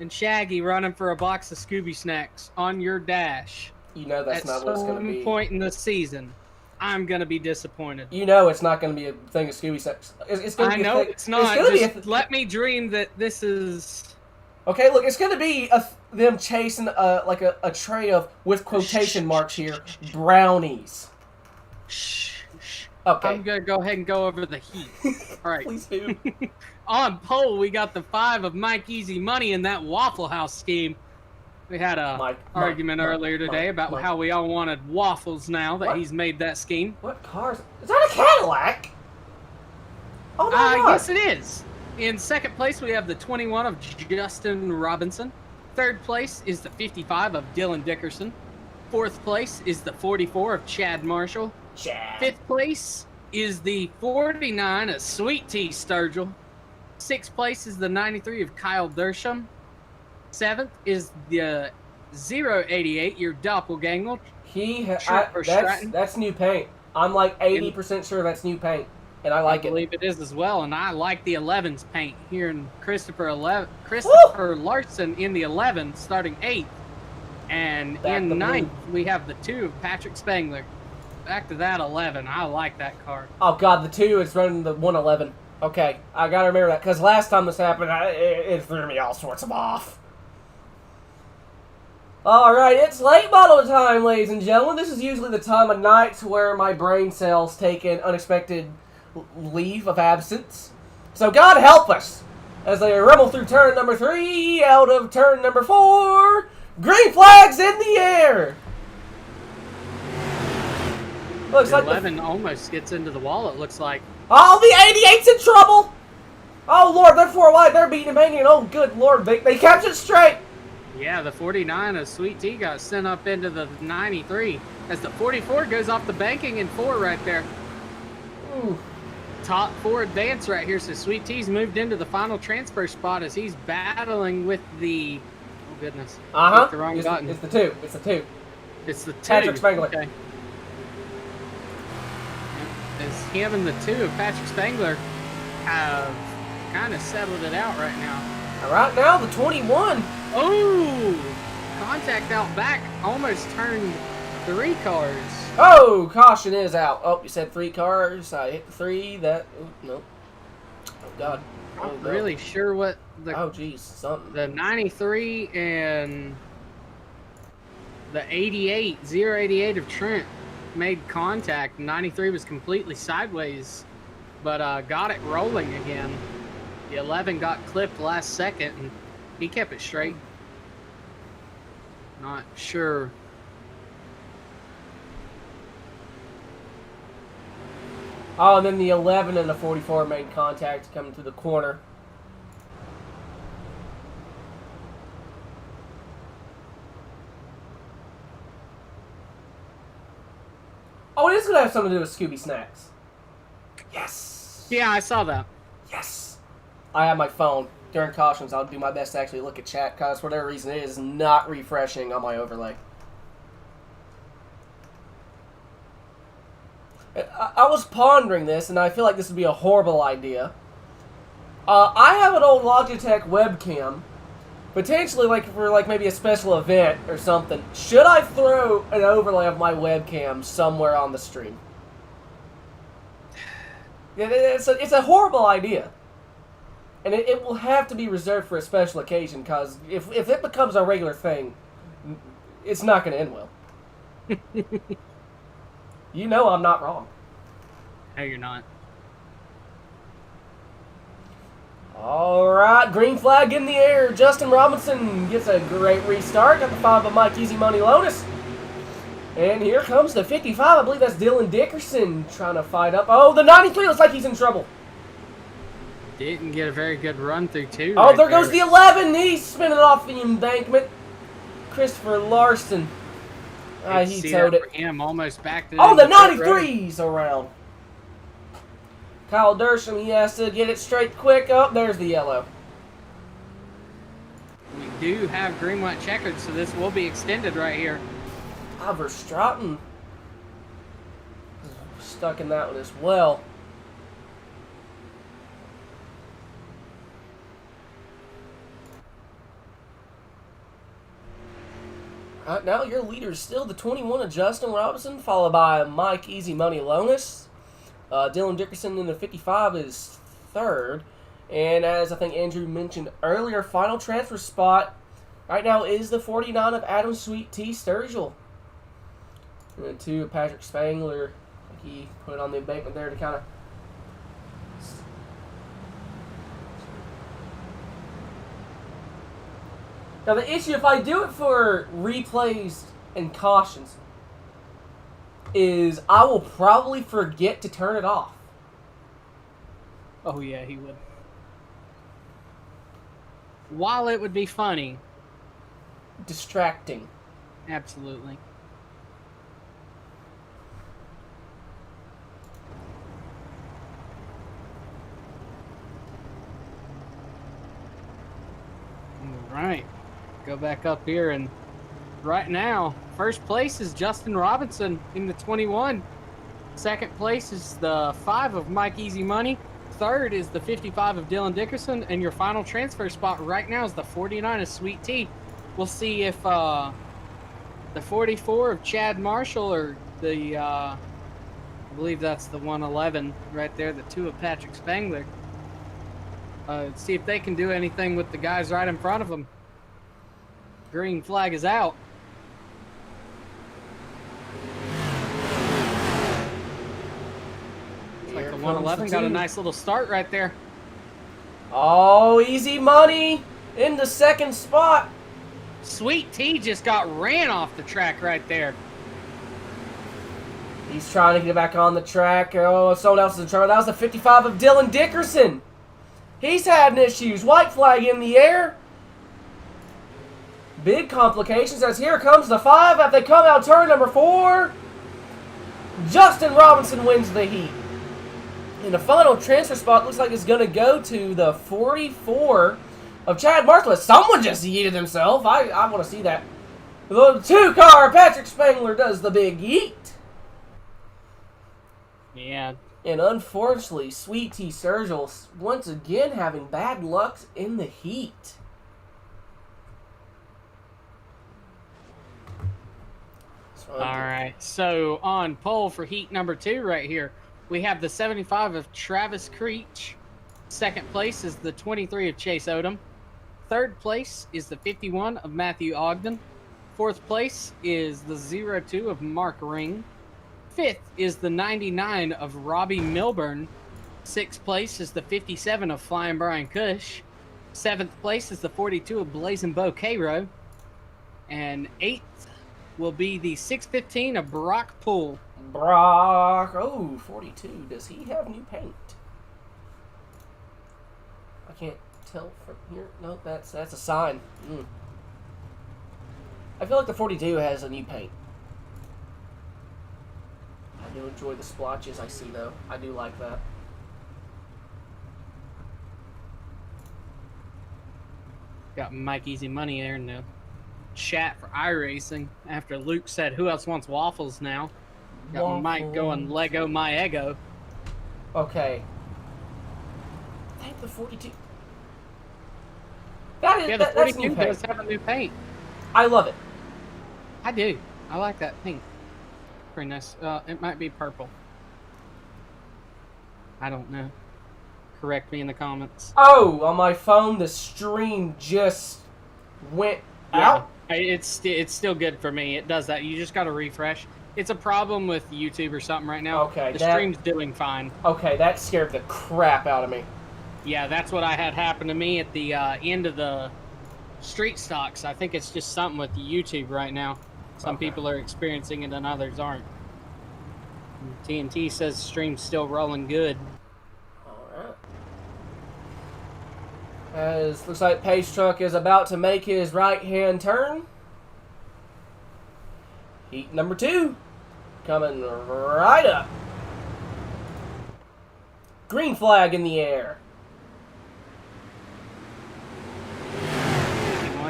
and Shaggy running for a box of Scooby snacks on your dash, you know that's not what it's going to be. At some point in the season, I'm going to be disappointed. You know it's not going to be a thing of Scooby snacks. It's going to be I know a thing. it's not. Just let me dream that this is... Okay, look, it's going to be them chasing like a tray of, with quotation marks here, brownies. Okay. I'm going to go ahead and go over the heat. All right. Please do. On pole, we got the 5 of Mike Easy Money in that Waffle House scheme. We had a argument earlier today about how we all wanted waffles now that he's made that scheme. What cars? Is that a Cadillac? Oh my God. Yes, it is. In second place, we have the 21 of Justin Robinson. Third place is the 55 of Dylan Dickerson. Fourth place is the 44 of Chad Marshall. Fifth place is the 49 of Sweet Tea Sturgill. Sixth place is the 93 of Kyle Dersham. Seventh is the 088, your doppelganger. That's new paint. I'm like 80% sure that's new paint, and I like it. I believe it is as well, and I like the 11's paint here in Christopher Larson in the 11, starting 8th. And in 9th, we have the 2 of Patrick Spangler. Back to that 11. I like that car. Oh, God, the 2 is running the 111. Okay, I got to remember that, because last time this happened, it threw me all sorts of off. Alright, it's late model time, ladies and gentlemen. This is usually the time of night where my brain cells take an unexpected leave of absence. So God help us as they rumble through turn number 3 out of turn number 4. Green flags in the air! Looks like 11 almost gets into the wall, it looks like. Oh, the 88's in trouble! Oh, Lord, they're 4 wide. They're beating and banging. Oh, good Lord. They kept it straight. Yeah, the 49 of Sweet Tea got sent up into the 93 as the 44 goes off the banking in 4 right there. Ooh. Top 4 advance right here, so Sweet Tea's moved into the final transfer spot as he's battling with the... Oh, goodness. Uh-huh. The wrong button. It's the 2. It's the 2. It's the 2. Patrick Spangler. Okay. As him and the 2 of Patrick Spangler have kind of settled it out right now. Right now, the 21. Oh! Contact out back almost turned 3 cars. Oh, caution is out. Oh, you said 3 cars. I hit the 3. That, nope. God. I'm not really sure what the. Oh, geez, something. The 93 and the 88, 088 of Trent made contact. 93 was completely sideways, but got it rolling again. The 11 got clipped last second, and he kept it straight. Not sure. Oh, and then the 11 and the 44 made contact coming through the corner. Oh, it is going to have something to do with Scooby Snacks. Yes! Yeah, I saw that. Yes! I have my phone. During cautions, I'll do my best to actually look at chat, because for whatever reason, it is not refreshing on my overlay. I was pondering this, and I feel like this would be a horrible idea. I have an old Logitech webcam, potentially for maybe a special event or something. Should I throw an overlay of my webcam somewhere on the stream? It's a horrible idea. And it will have to be reserved for a special occasion, because if it becomes a regular thing, it's not going to end well. You know I'm not wrong. No, you're not. All right, green flag in the air. Justin Robinson gets a great restart. Got the 5 by Mike Easy Money Lotus. And here comes the 55. I believe that's Dylan Dickerson trying to fight up. Oh, the 93 looks like he's in trouble. Didn't get a very good run through, too. Oh, there goes the 11. He's spinning off the embankment. Christopher Larson. He towed it. Him almost back to oh, the 93's around. Kyle Dersham, he has to get it straight quick. Oh, there's the yellow. We do have green, white, checkered, so this will be extended right here. Verstraeten stuck in that one as well. Right, now your leader is still the 21 of Justin Robinson, followed by Mike Easy Money Lonis. Dylan Dickerson in the 55 is third. And as I think Andrew mentioned earlier, final transfer spot right now is the 49 of Adam Sweet T. Sturgill. And then 2 of Patrick Spangler. He put it on the embankment there to kind of... Now the issue, if I do it for replays and cautions, is I will probably forget to turn it off. Oh yeah, he would. While it would be funny. Distracting. Absolutely. All right. Go back up here, and right now, first place is Justin Robinson in the 21. Second place is the 5 of Mike Easy Money. Third is the 55 of Dylan Dickerson, and your final transfer spot right now is the 49 of Sweet Tea. We'll see if the 44 of Chad Marshall or the, I believe that's the 111 right there, the 2 of Patrick Spangler. See if they can do anything with the guys right in front of them. Green flag is out. Looks like the 111 got a nice little start right there. Oh, Easy Money in the second spot. Sweet Tea just got ran off the track right there. He's trying to get back on the track. Oh, someone else is in trouble. That was the 55 of Dylan Dickerson. He's had issues. White flag in the air. Big complications as here comes the 5 as they come out turn number 4. Justin Robinson wins the heat. And the final transfer spot looks like it's going to go to the 44 of Chad Marshall. Someone just yeeted himself. I want to see that. The 2-car Patrick Spangler does the big yeet. Yeah. And unfortunately, Sweet Tea Sturgill once again having bad luck in the heat. All right, so on pole for heat number 2 right here, we have the 75 of Travis Creech. Second place is the 23 of Chase Odom. Third place is the 51 of Matthew Ogden. Fourth place is the 02 of Mark Ring. Fifth is the 99 of Robbie Milburn. Sixth place is the 57 of Flying Brian Cush. Seventh place is the 42 of Blazing Bo Cairo. And eighth will be the 615 of Brock Poole. Brock. Oh, 42. Does he have new paint? I can't tell from here. No, that's a sign. I feel like the 42 has a new paint. I do enjoy the splotches I see, though. I do like that. Got Mike Easy Money there in the chat for iRacing after Luke said, who else wants waffles now? Got Waffles. Mike going Lego my ego. Okay. I think the 42. That is, Yeah, the that's 42 new paint. does have a new paint. I love it. I do. I like that pink. Pretty nice. It might be purple. I don't know. Correct me in the comments. Oh, on my phone, the stream just went out. It's still good for me. It does that. You just got to refresh. It's a problem with YouTube or something right now. Okay, the stream's doing fine. Okay, that scared the crap out of me. Yeah, that's what I had happen to me at the end of the street stocks. I think it's just something with YouTube right now. Some people are experiencing it and others aren't. TNT says stream's still rolling good. Alright. As looks like Pace Truck is about to make his right-hand turn. Heat number 2. Coming right up. Green flag in the air.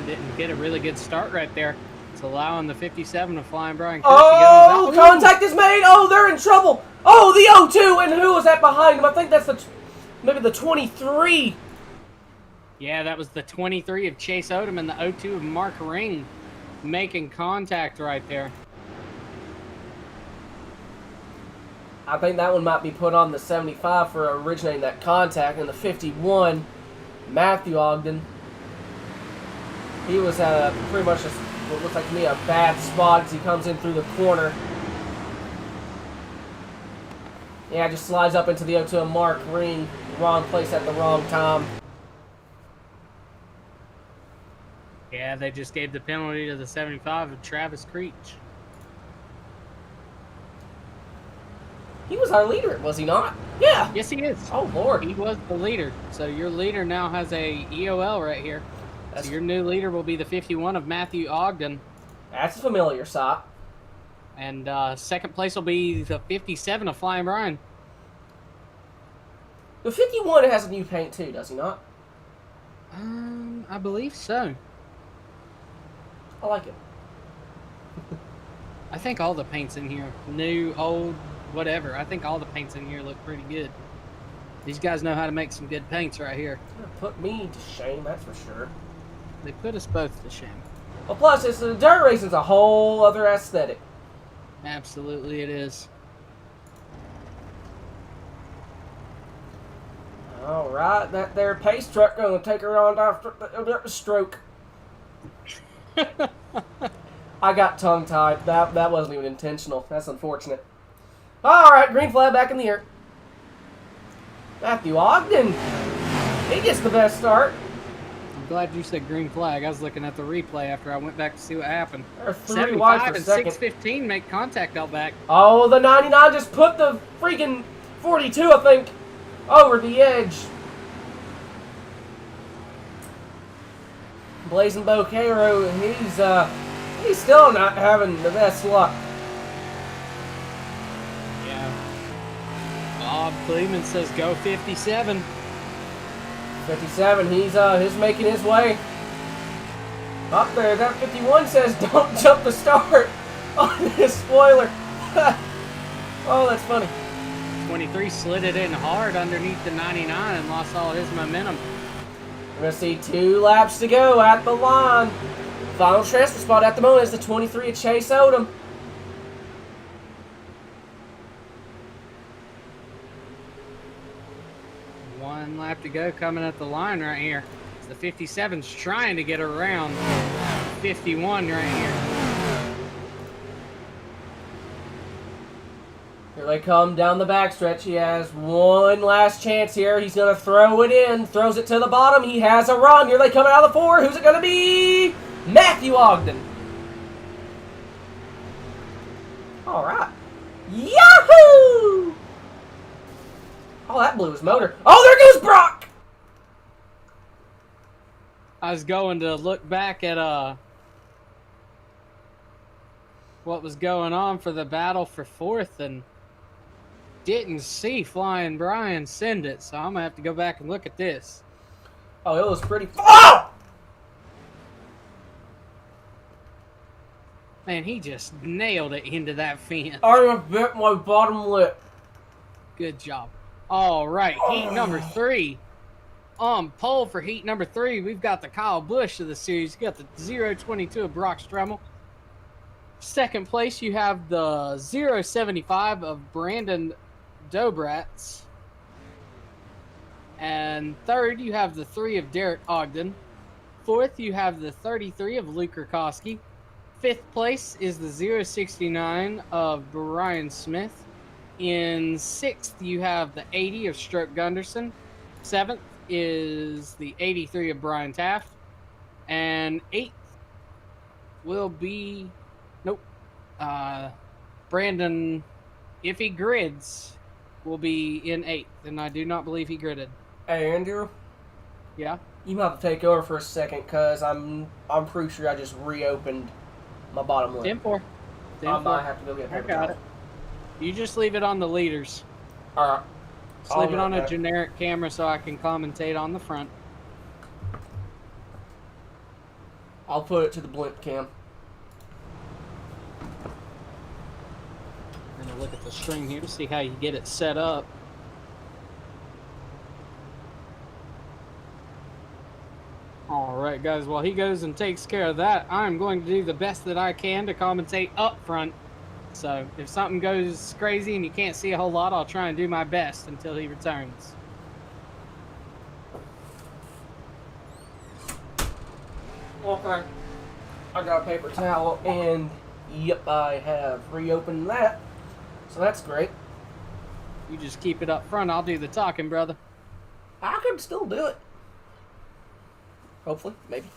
Didn't get a really good start right there. It's allowing the 57 of Flying Brian. Oh, contact is made. Oh, they're in trouble. Oh, the 02, and who was that behind him? I think that's maybe the 23. Yeah, that was the 23 of Chase Odom and the 02 of Mark Ring making contact right there. I think that one might be put on the 75 for originating that contact, and the 51, Matthew Ogden. He was at pretty much what looks like to me a bad spot as he comes in through the corner. Yeah, just slides up into the 02 of Mark Ring. Wrong place at the wrong time. Yeah, they just gave the penalty to the 75 of Travis Creech. He was our leader, was he not? Yeah. Yes, he is. Oh, Lord. He was the leader. So your leader now has a EOL right here. So your new leader will be the 51 of Matthew Ogden. That's a familiar sight. And second place will be the 57 of Flying Brian. The 51 has a new paint too, does he not? I believe so. I like it. I think all the paints in here, new, old, whatever. I think all the paints in here look pretty good. These guys know how to make some good paints right here. Put me to shame, that's for sure. They put us both to shame. Well, plus, it's dirt racing's a whole other aesthetic. Absolutely, it is. All right, that there Pace Truck gonna take her on down the stroke. I got tongue-tied. That wasn't even intentional. That's unfortunate. All right, green flag back in the air. Matthew Ogden. He gets the best start. I'm glad you said green flag. I was looking at the replay after I went back to see what happened. They're 3 wide 75 for and second. 615 make contact out back. Oh, the 99 just put the freaking 42, I think, over the edge. Blazing Bo Cairo, he's still not having the best luck. Yeah. Bob Cleveland says go 57. 57, he's making his way. Up there, that 51 says don't jump the start on this spoiler. Oh, that's funny. 23 slid it in hard underneath the 99 and lost all his momentum. We're going to see 2 laps to go at the line. Final transfer spot at the moment is the 23 of Chase Odom. lap to go coming at the line right here. The 57's trying to get around 51 right here. Here they come down the backstretch. He has one last chance here. He's going to throw it in. Throws it to the bottom. He has a run. Here they come out of the 4. Who's it going to be? Matthew Ogden. All right. Yahoo! Oh, that blew his motor. Oh, there goes Brock! I was going to look back at what was going on for the battle for 4th and didn't see Flying Brian send it, so I'm going to have to go back and look at this. Oh, it was pretty... Oh! Man, he just nailed it into that fence. I bit my bottom lip. Good job. All right, heat number 3. On pole for heat number 3, we've got the Kyle Busch of the series. You got the 022 of Brock Stremmel. Second place, you have the 075 of Brandon Dobratz. And third, you have the 3 of Derek Ogden. Fourth, you have the 33 of Luke Rakowski. Fifth place is the 069 of Brian Smith. In sixth, you have the 80 of Stroke Gunderson. Seventh is the 83 of Brian Taft. And eighth will be... Nope. Brandon, if he grids, will be in eighth. And I do not believe he gridded. Hey, Andrew? Yeah? You might have to take over for a second, because I'm pretty sure I just reopened my bottom lip. 10-4. I might have to go get a I paper got towel. it. You just leave it on the leaders. Alright. Just leave it on a generic camera so I can commentate on the front. I'll put it to the blimp cam. I'm going to look at the string here to see how you get it set up. Alright guys, while he goes and takes care of that, I'm going to do the best that I can to commentate up front. So, if something goes crazy and you can't see a whole lot, I'll try and do my best until he returns. Okay. I got a paper towel, and yep, I have reopened that. So that's great. You just keep it up front, I'll do the talking, brother. I could still do it. Hopefully, maybe.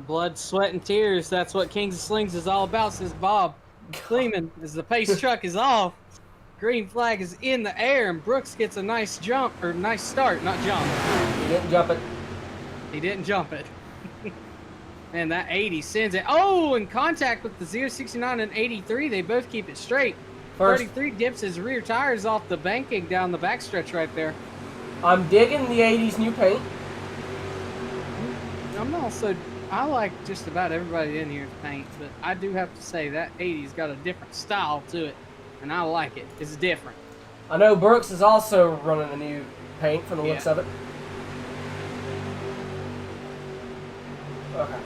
Blood, sweat, and tears. That's what Kings of Slings is all about, says Bob. Kleeman, as the pace truck is off. Green flag is in the air, and Brooks gets a nice jump, or nice start, not jump. He didn't jump it. He didn't jump it. And that 80 sends it. Oh, in contact with the 069 and 83, they both keep it straight. First, 33 dips his rear tires off the banking down the backstretch right there. I'm digging the 80s new paint. I like just about everybody in here's paint, but I do have to say that 80's got a different style to it, and I like it. It's different. I know Brooks is also running a new paint from the looks of it. Okay.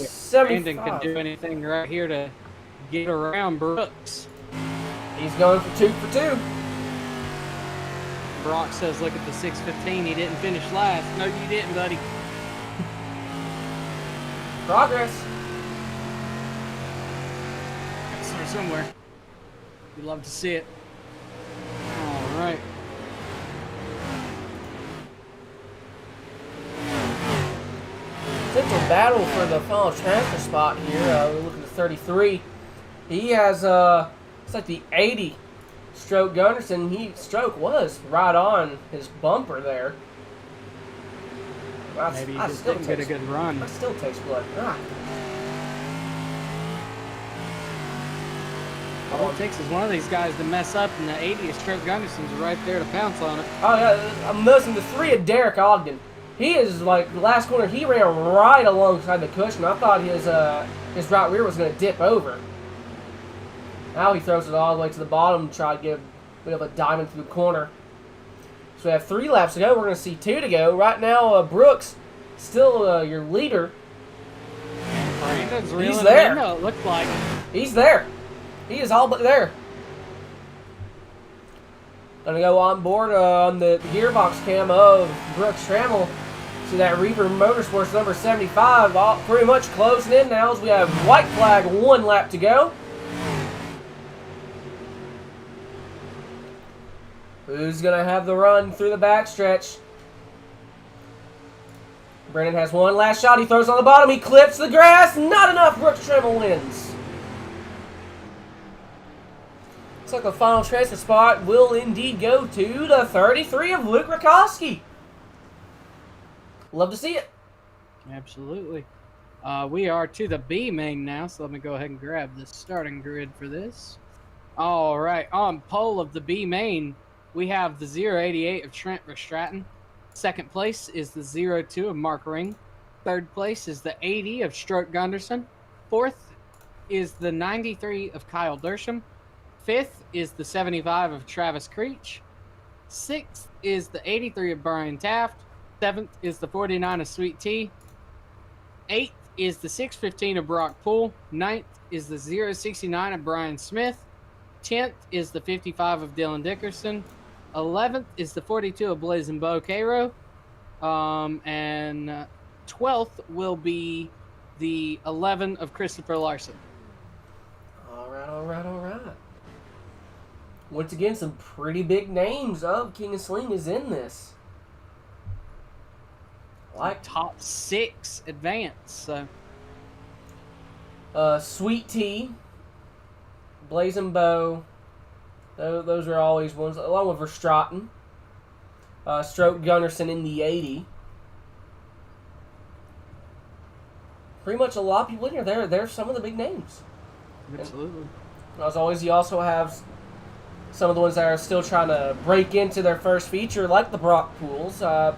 75. Brandon can do anything right here to get around Brooks. He's going for 2 for 2. Brock says, look at the 615. He didn't finish last. No, you didn't, buddy. Progress. It's there somewhere. You love to see it. All right. Potential battle for the final transfer spot here. We're looking at 33. He has, it's like the 80 Stroke Gunderson. Stroke was right on his bumper there. Maybe he just didn't get a good run. I still taste blood. All it takes is one of these guys to mess up, and the 80 of Stroke Gunderson's right there to pounce on it. Oh yeah, I'm noticing the 3 of Derek Ogden. He is like the last corner. He ran right alongside the cushion. I thought his right rear was going to dip over. Now he throws it all the way to the bottom to try to get a bit of a diamond through the corner. So we have 3 laps to go. We're going to see 2 to go. Right now, Brooks, still your leader. Brandon's He's there. It looked like. He's there. He is all but there. Gonna go on board on the gearbox cam of Brooks Trammell. See that Reaper Motorsports number 75 all pretty much closing in now as we have white flag, 1 lap to go. Who's gonna have the run through the backstretch? Brennan has one last shot. He throws on the bottom. He clips the grass. Not enough. Brooks Trammell wins. Looks like the final transfer spot will indeed go to the 33 of Luke Rakowski. Love to see it. Absolutely. We are to the B main now, so let me go ahead and grab the starting grid for this. All right, on pole of the B main, we have the 088 of Trent Verstraeten. Second place is the 02 of Mark Ring. Third place is the 80 of Stroke Gunderson. Fourth is the 93 of Kyle Dersham. Fifth is the 75 of Travis Creech. Sixth is the 83 of Brian Taft. Seventh is the 49 of Sweet Tea. Eighth is the 615 of Brock Poole. Ninth is the 069 of Brian Smith. 10th is the 55 of Dylan Dickerson. 11th is the 42 of Blazing Bo Cairo. And 12th will be the 11 of Christopher Larson. All right. Once again, some pretty big names of King of Sling is in this. Like top 6 advance. So. Sweet Tea, Blazing Bow, those are always ones, along with Verstraeten. Stroke Gunderson in the 80. Pretty much a lot of people in here. They're some of the big names. Absolutely. And as always, you also have some of the ones that are still trying to break into their first feature, like the Brock Pools. I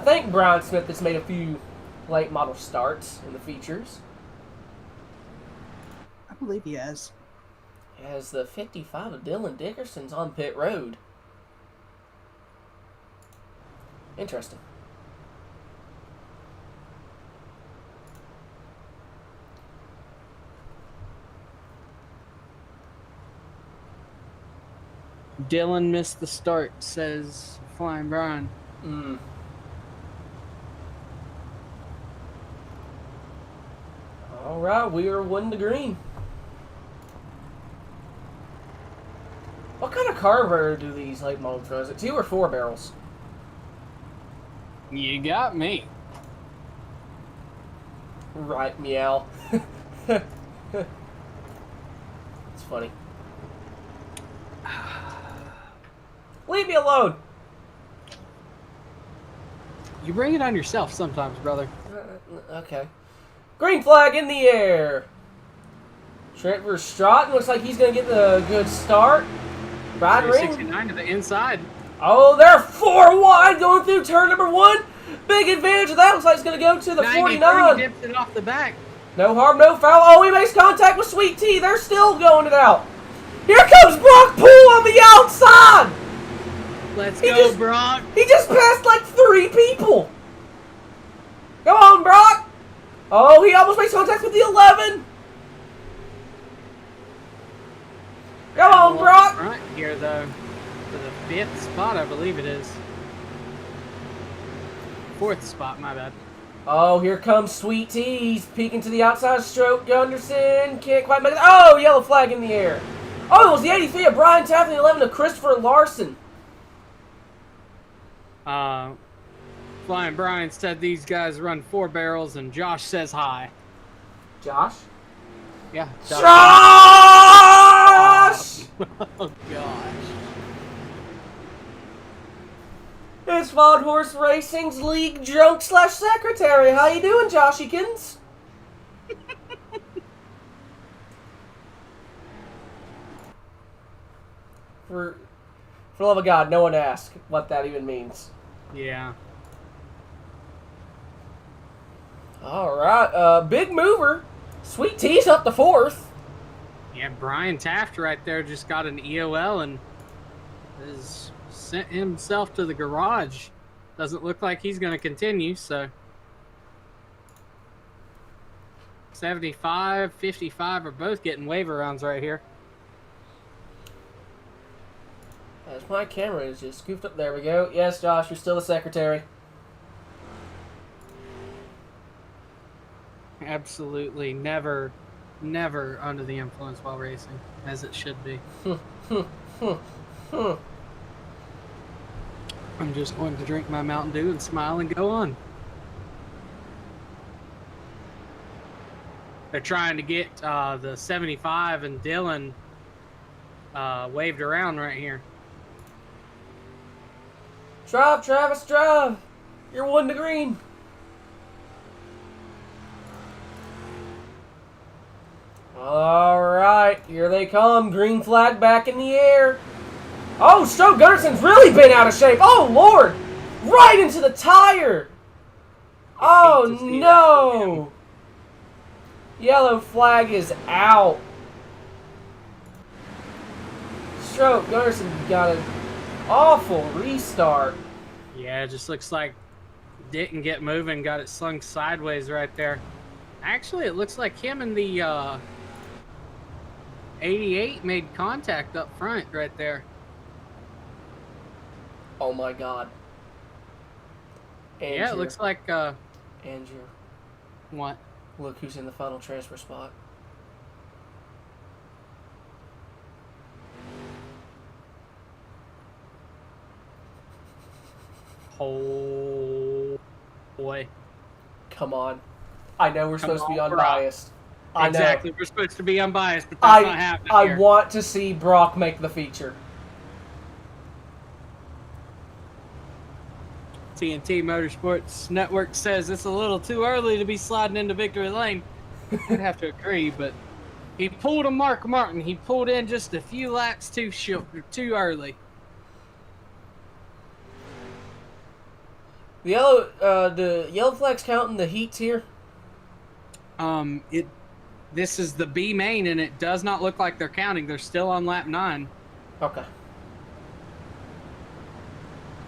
think Brian Smith has made a few late model starts in the features. I believe he has. As the 55 of Dylan Dickerson's on pit road. Interesting. Dylan missed the start, says Flying Brian. All right, we are 1 to green. What kind of carburetor do these late models run? Is it 2 or 4 barrels? You got me. Right, meow. It's funny. Leave me alone. You bring it on yourself sometimes, brother. Okay. Green flag in the air. Trent Verstraeten looks like he's going to get the good start. Brad Ring. 69 to the inside. Oh, they're 4 wide going through turn number 1. Big advantage of that. Looks like it's going to go to the 49. Dips it off the back. No harm, no foul. Oh, he makes contact with Sweet Tea. They're still going it out. Here comes Brock Poole on the outside. Let's go, Brock. He just passed like 3 people. Come on, Brock. Oh, he almost makes contact with the 11. Come on, Brock. Right here, though. To the 5th spot, I believe it is. 4th spot, my bad. Oh, here comes Sweet Tea. He's peeking to the outside. Stroke Gunderson. Can't quite make it. Oh, yellow flag in the air. Oh, it was the 83 of Brian Taft and the 11 of Christopher Larson. Flying Brian said these guys run 4 barrels, and Josh says hi. Josh? Yeah. Josh! Oh, gosh. It's Wild Horse Racing's league drunk / secretary. How you doing, Joshykins? For the love of God, no one asked what that even means. Yeah. All right, big mover. Sweet Tea's up to 4th. Yeah, Brian Taft right there just got an EOL and has sent himself to the garage. Doesn't look like he's going to continue, so. 75, 55 are both getting waiver rounds right here. As my camera is just scooped up. There we go. Yes, Josh, you're still the secretary. Absolutely never under the influence while racing, as it should be. I'm just going to drink my Mountain Dew and smile and go on. They're trying to get the 75 and Dylan waved around right here. Drive, Travis, drive! You're 1 to green. All right, here they come. Green flag back in the air. Oh, Stroke Gunnarson's really been out of shape. Oh, Lord. Right into the tire. Oh, no. Yellow flag is out. Stroke Gunnarsson got an awful restart. Yeah, it just looks like didn't get moving, got it slung sideways right there. Actually, it looks like him and the 88 made contact up front right there. Oh my God. Andrew. Yeah, it looks like Andrew. What? Look who's in the final transfer spot. Oh boy. Come on. I know we're supposed to be unbiased. I know. Exactly, we're supposed to be unbiased, but that's not happening I here. want to see Brock make the feature. TNT Motorsports Network says it's a little too early to be sliding into victory lane. I'd have to agree, but he pulled a Mark Martin. He pulled in just a few laps too early. The yellow flag's counting the heats here. This is the B main, and it does not look like they're counting. They're still on lap 9. Okay.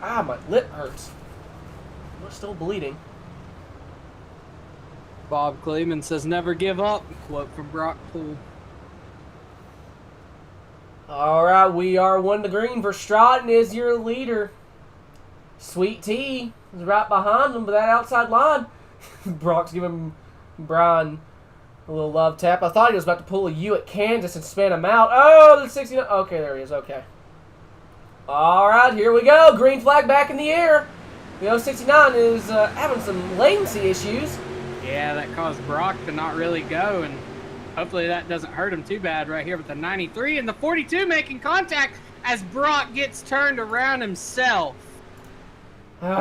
Ah, my lip hurts. I'm still bleeding. Bob Kleeman says, "Never give up." Quote from Brock Poole. All right, we are 1 to green. Verstraeten is your leader. Sweet Tea is right behind him, but that outside line. Brock's giving Brian a little love tap. I thought he was about to pull a U at Kansas and spin him out. Oh, the 69. Okay, there he is. Okay. All right, here we go. Green flag back in the air. The 069 is having some latency issues. Yeah, that caused Brock to not really go, and hopefully that doesn't hurt him too bad right here with the 93 and the 42 making contact as Brock gets turned around himself. We're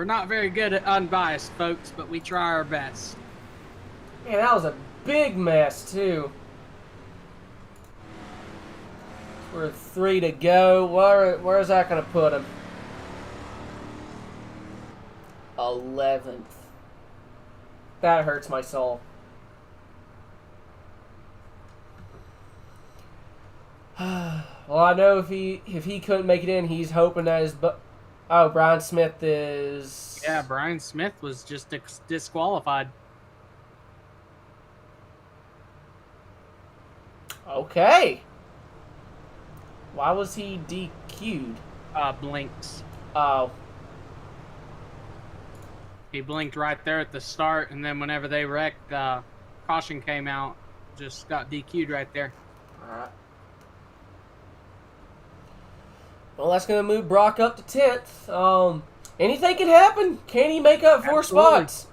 not very good at unbiased, folks, but we try our best. Man, that was a big mess, too. We're 3 to go. Where is that going to put him? 11th. That hurts my soul. Well, I know if he couldn't make it in, he's hoping that his... Oh, Brian Smith is... Yeah, Brian Smith was just disqualified. Okay. Why was he DQ'd? Blinks. Oh. He blinked right there at the start, and then whenever they wrecked, caution came out, just got DQ'd right there. Alright. Well, that's going to move Brock up to 10th. Anything can happen. Can he make up 4 spots?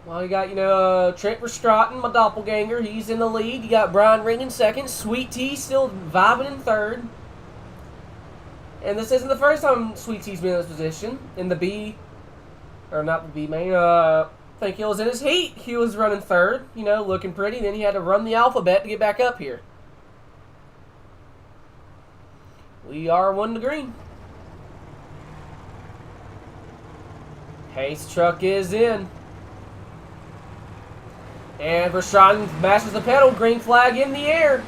Well, you got, Trent Verstraeten, my doppelganger. He's in the lead. You got Brian Ring in 2nd. Sweet Tea still vibing in 3rd. And this isn't the first time Sweet Tea's been in this position. In the B, or not the B main, I think he was in his heat. He was running 3rd, looking pretty. Then he had to run the alphabet to get back up here. We are 1 to green. Hayes' truck is in. And Verstraeten mashes the pedal. Green flag in the air.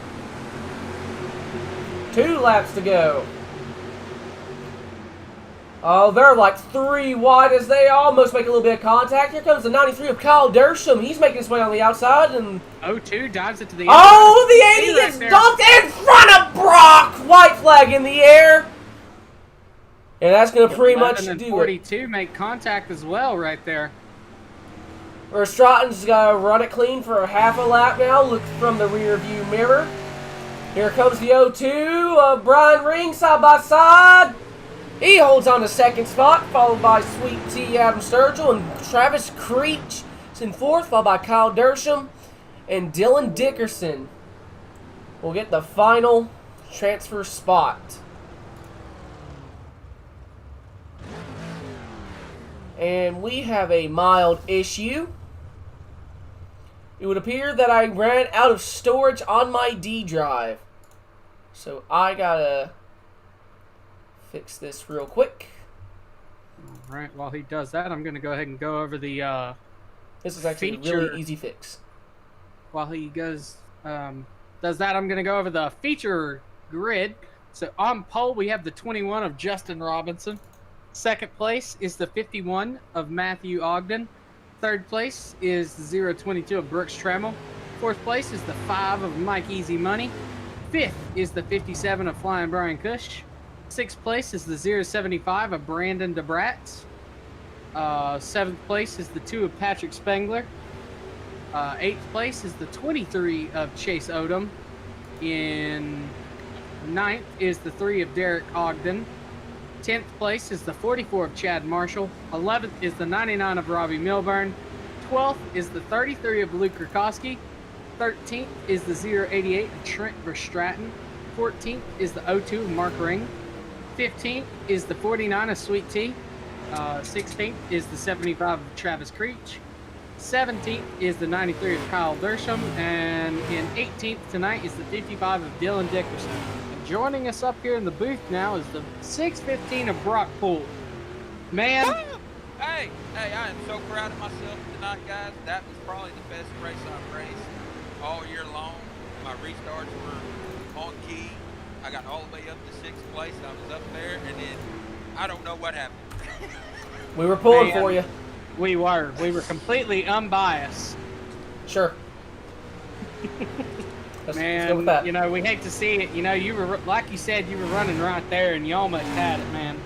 2 laps to go. Oh, they're like 3 wide as they almost make a little bit of contact. Here comes the 93 of Kyle Dersham. He's making his way on the outside. And 0-2 dives it to the oh, the 80 right gets there. dumped in front of Brock. White flag in the air. And that's going to pretty much 11 and do it. 42 make contact as well right there. Verstratten's got to run it clean for a half a lap now. Look from the rear view mirror. Here comes the 0-2 of Brian Ring side by side. He holds on to second spot, followed by Sweet T Adam Sturgill, and Travis Creech is in fourth, followed by Kyle Dersham and Dylan Dickerson will get the final transfer spot. And we have a mild issue. It would appear that I ran out of storage on my D drive. So I gotta fix this real quick. All right, while he does that, I'm going to go ahead and go over the This is actually feature. a really easy fix. While he does that, I'm going to go over the feature grid. So on pole, we have the 21 of Justin Robinson. Second place is the 51 of Matthew Ogden. Third place is the 022 of Brooks Trammell. Fourth place is the 5 of Mike Easy Money. Fifth is the 57 of Flying Brian Cush. Sixth place is the 075 of Brandon DeBratz. Seventh place is the 2 of Patrick Spengler. Eighth place is the 23 of Chase Odom. In ninth is the 3 of Derek Ogden. 10th place is the 44 of Chad Marshall. 11th is the 99 of Robbie Milburn. 12th is the 33 of Luke Rakowski. 13th is the 088 of Trent Verstratton. 14th is the 02 of Mark Ring. 15th is the 49 of Sweet T. 16th is the 75 of Travis Creech. 17th is the 93 of Kyle Dersham. And in 18th tonight is the 55 of Dylan Dickerson. And joining us up here in the booth now is the 615 of Brock Poole. Man. Hey, I am so proud of myself tonight, guys. That was probably the best race I've raced all year long. My restarts were on key. I got all the way up to 6th place. I was up there, and then I don't know what happened. We were pulling for you. We were completely unbiased. Sure. Man, go with that. you know, we hate to see it. You know, you were, like you said, you were running right there, and you almost had it, man.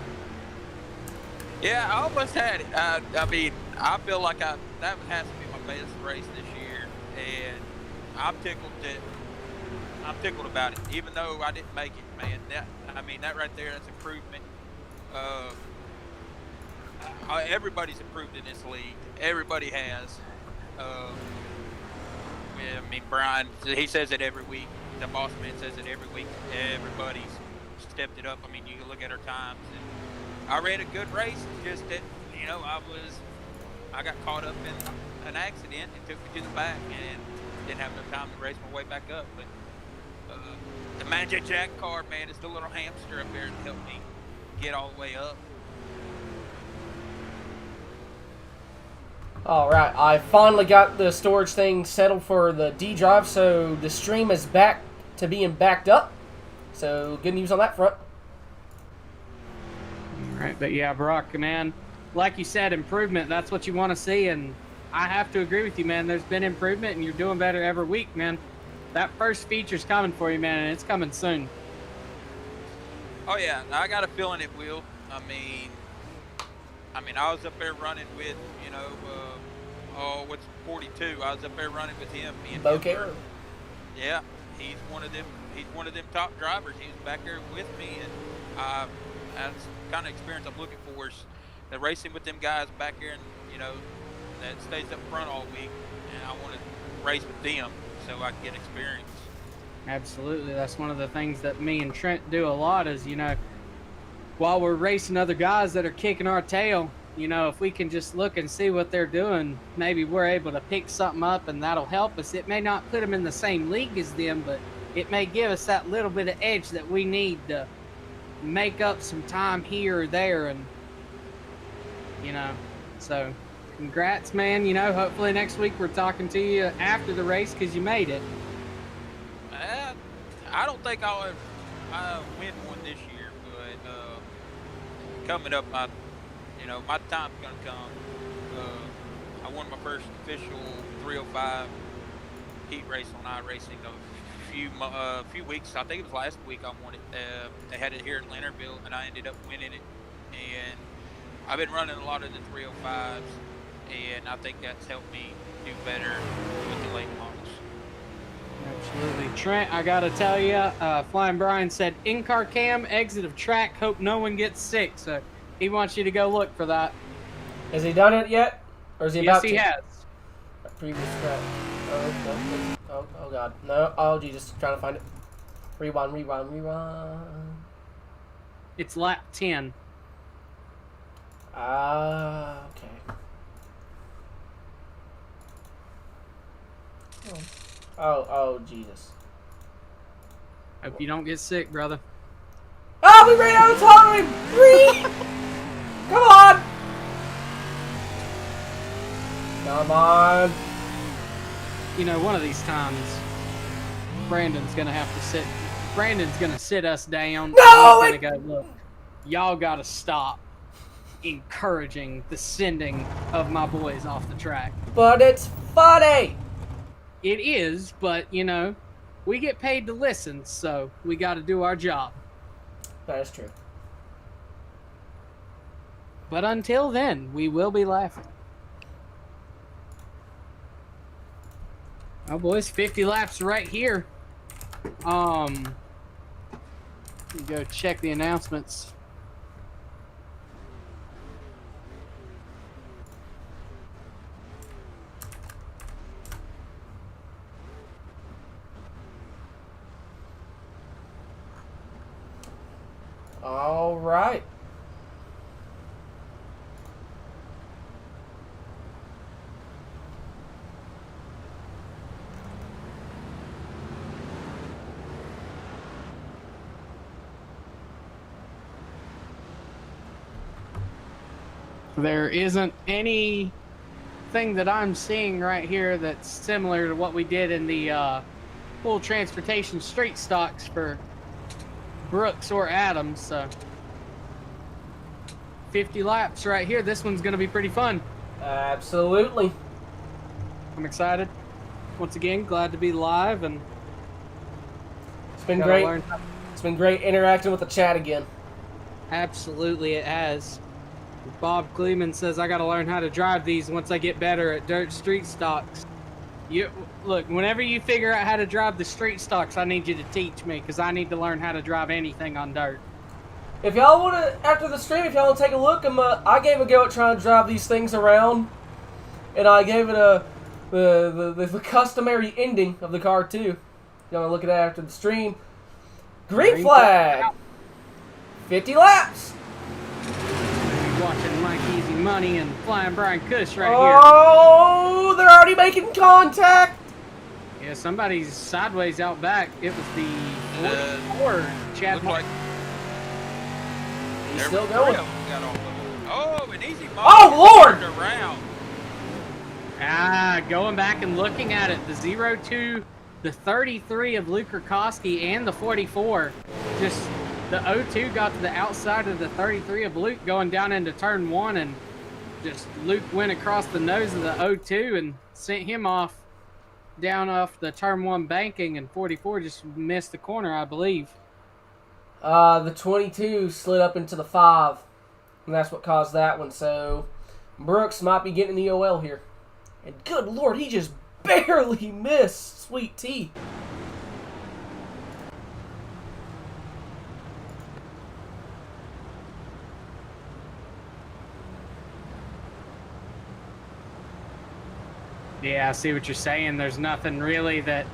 Yeah, I almost had it. I mean, I feel like that has to be my best race this year, and I'm tickled about it, even though I didn't make it, man. That right there, that's improvement. Everybody's improved in this league. Everybody has. Brian, he says it every week. The boss man says it every week. Everybody's stepped it up. I mean, you can look at our times. And I ran a good race. Just that, you know, I got caught up in an accident and took me to the back and didn't have enough time to race my way back up. But the Magic Jack car, man, is the little hamster up there that helped me get all the way up. Alright, I finally got the storage thing settled for the D drive, so the stream is back to being backed up. So good news on that front. Alright, but yeah, Brock, man, like you said, improvement, that's what you want to see, and I have to agree with you, man. There's been improvement, and you're doing better every week, man. That first feature's coming for you, man, and it's coming soon. Oh, yeah, I got a feeling it will. I mean, I was up there running with, you know, what's 42? I was up there running with him. Bokeh. Yeah, he's one of them. He's one of them top drivers. He was back there with me, and that's the kind of experience I'm looking for. Is the racing with them guys back there, and you know, that stays up front all week. And I want to race with them so I can get experience. Absolutely, that's one of the things that me and Trent do a lot. Is, you know, while we're racing other guys that are kicking our tail, you know, if we can just look and see what they're doing, maybe we're able to pick something up, and that'll help us. It may not put them in the same league as them, but it may give us that little bit of edge that we need to make up some time here or there. And, you know, so congrats, man. You know, hopefully next week we're talking to you after the race because you made it. I don't think I'll win one this year, but coming up. My time's gonna come. I won my first official 305 heat race on iRacing a few weeks. I think it was last week. I won it. They had it here at Leonardville, and I ended up winning it. And I've been running a lot of the 305s, and I think that's helped me do better with the late models. Absolutely. Trent, I gotta tell you, Flying Brian said in-car cam, exit of track, hope no one gets sick. So he wants you to go look for that. Has he done it yet? Or is he about to? Yes, he has. Previous track. Oh God. No. Oh, Jesus. Trying to find it. Rewind. It's lap 10. Okay. Oh, Jesus. Hope you don't get sick, brother. Oh, we ran out of time! Come on! Come on! You know, one of these times, Brandon's gonna sit us down. No! He's gonna go, look, y'all gotta stop encouraging the sending of my boys off the track. But it's funny! It is, but, we get paid to listen, so we gotta do our job. That is true. But until then, we will be laughing. Oh, boys, 50 laps right here. Go check the announcements. All right. There isn't anything that I'm seeing right here that's similar to what we did in the full transportation street stocks for Brooks or Adams. So 50 laps right here. This one's going to be pretty fun. Absolutely. I'm excited. Once again, glad to be live, and it's been great. It's been great interacting with the chat again. Absolutely, it has. Bob Kleeman says I got to learn how to drive these once I get better at dirt street stocks. Look, whenever you figure out how to drive the street stocks, I need you to teach me, because I need to learn how to drive anything on dirt. If y'all want to, after the stream, if y'all want to take a look, I gave a go at trying to drive these things around, and I gave it the customary ending of the car too. Y'all want to look at that after the stream. Green flag. 50 laps. Watching Mike Easy Money and Flying Brian Cush right here. Oh, they're already making contact. Yeah, somebody's sideways out back. It was the 44 Chad Martin. He's still going. Oh, an easy ball. Oh, Lord! Around. Going back and looking at it, the 02, the 33 of Luke Kurkowski, and the 44. Just the 02 got to the outside of the 33 of Luke going down into turn 1, and just Luke went across the nose of the 02 and sent him off down off the turn 1 banking, and 44 just missed the corner, I believe. The 22 slid up into the 5, and that's what caused that one. So Brooks might be getting the OL here. And good Lord, he just barely missed Sweet Tea. Yeah, I see what you're saying. There's nothing really that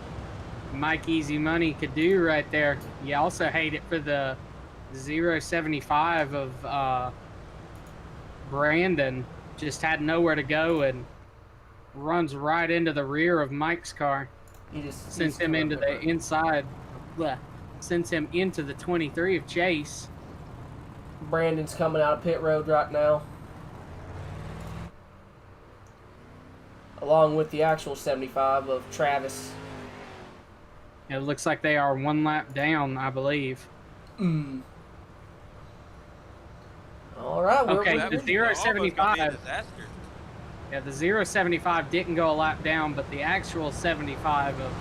Mike Easy Money could do right there. You also hate it for the 075 of Brandon. Just had nowhere to go and runs right into the rear of Mike's car. He just sends him into the inside. Sends him into the 23 of Chase. Brandon's coming out of pit road right now, along with the actual 75 of Travis. It looks like they are 1 lap down, I believe. All All right. Okay, That the was almost gonna be a 075. disaster. Yeah, the 075 didn't go a lap down, but the actual 75 of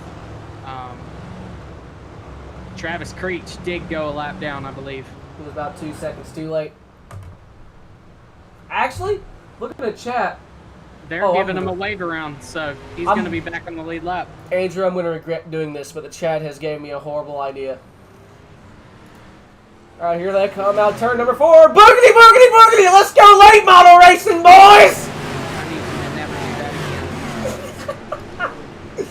Travis Creech did go a lap down, I believe. It was about 2 seconds too late. Actually, look at the chat. They're giving him a wave around, so he's going to be back on the lead lap. Andrew, I'm going to regret doing this, but the chat has gave me a horrible idea. All right, here they come out turn number 4. Boogity, boogity, boogity! Let's go late model racing, boys! I need you to never do that again.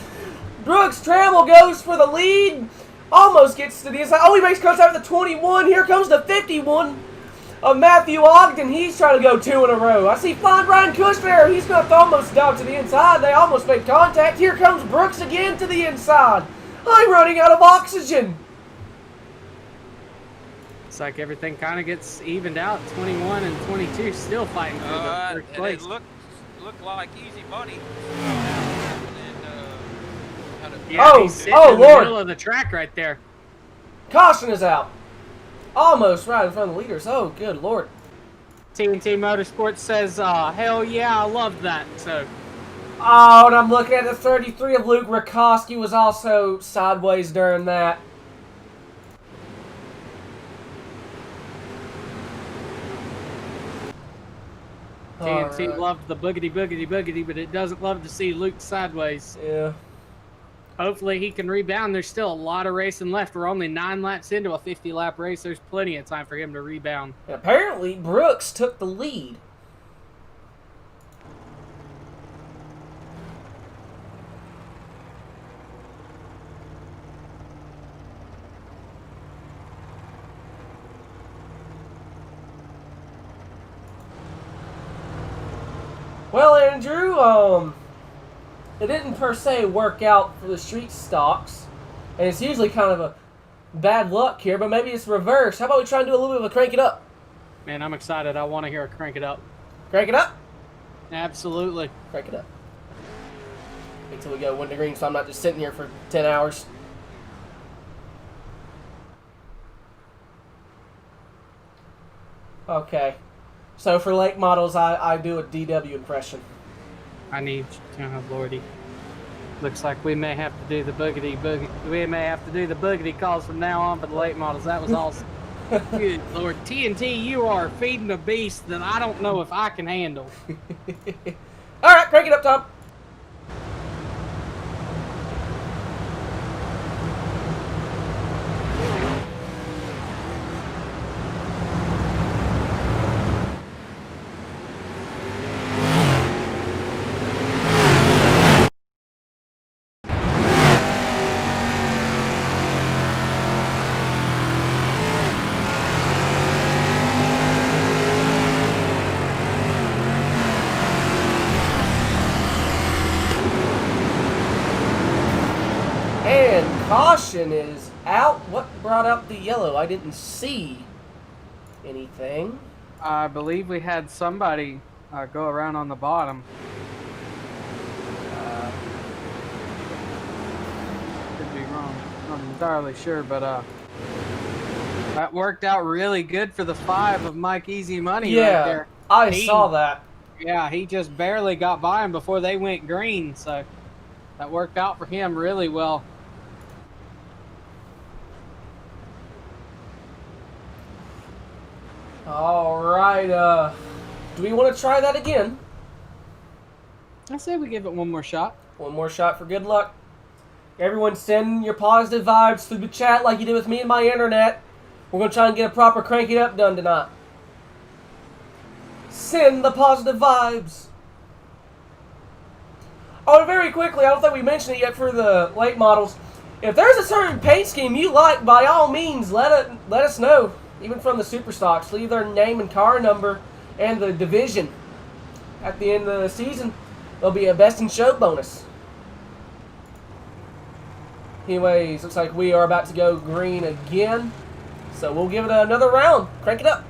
Brooks Trammell goes for the lead. Almost gets to the inside. Oh, he makes contact with the 21. Here comes the 51 of Matthew Ogden. He's trying to go 2 in a row. I see Flying Brian Kushner. He's going to almost down to the inside. They almost made contact. Here comes Brooks again to the inside. I'm running out of oxygen. It's like everything kind of gets evened out. 21 and 22 still fighting for the third place. It looked like easy money. Yeah, he's sitting in the middle of the track right there. Caution is out. Almost right in front of the leaders. Oh, good Lord. TNT Motorsports says, hell yeah, I love that. So. Oh, and I'm looking at the 33 of Luke Rakoski was also sideways during that. TNT loved the boogity, boogity, boogity, but it doesn't love to see Luke sideways. Yeah. Hopefully he can rebound. There's still a lot of racing left. We're only 9 laps into a 50-lap race. There's plenty of time for him to rebound. And apparently, Brooks took the lead. Well, Andrew, it didn't per se work out for the street stocks, and it's usually kind of a bad luck here, but maybe it's reverse. How about we try and do a little bit of a crank it up? Man, I'm excited. I want to hear a crank it up. Crank it up? Absolutely. Crank it up. Wait till we go 1 to green, so I'm not just sitting here for 10 hours. Okay. So for late models, I do a DW impression. I need, oh lordy. Looks like we may have to do the boogity boogity. We may have to do the boogity calls from now on for the late models. That was awesome. Good Lord, TNT, you are feeding a beast that I don't know if I can handle. All right, crank it up, Tom. Caution is out. What brought up the yellow? I didn't see anything. I believe we had somebody go around on the bottom. Could be wrong. I'm not entirely sure, but that worked out really good for the 5 of Mike Easy Money right there. I saw that. Yeah, he just barely got by him before they went green, so that worked out for him really well. All right, do we want to try that again? I say we give it one more shot. One more shot for good luck. Everyone send your positive vibes through the chat like you did with me and my internet. We're going to try and get a proper crank it up done tonight. Send the positive vibes. Oh, and very quickly, I don't think we mentioned it yet for the late models. If there's a certain paint scheme you like, by all means, let us know. Even from the super stocks, leave their name and car number and the division. At the end of the season, there'll be a best in show bonus. Anyways, looks like we are about to go green again. So we'll give it another round. Crank it up.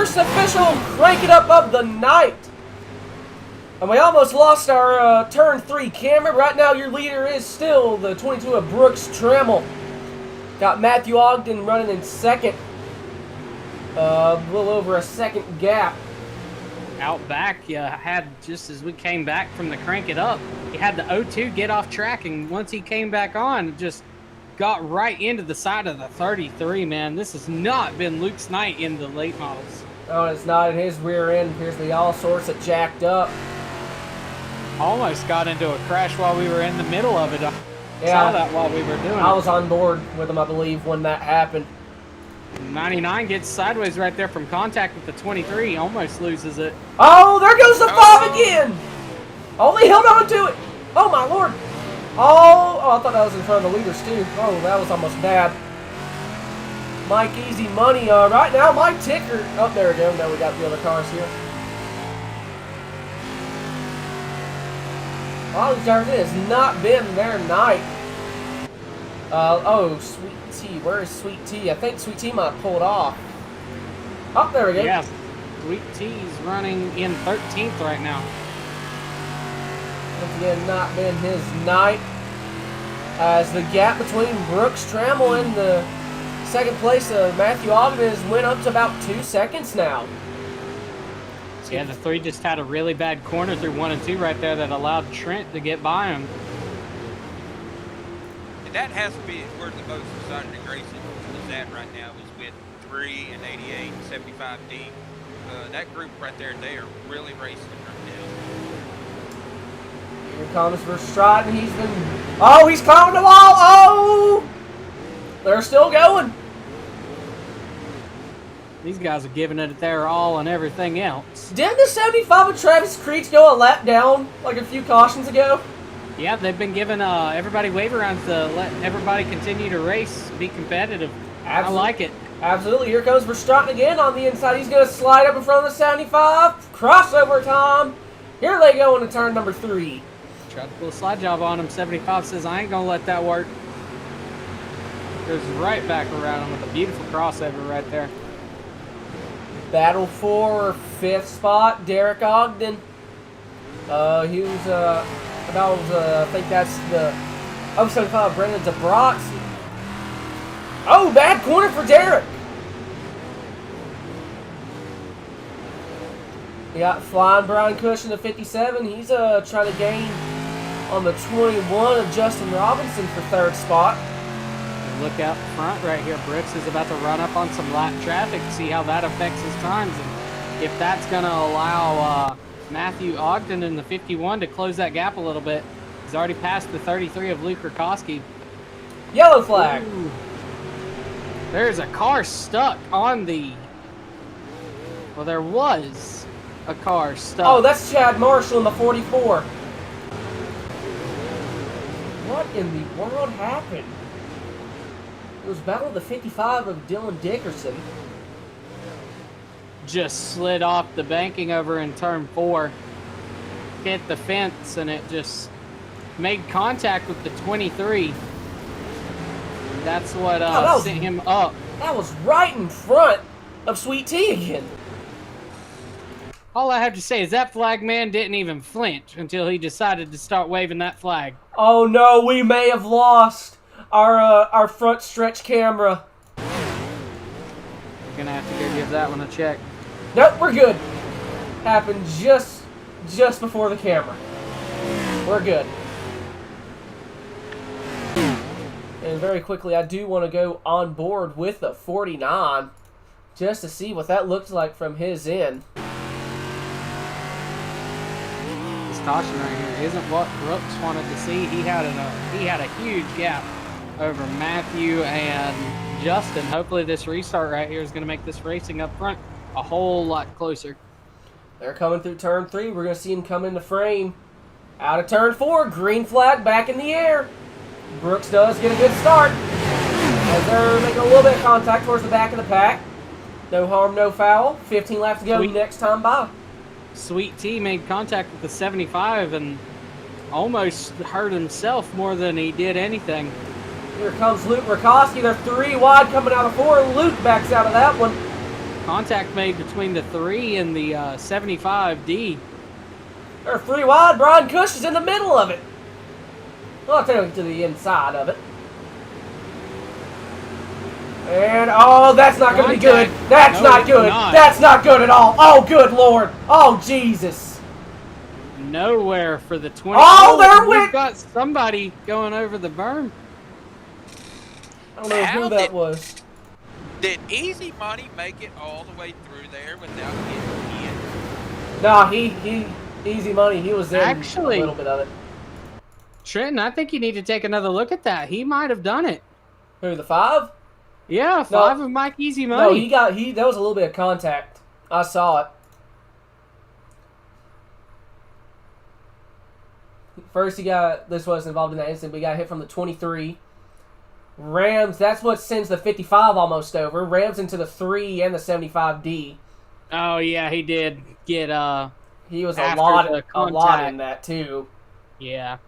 first official crank it up of the night. And we almost lost our turn 3 camera. Right now your leader is still the 22 of Brooks Trammell. Got Matthew Ogden running in second. A little over a second gap. Out back, you had, just as we came back from the crank it up, he had the 0-2 get off track, and once he came back on, just got right into the side of the 33, man. This has not been Luke's night in the late models. Oh, it's not in his rear end. Here's the all sorts that jacked up. Almost got into a crash while we were in the middle of it. Yeah, Saw that while we were doing it. I was on board with him, I believe, when that happened. 99 gets sideways right there from contact with the 23. Almost loses it. Oh, there goes the 5 again. Oh, they held on to it. Oh, my Lord. Oh, I thought that was in front of the leaders, too. Oh, that was almost bad. Mike Easy Money. Right now, my ticker. Oh, there we go. Now we got the other cars here. All these cars, it has not been their night. Oh, Sweet Tea. Where is Sweet Tea? I think Sweet Tea might have pulled off. Oh, there we go. Yeah, Sweet Tea's running in 13th right now. Once again, not been his night. As the gap between Brooks Trammell and the second place of Matthew Ogden has went up to about 2 seconds now. Yeah, the 3 just had a really bad corner through 1 and 2 right there that allowed Trent to get by him. And that has to be where the most exciting racing is at right now, is with 3 and 88 and 75D. That group right there, they are really racing right now. Here comes Verstraeten. He's been... Oh, he's climbing the wall. Oh! They're still going. These guys are giving it their all and everything else. Didn't the 75 of Travis Creeks go a lap down like a few cautions ago? Yeah, they've been giving everybody wave rounds to let everybody continue to race, be competitive. I like it. Absolutely. Here comes Verstraeten again on the inside. He's going to slide up in front of the 75. Crossover time. Here they go into turn number 3. Tried to pull a slide job on him. 75 says, I ain't going to let that work. Goes right back around him with a beautiful crossover right there. Battle for 5th spot, Derek Ogden. He was I think that's the 075 Brendan DeBrotz. Oh, bad corner for Derek. We got flying Brian Cush in the 57. He's trying to gain on the 21 of Justin Robinson for 3rd spot. Look out front right here. Brooks is about to run up on some lap traffic, see how that affects his times. And if that's going to allow Matthew Ogden in the 51 to close that gap a little bit. He's already passed the 33 of Luke Rakoski. Yellow flag. Ooh. There's a car stuck on the... Well, there was a car stuck. Oh, that's Chad Marshall in the 44. What in the world happened? It was battle of the 55 of Dylan Dickerson. Just slid off the banking over in turn 4. Hit the fence and it just made contact with the 23. That's what sent him up. That was right in front of Sweet Tea again. All I have to say is that flag man didn't even flinch until he decided to start waving that flag. Oh no, we may have lost our front stretch camera. We're gonna have to go give that one a check. Nope, we're good. Happened just before the camera. We're good. And very quickly, I do want to go on board with the 49 just to see what that looks like from his end. This caution right here isn't what Brooks wanted to see. He had a huge gap over Matthew and Justin. Hopefully this restart right here is going to make this racing up front a whole lot closer. They're coming through turn 3. We're going to see him come in the frame. Out of turn 4, green flag back in the air. Brooks does get a good start. As they're making a little bit of contact towards the back of the pack. No harm, no foul. 15 laps to go next time by. Sweet Tea made contact with the 75 and almost hurt himself more than he did anything. Here comes Luke Rakoski. They're 3 wide coming out of 4. Luke backs out of that one. contact made between the 3 and the 75D. They're 3 wide. Brian Cush is in the middle of it. Well, technically to the inside of it. And, oh, that's not going to be good. That's not good. That's not good at all. Oh, good Lord. Oh, Jesus. Nowhere for the 20. Oh, there we've got somebody going over the berm. I don't know who that was. Did Easy Money make it all the way through there without getting hit? No, he Easy Money. He was in Actually, a little bit of it. Trenton, I think you need to take another look at that. He might have done it. Who, the 5? Yeah, 5 of Mike Easy Money. No, that was a little bit of contact. I saw it. First, this was involved in that incident, but he got hit from the 23. Rams, that's what sends the 55 almost over. Rams into the 3 and the 75D. Oh, yeah, he did get, he was a lot in that, too. Yeah,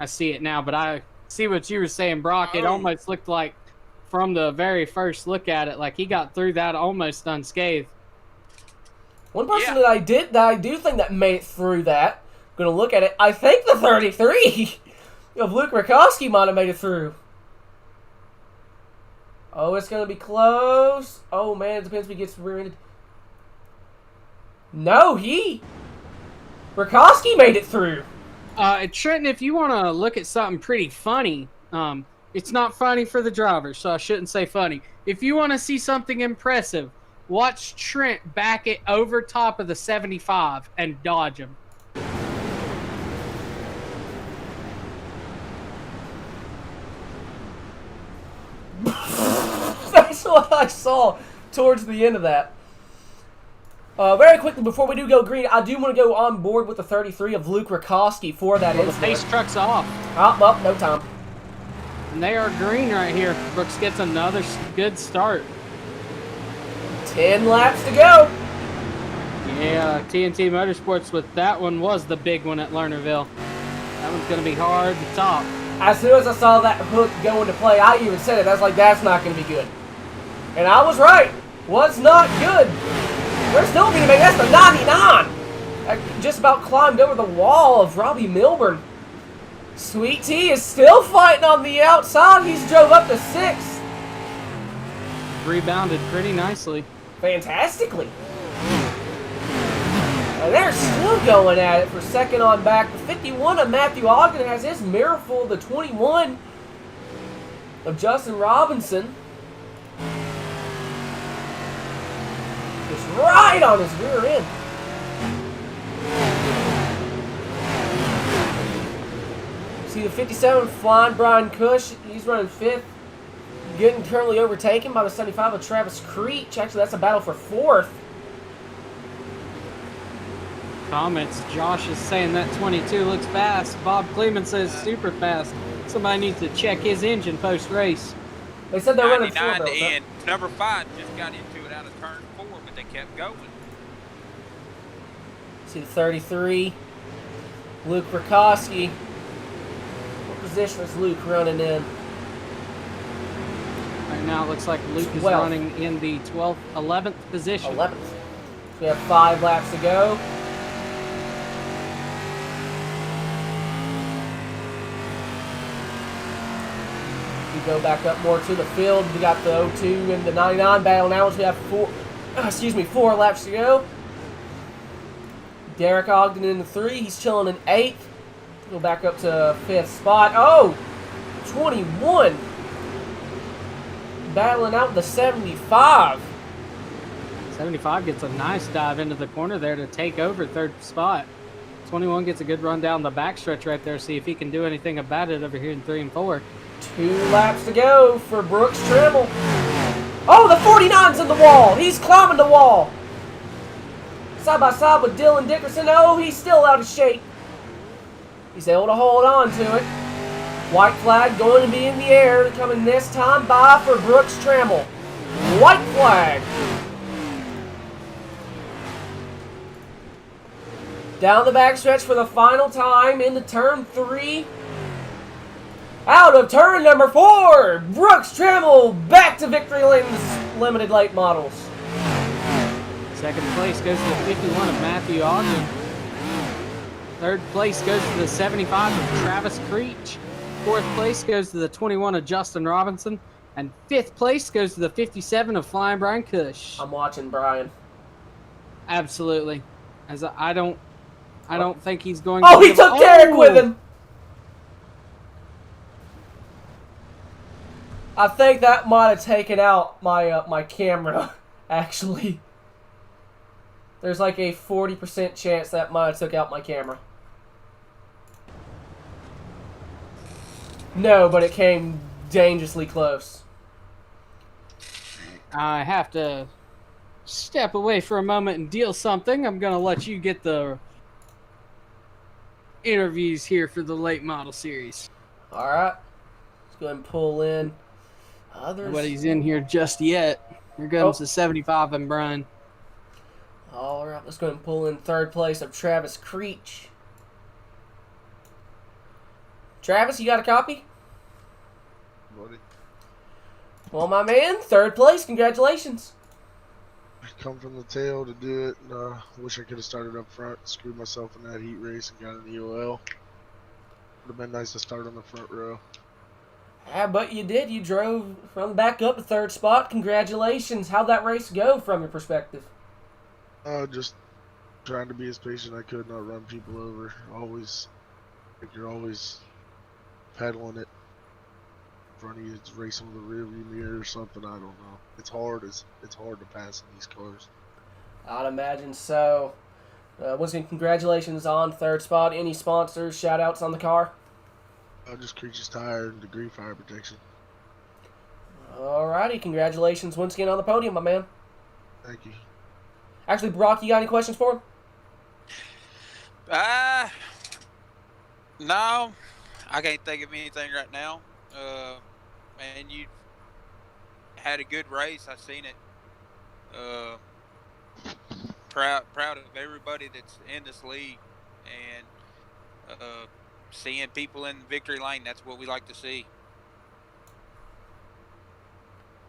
I see it now, but I see what you were saying, Brock. It almost looked like, from the very first look at it, like he got through that almost unscathed. One person that I do think that made it through that, gonna look at it, I think the 33 of Luke Rakowski might have made it through. Oh, it's gonna be close. Oh man, it depends if he gets rear-ended. No, Rakowski made it through. Trenton, if you want to look at something pretty funny, it's not funny for the driver, so I shouldn't say funny. If you want to see something impressive, watch Trent back it over top of the 75 and dodge him. That's what I saw towards the end of that. Very quickly, before we do go green, I do want to go on board with the 33 of Luke Rakowski for that incident. The pace truck's off. Oh, no time. And they are green right here. Brooks gets another good start. 10 laps to go. Yeah, TNT Motorsports with that one was the big one at Lernerville. That one's going to be hard to top. As soon as I saw that hook go into play, I even said it. I was like, that's not going to be good. And I was right. Was not good. We're still going to make that's the 99. I just about climbed over the wall of Robbie Milburn. Sweet Tea is still fighting on the outside. He's drove up to 6th. Rebounded pretty nicely. Fantastically. And they're still going at it for second on back. The 51 of Matthew Ogden has his mirror full. The 21 of Justin Robinson is right on his rear end. See the 57 flying Brian Cush. He's running 5th. Getting currently overtaken by the 75 of Travis Creech. Actually, that's a battle for 4th. Comments. Josh is saying that 22 looks fast. Bob Kleeman says super fast. Somebody needs to check his engine post-race. They said they're running 99 to end. Number 5 just got into it out of turn 4, but they kept going. See the 33. Luke Rakowski. What position is Luke running in? Right now it looks like Luke is running in the 11th position. 11th. So we have 5 laps to go. We go back up more to the field. We got the 02 and the 99 battle now. So we have 4 laps to go. Derek Ogden in the 3. He's chilling in 8th. Go back up to 5th spot. Oh! 21. Battling out the 75. 75 gets a nice dive into the corner there to take over 3rd spot. 21 gets a good run down the backstretch right there. See if he can do anything about it over here in 3 and 4. 2 laps to go for Brooks Trammell. Oh, the 49's in the wall. He's climbing the wall. Side by side with Dylan Dickerson. Oh, he's still out of shape. He's able to hold on to it. White flag going to be in the air. Coming this time by for Brooks Trammell. White flag. Down the backstretch for the final time into turn 3. Out of turn number 4, Brooks Trammell back to victory lane's limited late models. Second place goes to the 51 of Matthew Ogden. Third place goes to the 75 of Travis Creech. Fourth place goes to the 21 of Justin Robinson. And fifth place goes to the 57 of Flying Brian Cush. I'm watching Brian. Absolutely. As I don't think he's going Oh, to he took Derek with him! I think that might have taken out my my camera, actually. There's like a 40% chance that might have took out my camera. No, but it came dangerously close. I have to step away for a moment and deal something. I'm going to let you get the interviews here for the late model series. All right. Let's go ahead and pull in others. Nobody's in here just yet. Here comes the 75 and Brian. All right. Let's go ahead and pull in third place of Travis Creech. Travis, you got a copy? Buddy. Well, my man, third place. Congratulations. Come from the tail to do it. Wish I could have started up front, screwed myself in that heat race and got an EOL. Would have been nice to start on the front row. Yeah, but you did. You drove from the back up to third spot. Congratulations. How'd that race go from your perspective? Just trying to be as patient as I could, not run people over. Always, like you're always pedaling it in front of you, it's racing with a rearview mirror or something. I don't know. It's hard. It's hard to pass in these cars. I'd imagine so. Once again, congratulations on third spot. Any sponsors, shout outs on the car? Just Creech's tire and degree fire protection. Alrighty, congratulations once again on the podium, my man. Thank you. Actually, Brock, you got any questions for him? No, I can't think of anything right now. Man, you had a good race. I seen it. Proud of everybody that's in this league, and seeing people in victory lane. That's what we like to see.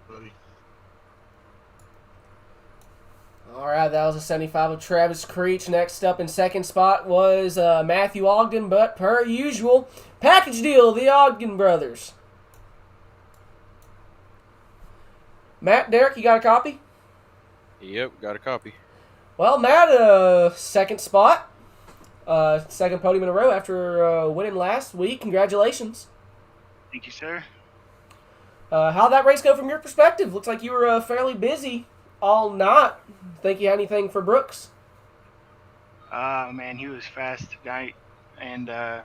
Buddy. All right, that was a 75 of Travis Creech. Next up in second spot was Matthew Ogden, but per usual, package deal, the Ogden brothers. Matt, Derek, you got a copy? Yep, got a copy. Well, Matt, second spot. Second podium in a row after winning last week. Congratulations. Thank you, sir. How'd that race go from your perspective? Looks like you were fairly busy all night. Think you had anything for Brooks? Man, he was fast tonight, and the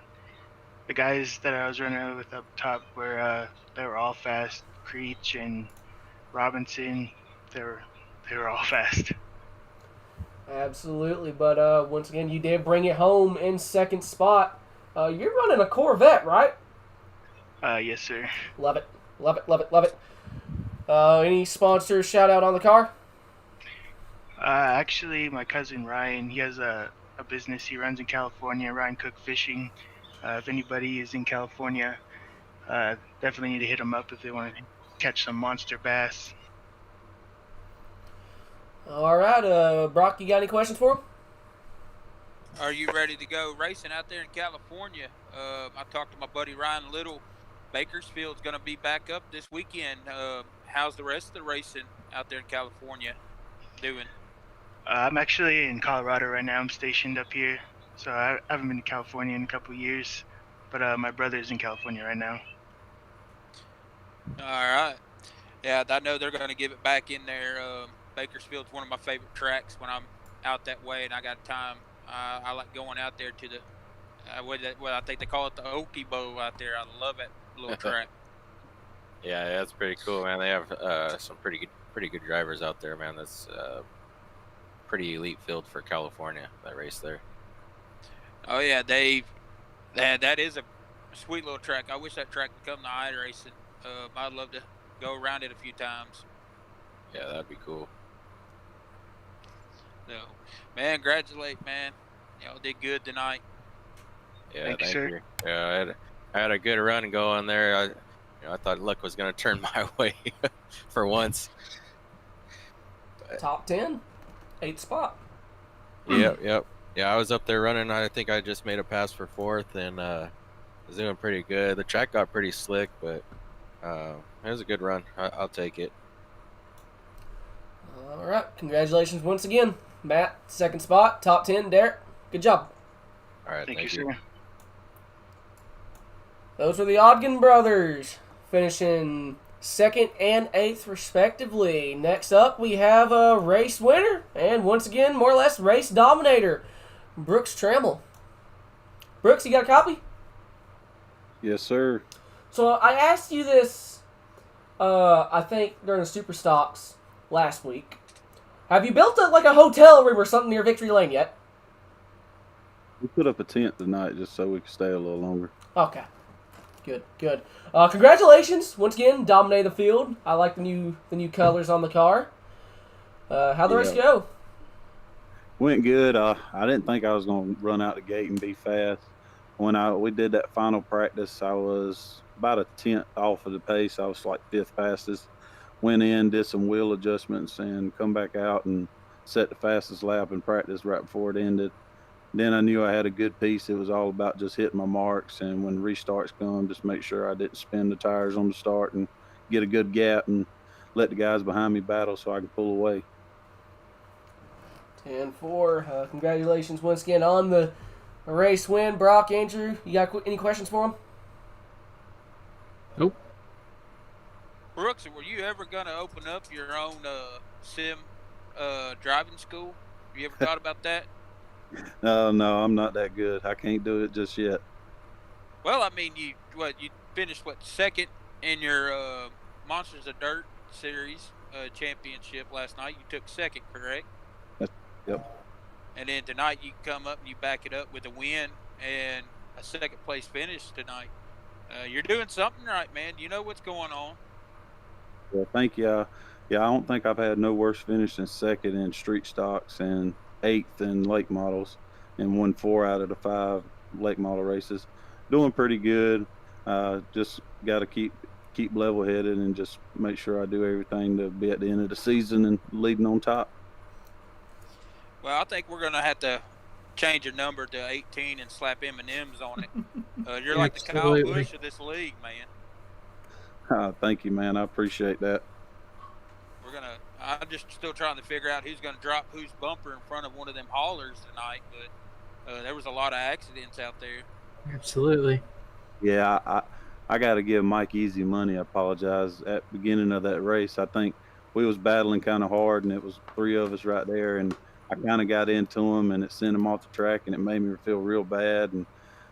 guys that I was running with up top were they were all fast. Creech and Robinson, they were all fast. Absolutely, but once again, you did bring it home in second spot. You're running a Corvette, right? Yes, sir. Love it, love it, love it, love it. Any sponsors shout out on the car? Actually, my cousin Ryan, he has a business he runs in California, Ryan Cook Fishing. If anybody is in California, definitely need to hit him up if they want to catch some monster bass. All right, Brock, you got any questions for him? Are you ready to go racing out there in California? I talked to my buddy Ryan Little. Bakersfield's going to be back up this weekend. How's the rest of the racing out there in California doing? I'm actually in Colorado right now. I'm stationed up here, so I haven't been to California in a couple of years, but my brother's in California right now. All right. Yeah, I know they're going to give it back in there. Bakersfield's one of my favorite tracks when I'm out that way and I got time. I like going out there to the, I think they call it the Okie Bow out there. I love that little track. Yeah, that's pretty cool, man. They have some pretty good drivers out there, man. That's pretty elite field for California, that race there. Oh yeah, that is a sweet little track. I wish that track would come to iRacing. I'd love to go around it a few times. Yeah, that'd be cool. So, man, congratulate, man. Y'all did good tonight. Yeah, Thank you, sir. Yeah, I had a good run going there. I thought luck was going to turn my way for once. Top 10. 8th spot. Yep. Yeah, I was up there running. I think I just made a pass for 4th and was doing pretty good. The track got pretty slick, but it was a good run. I'll take it. All right. Congratulations once again, Matt. 2nd spot, top 10. Derek, good job. All right, thank you. Sir. Those were the Ogden brothers, finishing 2nd and 8th respectively. Next up, we have a race winner, and once again, more or less, race dominator, Brooks Trammell. Brooks, you got a copy? Yes, sir. So I asked you this, I think, during the Super Stocks last week. Have you built like a hotel room or something near Victory Lane yet? We put up a tent tonight just so we could stay a little longer. Okay. Good. Congratulations once again, dominated the field. I like the new colors on the car. How'd the race go? Went good. I didn't think I was going to run out the gate and be fast. When we did that final practice, I was about a 10th off of the pace. I was like 5th fastest. Went in, did some wheel adjustments, and come back out and set the fastest lap in practice right before it ended. Then I knew I had a good piece. It was all about just hitting my marks, and when restarts come, just make sure I didn't spin the tires on the start and get a good gap and let the guys behind me battle so I can pull away. 10-4. Congratulations once again on the race win. Brock, Andrew, you got any questions for him? Nope. Brooks, were you ever going to open up your own sim driving school? Have you ever thought about that? No, I'm not that good. I can't do it just yet. Well, I mean, you finished 2nd in your Monsters of Dirt series championship last night. You took 2nd, correct? Yep. And then tonight you come up and you back it up with a win and a 2nd place finish tonight. You're doing something right, man. You know what's going on. Well, thank you. Yeah, I don't think I've had no worse finish than 2nd in street stocks and 8th in lake models, and won 4 out of the 5 lake model races. Doing pretty good. Just got to keep level-headed and just make sure I do everything to be at the end of the season and leading on top. Well, I think we're going to have to change your number to 18 and slap M&Ms on it. You're like the Kyle Busch of this league, man. Thank you, man. I appreciate that. I'm just still trying to figure out who's going to drop whose bumper in front of one of them haulers tonight, but there was a lot of accidents out there. Absolutely. Yeah, I got to give Mike easy money. I apologize. At the beginning of that race, I think we was battling kind of hard, and it was 3 of us right there, and I kind of got into him, and it sent him off the track, and it made me feel real bad. And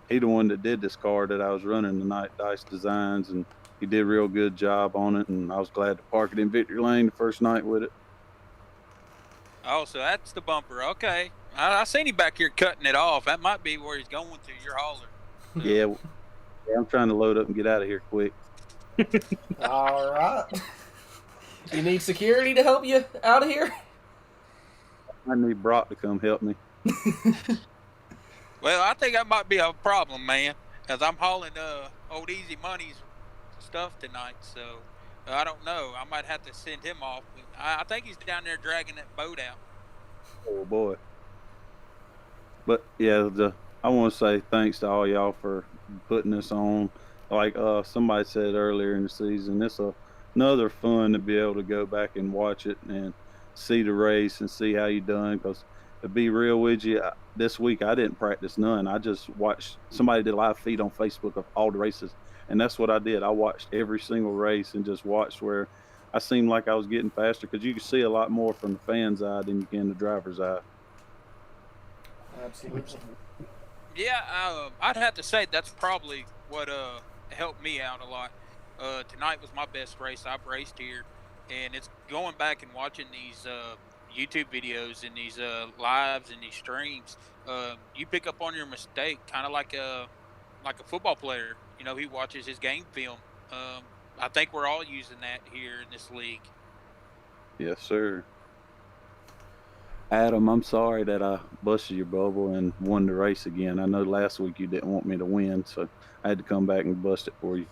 he the one that did this car that I was running tonight, Dice Designs, and he did a real good job on it, and I was glad to park it in Victory Lane the first night with it. Oh, so that's the bumper. Okay. I seen him back here cutting it off. That might be where he's going to, your hauler. Yeah, I'm trying to load up and get out of here quick. All right. You need security to help you out of here? I need Brock to come help me. Well, I think that might be a problem, man, because I'm hauling old Easy Money's stuff tonight, so I don't know. I might have to send him off. I think he's down there dragging that boat out. Oh boy. But yeah, I want to say thanks to all y'all for putting this on. Like somebody said earlier in the season, it's another fun to be able to go back and watch it and see the race and see how you done. Because to be real with you, this week I didn't practice none. I just watched, somebody did a live feed on Facebook of all the races, and that's what I did. I watched every single race and just watched where I seemed like I was getting faster, because you can see a lot more from the fan's eye than you can the driver's eye. Absolutely. Yeah, I'd have to say that's probably what helped me out a lot. Tonight was my best race I've raced here, and it's going back and watching these YouTube videos and these lives and these streams. You pick up on your mistake, kind of like a football player. You know, he watches his game film. I think we're all using that here in this league. Yes, sir. Adam, I'm sorry that I busted your bubble and won the race again. I know last week you didn't want me to win, so I had to come back and bust it for you.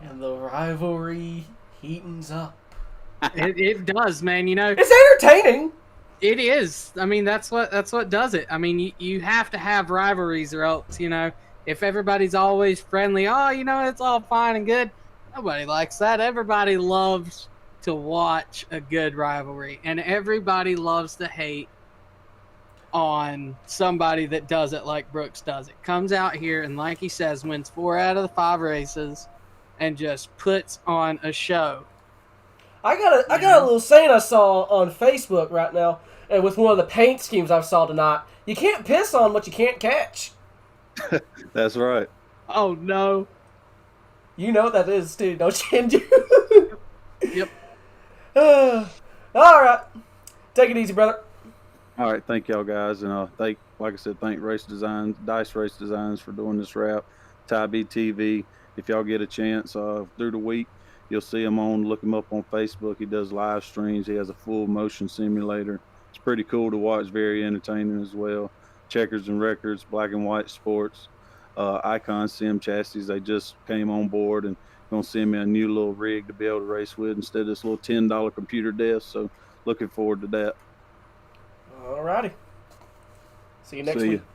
And the rivalry heatens up. It does, man. You know, It's entertaining. it is. I mean, that's what does it. I mean, you have to have rivalries, or else, if everybody's always friendly, oh, it's all fine and good. Nobody likes that. Everybody loves to watch a good rivalry, and everybody loves to hate on somebody that does it like Brooks does it. Comes out here and, like he says, wins 4 out of the 5 races and just puts on a show. I got a little saying I saw on Facebook right now, and with one of the paint schemes I saw tonight. You can't piss on what you can't catch. That's right. Oh no. You know what that is too, don't you, Andrew? Yep. All right. Take it easy, brother. All right, thank y'all guys, and like I said, thank Dice Race Designs for doing this wrap. Ty B TV. If y'all get a chance through the week, you'll see him look him up on Facebook. He does live streams. He has a full motion simulator. It's pretty cool to watch. Very entertaining as well. Checkers and Records, Black and White Sports, Icon Sim Chassis. They just came on board and gonna send me a new little rig to be able to race with instead of this little $10 computer desk. So looking forward to that. Alrighty. See you next See week. ya.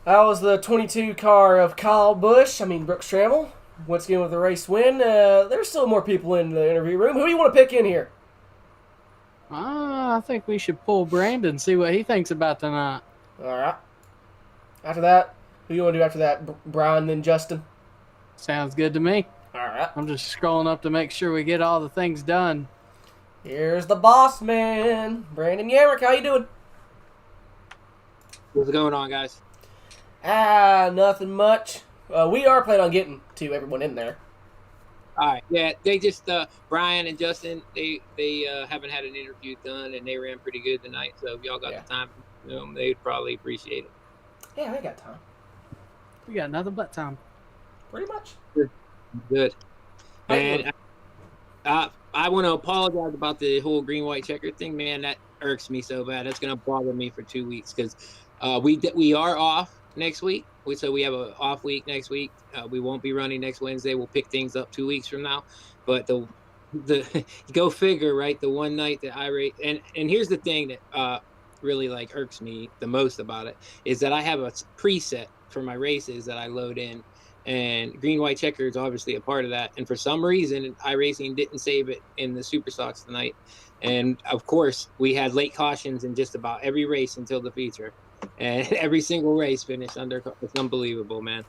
That was the 22 car of Kyle Busch. Brooks Trammell. Once again with the race win. There's still more people in the interview room. Who do you want to pick in here? I think we should pull Brandon, see what he thinks about tonight. Alright. After that, who do you want to do after that? Brian, then Justin? Sounds good to me. Alright. I'm just scrolling up to make sure we get all the things done. Here's the boss man, Brandon Yamrick. How you doing? What's going on, guys? Nothing much. We are planning on getting to everyone in there. All right, yeah, they just Brian and Justin, they haven't had an interview done, and they ran pretty good tonight. So if y'all got the time, they'd probably appreciate it. Yeah, I got time. We got nothing but time. Pretty much. Good. And I want to apologize about the whole green white checker thing, man. That irks me so bad. That's gonna bother me for 2 weeks because we are off next week. So we have an off week next week. We won't be running next Wednesday. We'll pick things up 2 weeks from now. But the go figure, right? The one night that I rate, and here's the thing that really irks me the most about it is that I have a preset for my races that I load in, and green white checker is obviously a part of that. And for some reason, iRacing didn't save it in the Super Stocks tonight. And of course, we had late cautions in just about every race until the feature. And every single race finished under. It's unbelievable, man.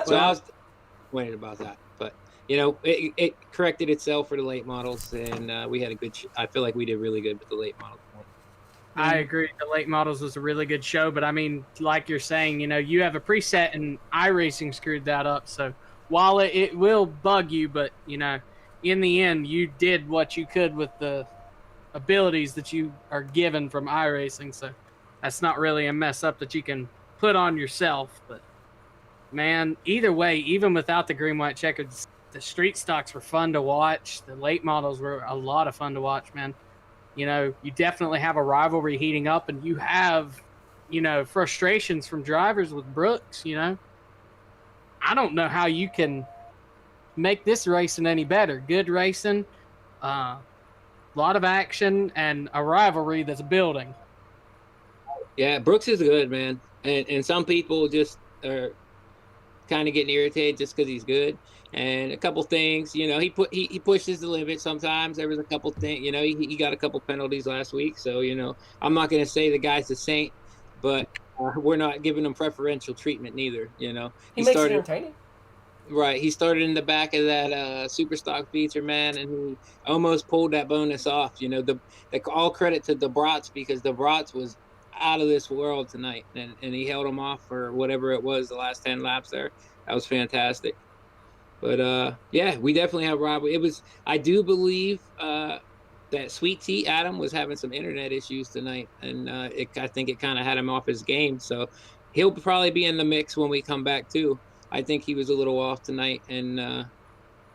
So I was disappointed about that, but it corrected itself for the late models, and we had a good. I feel like we did really good with the late models. I agree. The late models was a really good show, but like you're saying, you have a preset, and iRacing screwed that up. So while it will bug you, but in the end, you did what you could with the abilities that you are given from iRacing, so that's not really a mess up that you can put on yourself. But man, either way, even without the green white checkers, the street stocks were fun to watch. The late models were a lot of fun to watch, man. You definitely have a rivalry heating up, and you have frustrations from drivers with Brooks. I don't know how you can make this racing any better. Good racing, a lot of action, and a rivalry that's building. Yeah, Brooks is good, man. And some people just are kind of getting irritated just because he's good. And a couple things, he pushes the limit sometimes. There was a couple things, he got a couple penalties last week. So, I'm not going to say the guy's a saint, but we're not giving him preferential treatment neither, He makes it entertaining. Right, he started in the back of that super stock feature, man, and he almost pulled that bonus off. The all credit to the Brats, because the Brats was out of this world tonight, and he held him off for whatever it was, the last 10 laps there. That was fantastic. But yeah, we definitely have rivalry. I do believe that Sweet Tea Adam was having some internet issues tonight, and I think it kind of had him off his game. So he'll probably be in the mix when we come back too. I think he was a little off tonight, and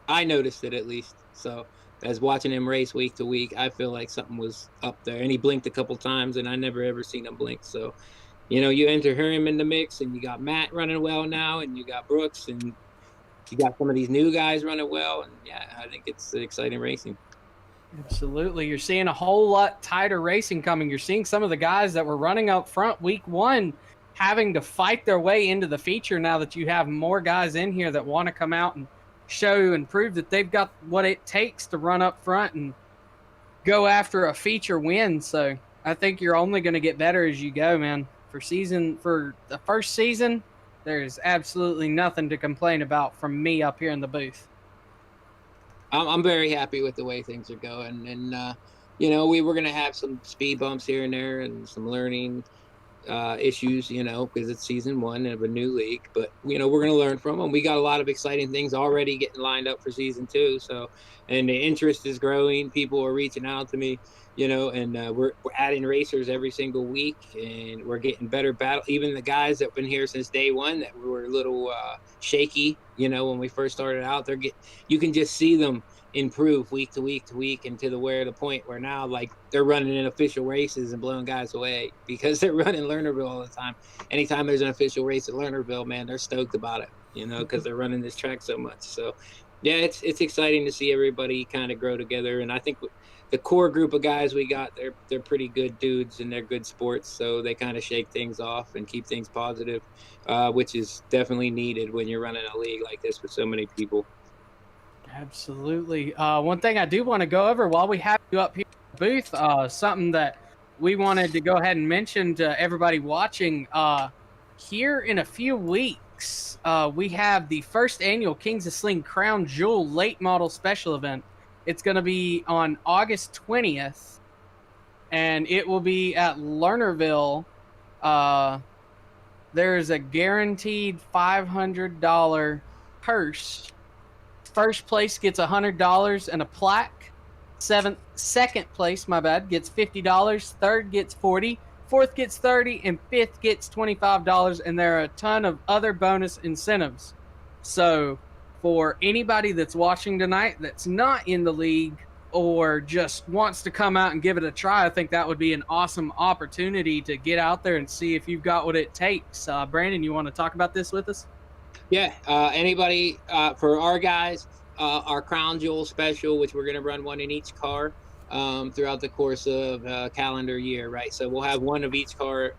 I noticed it at least. So as watching him race week to week, I feel like something was up there. And he blinked a couple times, and I never ever seen him blink. So, you enter him in the mix, and you got Matt running well now, and you got Brooks, and you got some of these new guys running well, and yeah, I think it's exciting racing. Absolutely. You're seeing a whole lot tighter racing coming. You're seeing some of the guys that were running up front week one having to fight their way into the feature now that you have more guys in here that want to come out and show and prove that they've got what it takes to run up front and go after a feature win. So I think you're only going to get better as you go, man. For the first season, there's absolutely nothing to complain about from me up here in the booth. I'm very happy with the way things are going, and you know, we were gonna have some speed bumps here and there, and some learning issues, you know, because it's season one of a new league. But you know, we're gonna learn from them. We got a lot of exciting things already getting lined up for season two. So, and the interest is growing. People are reaching out to me, you know, and we're adding racers every single week, and we're getting better battle. Even the guys that've been here since day one that were a little shaky, you know, when we first started out, you can just see them improve week to week to week, and to the point where now like they're running in official races and blowing guys away because they're running Lernerville all the time. Anytime there's an official race at Lernerville, man, they're stoked about it, you know, because they're running this track so much. So yeah, it's exciting to see everybody kind of grow together, and I think the core group of guys we got, they're pretty good dudes and they're good sports, so they kind of shake things off and keep things positive, which is definitely needed when you're running a league like this with so many people. Absolutely. One thing I do want to go over while we have you up here in the booth, something that we wanted to go ahead and mention to everybody watching. Here in a few weeks, we have the first annual Kings of Sling Crown Jewel late model special event. It's going to be on August 20th, and it will be at Lernerville. There's a guaranteed $500 purse. First place gets $100 and a plaque. Second place, gets $50. Third gets $40. Fourth gets $30, and fifth gets $25. And there are a ton of other bonus incentives. So, for anybody that's watching tonight that's not in the league or just wants to come out and give it a try, I think that would be an awesome opportunity to get out there and see if you've got what it takes. Brandon, you want to talk about this with us? Yeah, anybody for our guys, our Crown Jewel special, which we're going to run one in each car throughout the course of calendar year, right? So we'll have one of each car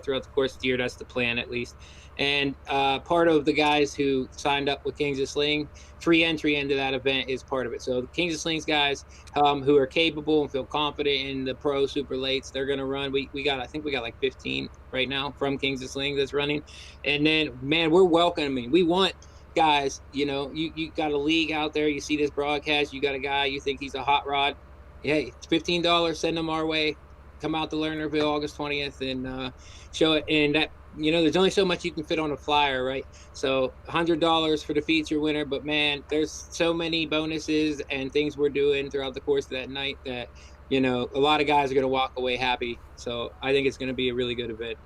throughout the course of the year. That's the plan, at least. And part of the guys who signed up with Kings of Sling, free entry into that event is part of it. So the Kings of Slings guys who are capable and feel confident in the pro super lates, they're going to run. I think we got like 15 right now from Kings of Sling that's running. And then, man, we're welcoming. We want guys, you know, you got a league out there. You see this broadcast, you got a guy, you think he's a hot rod. Hey, it's $15. Send them our way. Come out to Lernerville August 20th and show it. And that, you know, there's only so much you can fit on a flyer, right? So $100 for the feature winner. But man, there's so many bonuses and things we're doing throughout the course of that night that, you know, a lot of guys are going to walk away happy. So I think it's going to be a really good event.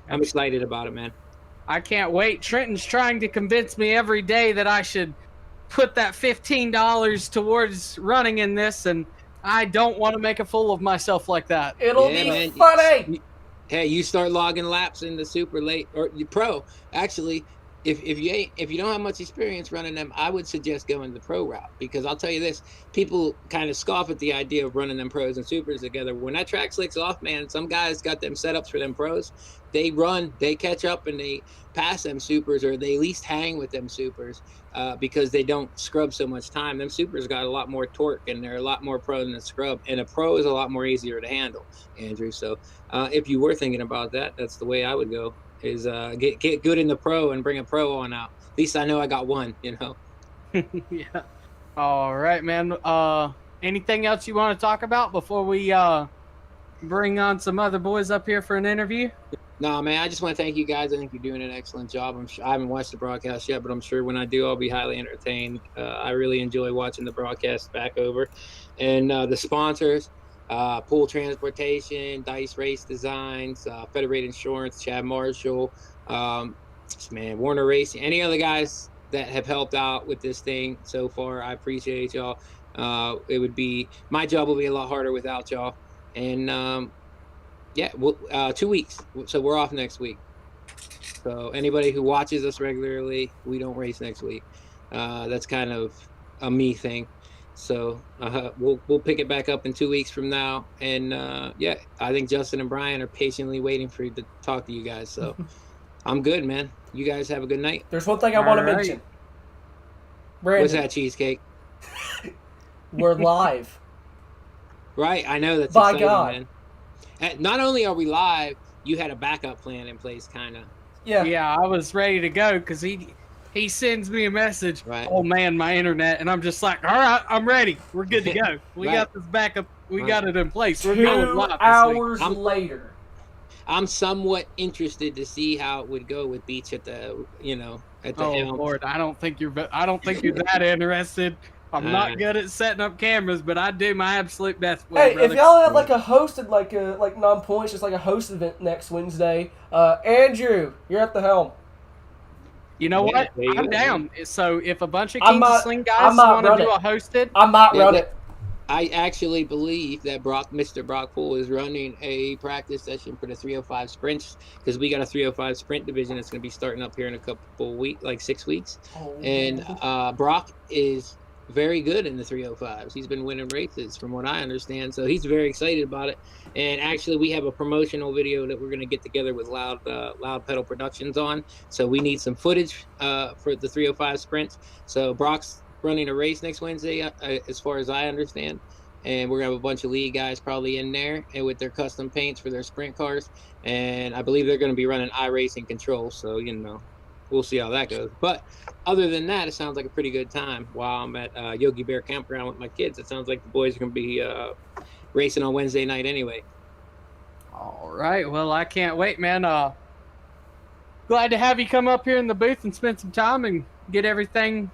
I'm excited about it, man. I can't wait. Trenton's trying to convince me every day that I should put that $15 towards running in this, and I don't want to make a fool of myself like that. It'll be funny. Hey, you start logging laps in the super late or you pro. Actually, if you don't have much experience running them, I would suggest going the pro route, because I'll tell you this: people kind of scoff at the idea of running them pros and supers together. When that track slicks off, man, some guys got them setups for them pros. They run, they catch up, and they pass them supers, or they at least hang with them supers because they don't scrub so much time. Them supers got a lot more torque, and they're a lot more prone than scrub. And a pro is a lot more easier to handle, Andrew. So if you were thinking about that, that's the way I would go. Is get good in the pro and bring a pro on out. At least I know I got one, you know. Yeah. All right, man. Anything else you want to talk about before we bring on some other boys up here for an interview? No, man, I just want to thank you guys. I think you're doing an excellent job. I haven't watched the broadcast yet, but I'm sure when I do, I'll be highly entertained. I really enjoy watching the broadcast back over. And the sponsors, Pool Transportation, Dice Race Designs, Federated Insurance, Chad Marshall, man, Warner Racing, any other guys that have helped out with this thing so far, I appreciate y'all. My job will be a lot harder without y'all. And yeah, 2 weeks. So we're off next week. So anybody who watches us regularly, we don't race next week. That's kind of a me thing. So we'll pick it back up in 2 weeks from now. And yeah, I think Justin and Brian are patiently waiting for you to talk to you guys. So I'm good, man. You guys have a good night. There's one thing I want to mention. Brandon, What's that, cheesecake? we're live. Right, I know, that's By exciting, God. man. And not only are we live, you had a backup plan in place, kind of. Yeah, I was ready to go because he sends me a message. Right. Oh man, my internet, and I'm just like, all right, I'm ready. We're good to go. We Right. got this backup. We Right. got it in place. We're 2 going live this hours week. later. I'm somewhat interested to see how it would go with Beach at the, at the Oh helm. Lord, I don't think you're that interested. I'm not good at setting up cameras, but I do my absolute best. Hey, brother. if y'all have like a hosted, like non-points, just like a hosted event next Wednesday, Andrew, you're at the helm. You know Yeah, what? there you I'm go. down. So if a bunch of I Kings might- of Sling I guys might want to run do it. a hosted, I might Yeah, run but it. I actually believe that Mr. Brock Poole is running a practice session for the 305 sprints, because we got a 305 sprint division that's going to be starting up here in a couple weeks, like 6 weeks. And Brock is very good in the 305s. He's been winning races from what I understand. So he's very excited about it. And actually, we have a promotional video that we're going to get together with Loud Pedal Productions on. So we need some footage for the 305 sprints. So Brock's running a race next Wednesday, as far as I understand. And we're gonna have a bunch of lead guys probably in there and with their custom paints for their sprint cars. And I believe they're gonna be running iRacing control. So, we'll see how that goes. But other than that, it sounds like a pretty good time while I'm at Yogi Bear Campground with my kids. It sounds like the boys are gonna be racing on Wednesday night anyway. all right. Well, I can't wait, man. Glad to have you come up here in the booth and spend some time and get everything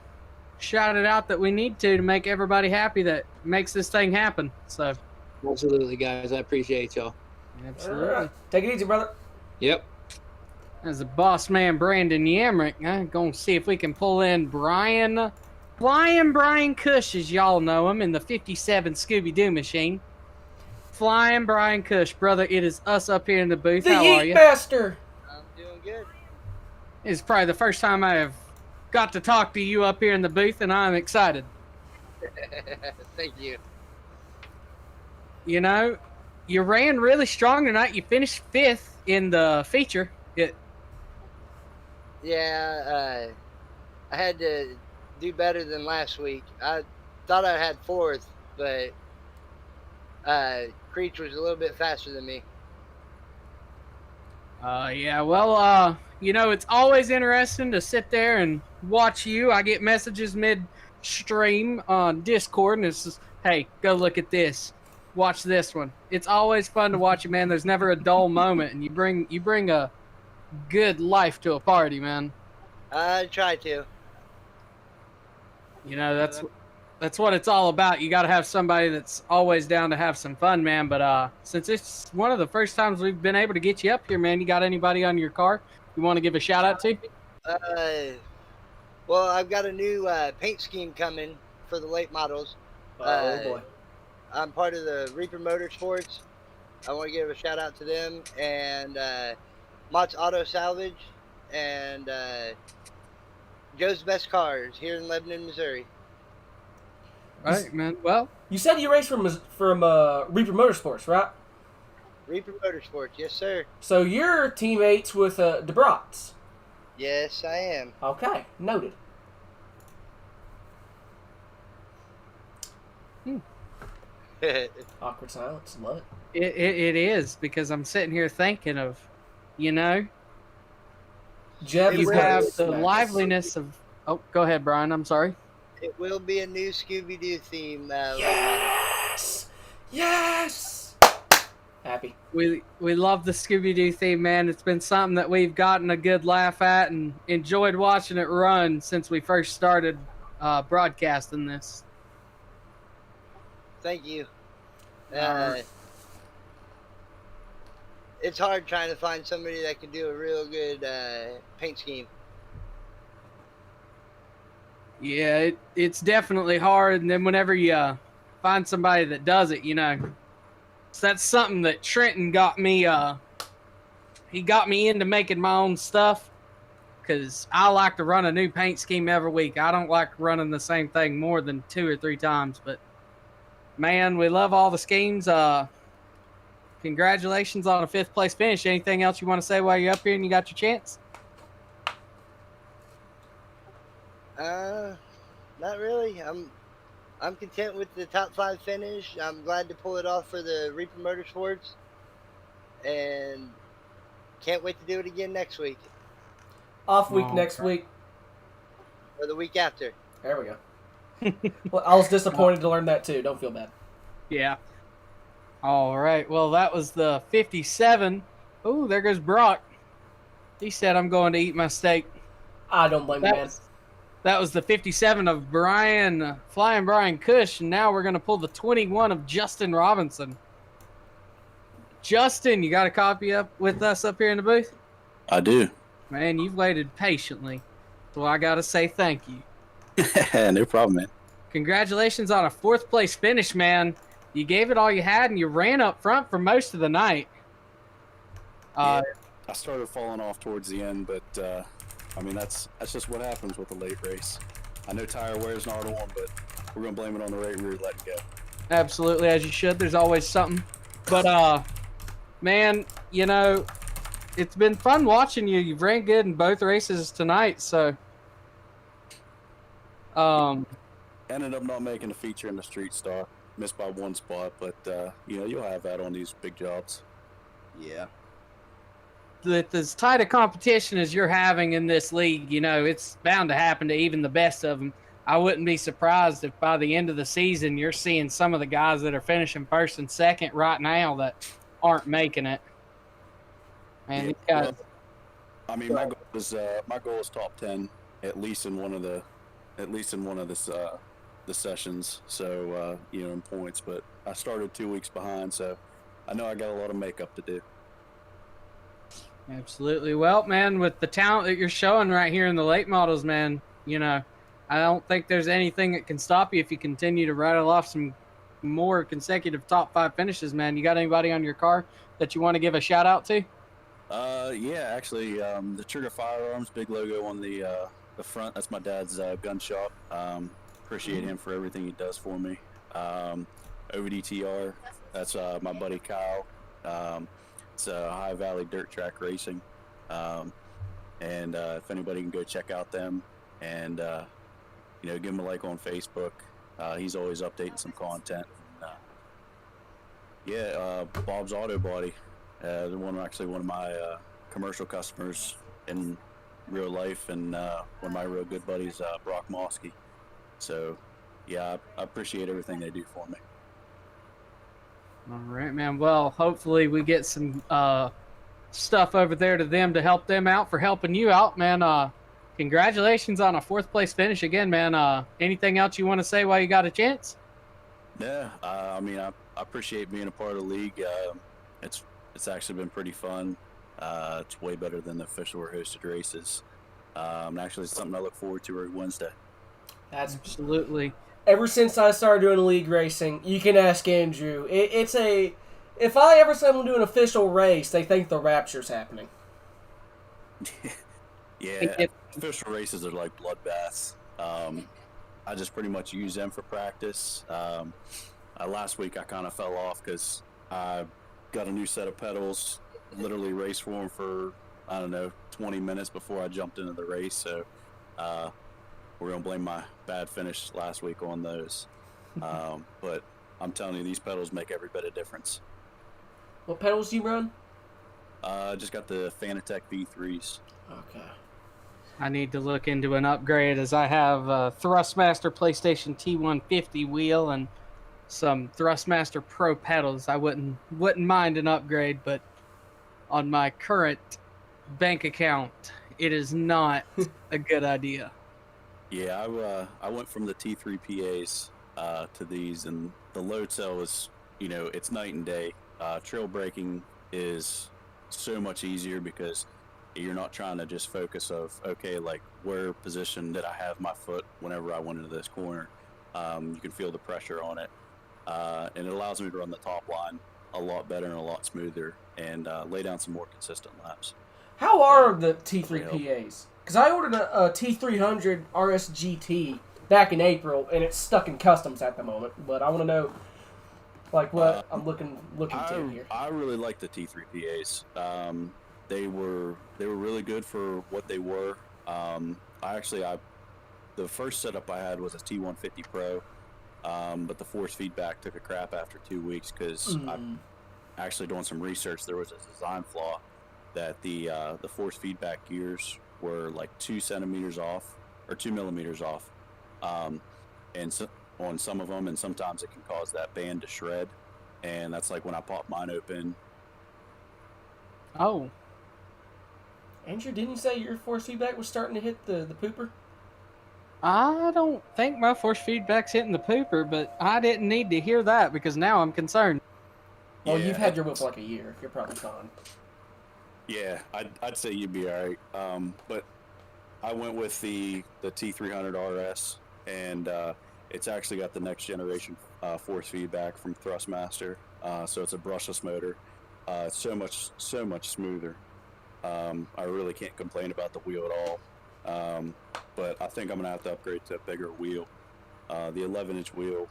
shouted out that we need to make everybody happy that makes this thing happen. So Absolutely, guys. I appreciate y'all. absolutely. Take it easy, brother. Yep. As a boss man, Brandon Yamrick, I'm going to see if we can pull in Brian Cush, as y'all know him, in the 57 Scooby-Doo machine. Flying Brian Cush. Brother, it is us up here in the booth. The How are Yeet you? Master. I'm doing good. It's probably the first time I have got to talk to you up here in the booth, and I'm excited. Thank you. You know, you ran really strong tonight. You finished 5th in the feature. Yeah, I had to do better than last week. I thought I had 4th, but Creech was a little bit faster than me. Yeah, well, it's always interesting to sit there and watch you. I get messages mid-stream on Discord, and it's just, hey, go look at this. Watch this one. It's always fun to watch you, man. There's never a dull moment, and you bring a good life to a party, man. I try to. You know, that's what it's all about. You got to have somebody that's always down to have some fun, man. But since it's one of the first times we've been able to get you up here, man, you got anybody on your car you want to give a shout out to? Well, I've got a new paint scheme coming for the late models. Oh boy. I'm part of the Reaper Motorsports. I want to give a shout out to them and Mott's Auto Salvage and Joe's Best Cars here in Lebanon, Missouri. Right, man. Well, you said you raced from Reaper Motorsports, right? Reaper Motorsports, yes, sir. So you're teammates with DeBrats. Yes, I am. Okay, noted. Awkward silence, love it. It is, because I'm sitting here thinking of, Jeff, you have the liveliness of. Oh, go ahead, Brian. I'm sorry. It will be a new Scooby-Doo theme. Yes! Yes! Happy. We love the Scooby-Doo theme, man. It's been something that we've gotten a good laugh at and enjoyed watching it run since we first started broadcasting this. Thank you. It's hard trying to find somebody that can do a real good paint scheme. Yeah, it's definitely hard, and then whenever you find somebody that does it, so that's something that Trenton got me. He got me into making my own stuff, because I like to run a new paint scheme every week. I don't like running the same thing more than 2 or 3 times. But, man, we love all the schemes. Congratulations on a 5th place finish. Anything else you want to say while you're up here and you got your chance? Not really. I'm content with the top 5 finish. I'm glad to pull it off for the Reaper Motorsports, and can't wait to do it again next week. Off week next week. Or the week after. There we go. Well, I was disappointed to learn that too. Don't feel bad. Yeah. All right. Well, that was the 57. Oh, there goes Brock. He said, I'm going to eat my steak. I don't blame you, man. That was the 57 of Flying Brian Cush, and now we're going to pull the 21 of Justin Robinson. Justin, you got a copy up with us up here in the booth? I do. Man, you've waited patiently, so I got to say thank you. No problem, man. Congratulations on a 4th place finish, man. You gave it all you had, and you ran up front for most of the night. Yeah, I started falling off towards the end, but I mean that's just what happens with a late race. I know tire wear's not on, but we're gonna blame it on the right rear letting go. Absolutely, as you should. There's always something. But man, you know, it's been fun watching you. You've ran good in both races tonight, so ended up not making a feature in the street stock. Missed by 1 spot, but you know, you'll have that on these big jobs. Yeah. With as tight a competition as you're having in this league, you know, it's bound to happen to even the best of them. I wouldn't be surprised if by the end of the season you're seeing some of the guys that are finishing 1st and 2nd right now that aren't making it. And these guys, well, I mean, my goal is top 10 at least in one of the sessions. So you know, in points. But I started 2 weeks behind, so I know I got a lot of makeup to do. absolutely. Well, man, with the talent that you're showing right here in the late models, man, you know, I don't think there's anything that can stop you if you continue to rattle off some more consecutive top 5 finishes, man. You got anybody on your car that you want to give a shout out to? Yeah, actually, the Trigger Firearms, big logo on the front. That's my dad's gun shop. Appreciate him for everything he does for me. OVDTR, that's my buddy Kyle. It's High Valley Dirt Track Racing. And if anybody can go check out them and, you know, give him a like on Facebook. He's always updating some content. Yeah, Bob's Auto Body. They're one of my commercial customers in real life, and one of my real good buddies, Brock Mosky. So, yeah, I appreciate everything they do for me. All right, man. Well, hopefully we get some stuff over there to them to help them out for helping you out, man. Congratulations on a 4th place finish again, man. Anything else you want to say while you got a chance? Yeah, I mean, I appreciate being a part of the league. It's actually been pretty fun. It's way better than the official or hosted races. Actually, it's something I look forward to every Wednesday. That's absolutely. Ever since I started doing league racing, you can ask Andrew. If I ever see them do an official race, they think the rapture's happening. Yeah, official races are like bloodbaths. I just pretty much use them for practice. Last week I kind of fell off because I got a new set of pedals, literally raced for them for, I don't know, 20 minutes before I jumped into the race. So we're going to blame my bad finish last week on those. But I'm telling you, these pedals make every bit of difference. What pedals do you run? Just got the Fanatec V3s. Okay. I need to look into an upgrade as I have a Thrustmaster PlayStation T150 wheel and some Thrustmaster Pro pedals. I wouldn't mind an upgrade, but on my current bank account, it is not a good idea. Yeah, I went from the T3 PAs to these, and the load cell is, you know, it's night and day. Trail braking is so much easier because you're not trying to just focus of, okay, like where position did I have my foot whenever I went into this corner. You can feel the pressure on it. And it allows me to run the top line a lot better and a lot smoother and lay down some more consistent laps. How are the T3 PAs? Because I ordered a T300 RSGT back in April, and it's stuck in customs at the moment. But I want to know, like, what I'm looking to here. I really like the T3 PAs. They were really good for what they were. The first setup I had was a T150 Pro, but the force feedback took a crap after 2 weeks because I'm actually doing some research. There was a design flaw that the force feedback gears were like 2 centimeters off or 2 millimeters off, and so, on some of them, and sometimes it can cause that band to shred, and that's like when I pop mine open. Oh. Andrew, didn't you say your force feedback was starting to hit the pooper? I don't think my force feedback's hitting the pooper, but I didn't need to hear that because now I'm concerned. Well, you've had your wheel for like a year. You're probably fine. Yeah, I'd say you'd be all right. But I went with the T300 RS, and it's actually got the next generation force feedback from Thrustmaster. So it's a brushless motor. It's so much smoother. I really can't complain about the wheel at all. But I think I'm gonna have to upgrade to a bigger wheel. The 11-inch wheel,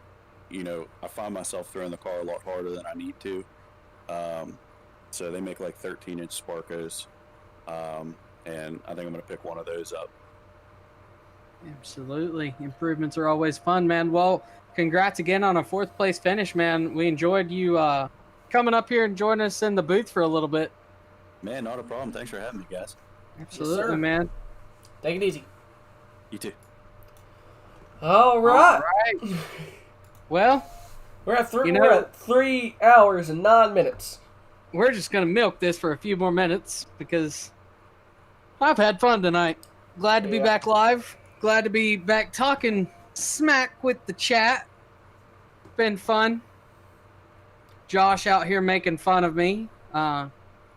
I find myself throwing the car a lot harder than I need to. So they make like 13-inch Sparcos, and I think I'm gonna pick one of those up. Absolutely. Improvements are always fun, man. Well, congrats again on a 4th place finish, man. We enjoyed you coming up here and joining us in the booth for a little bit. Man, not a problem. Thanks for having me, guys. Absolutely, man. Take it easy. You too. All right. Well, we're at 3 hours and 9 minutes. We're just going to milk this for a few more minutes because I've had fun tonight. Glad to be back live. Glad to be back talking smack with the chat. Been fun. Josh out here making fun of me.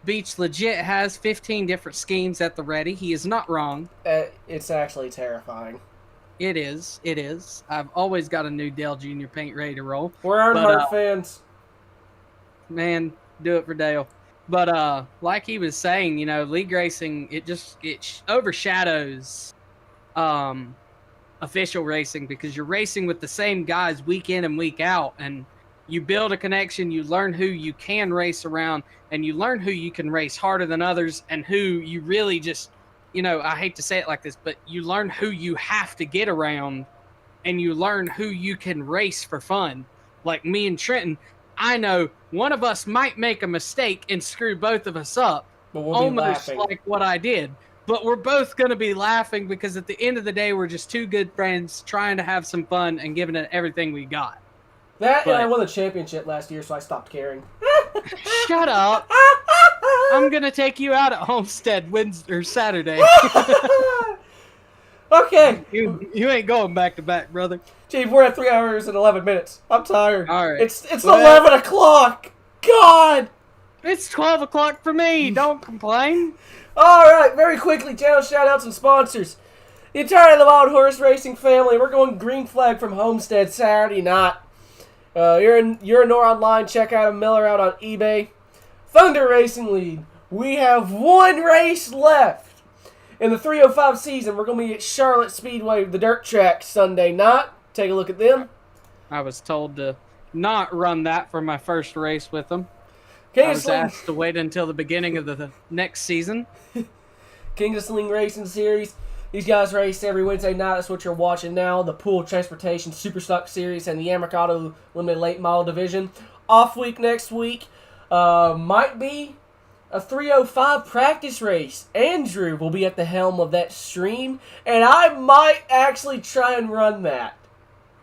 Beach legit has 15 different schemes at the ready. He is not wrong. It's actually terrifying. It is. It is. I've always got a new Dale Jr. paint ready to roll. We're Earnhardt fans. Man, do it for Dale. But like he was saying, league racing, it overshadows official racing because you're racing with the same guys week in and week out, and you build a connection, you learn who you can race around, and you learn who you can race harder than others and who you really just, I hate to say it like this, but you learn who you have to get around, and you learn who you can race for fun. Like me and Trenton, I know one of us might make a mistake and screw both of us up, but we'll almost be like what I did. But we're both going to be laughing because at the end of the day, we're just two good friends trying to have some fun and giving it everything we got. And I won the championship last year, so I stopped caring. Shut up. I'm going to take you out at Homestead Wednesday or Saturday. Okay. You ain't going back to back, brother. Chief, we're at 3 hours and 11 minutes. I'm tired. All right. It's 11 o'clock. God. It's 12 o'clock for me. Don't complain. All right. Very quickly, channel shout-outs and sponsors. The entire the Wild Horse Racing family. We're going green flag from Homestead Saturday night. You're in Nor Online. Check out Miller out on eBay. Thunder Racing League. We have one race left in the 305 season. We're going to be at Charlotte Speedway, the dirt track, Sunday night. Take a look at them. I was told to not run that for my first race with them. King I of was Sling. asked to wait until the beginning of the next season. King of Sling Racing Series. These guys race every Wednesday night. That's what you're watching now. The Pool Transportation Superstock Series and the Americado Limited Late Model Division. Off week next week. Might be a 305 practice race. Andrew will be at the helm of that stream, and I might actually try and run that.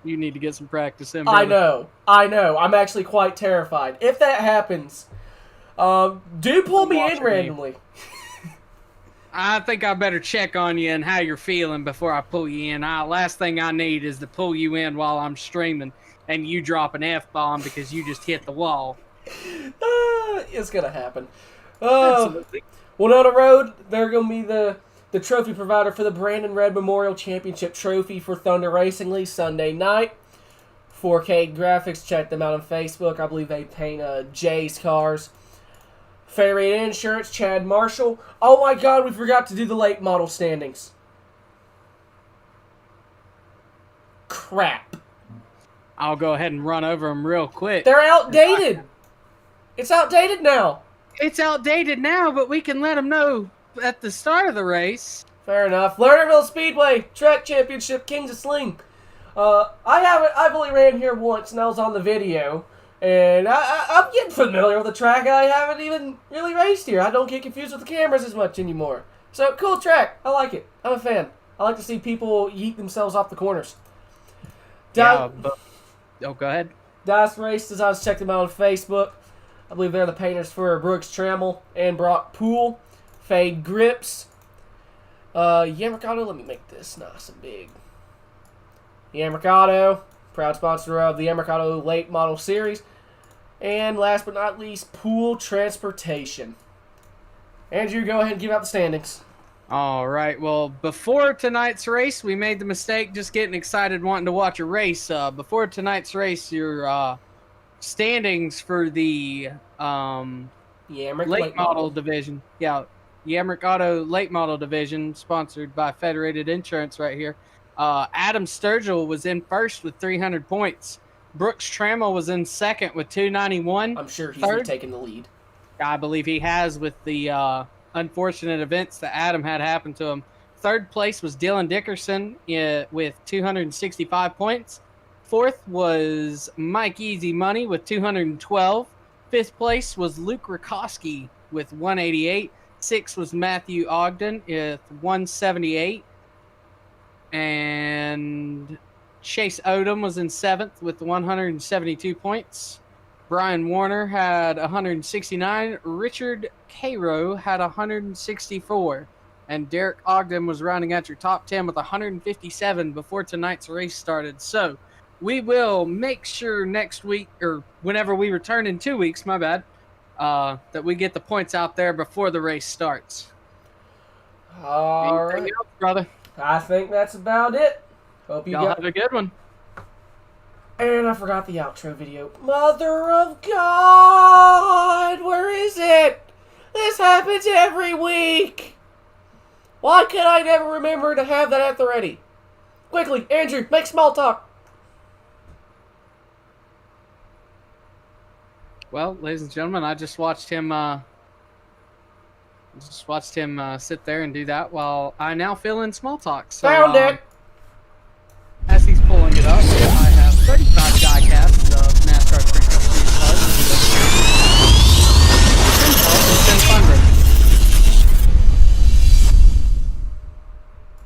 You need to get some practice in, brother. I know. I'm actually quite terrified. If that happens, do pull me in randomly. I think I better check on you and how you're feeling before I pull you in. Last thing I need is to pull you in while I'm streaming and you drop an F-bomb because you just hit the wall. It's going to happen. Absolutely. Winona Road, they're going to be the trophy provider for the Brandon Red Memorial Championship Trophy for Thunder Racing League Sunday night. 4K graphics, check them out on Facebook. I believe they paint Jay's cars. Federated Insurance, Chad Marshall. Oh my God, we forgot to do the late model standings. Crap. I'll go ahead and run over them real quick. They're outdated. It's outdated now. It's outdated now, but we can let them know at the start of the race. Fair enough. Lernerville Speedway Track Championship, Kings of Sling. I've only ran here once, and I was on the video. And I'm getting familiar with the track. I haven't even really raced here. I don't get confused with the cameras as much anymore. So, cool track. I like it. I'm a fan. I like to see people yeet themselves off the corners. Oh, go ahead. Dice Races, I was checking them out on Facebook. I believe they're the painters for Brooks Trammell and Brock Poole. Fade Grips. Yammercado, let me make this nice and big. Yammercado, proud sponsor of the Yammercado Late Model Series. And last but not least, Pool Transportation. Andrew, go ahead and give out the standings. All right. Well, before tonight's race, we made the mistake just getting excited wanting to watch a race. Before tonight's race, your standings for the late model division. Yeah, Yamrick Auto Late Model Division, sponsored by Federated Insurance right here. Adam Sturgill was in first with 300 points. Brooks Trammell was in second with 291. I'm sure he's taking the lead. I believe he has with the unfortunate events that Adam had happen to him. Third place was Dylan Dickerson with 265 points. Fourth was Mike Easy Money with 212. Fifth place was Luke Rakowski with 188. Sixth was Matthew Ogden with 178. And Chase Odom was in seventh with 172 points. Brian Warner had 169. Richard Cairo had 164. And Derek Ogden was rounding out your top 10 with 157 before tonight's race started. So we will make sure next week, or whenever we return in 2 weeks, my bad, that we get the points out there before the race starts. All right, else, brother? I think that's about it. Hope you Y'all have a good one. And I forgot the outro video. Mother of God! Where is it? This happens every week! Why could I never remember to have that at the ready? Quickly, Andrew, make small talk. Well, ladies and gentlemen, I just watched him sit there and do that while I now fill in small talk. So, Found it! As he's pulling it up, I have 35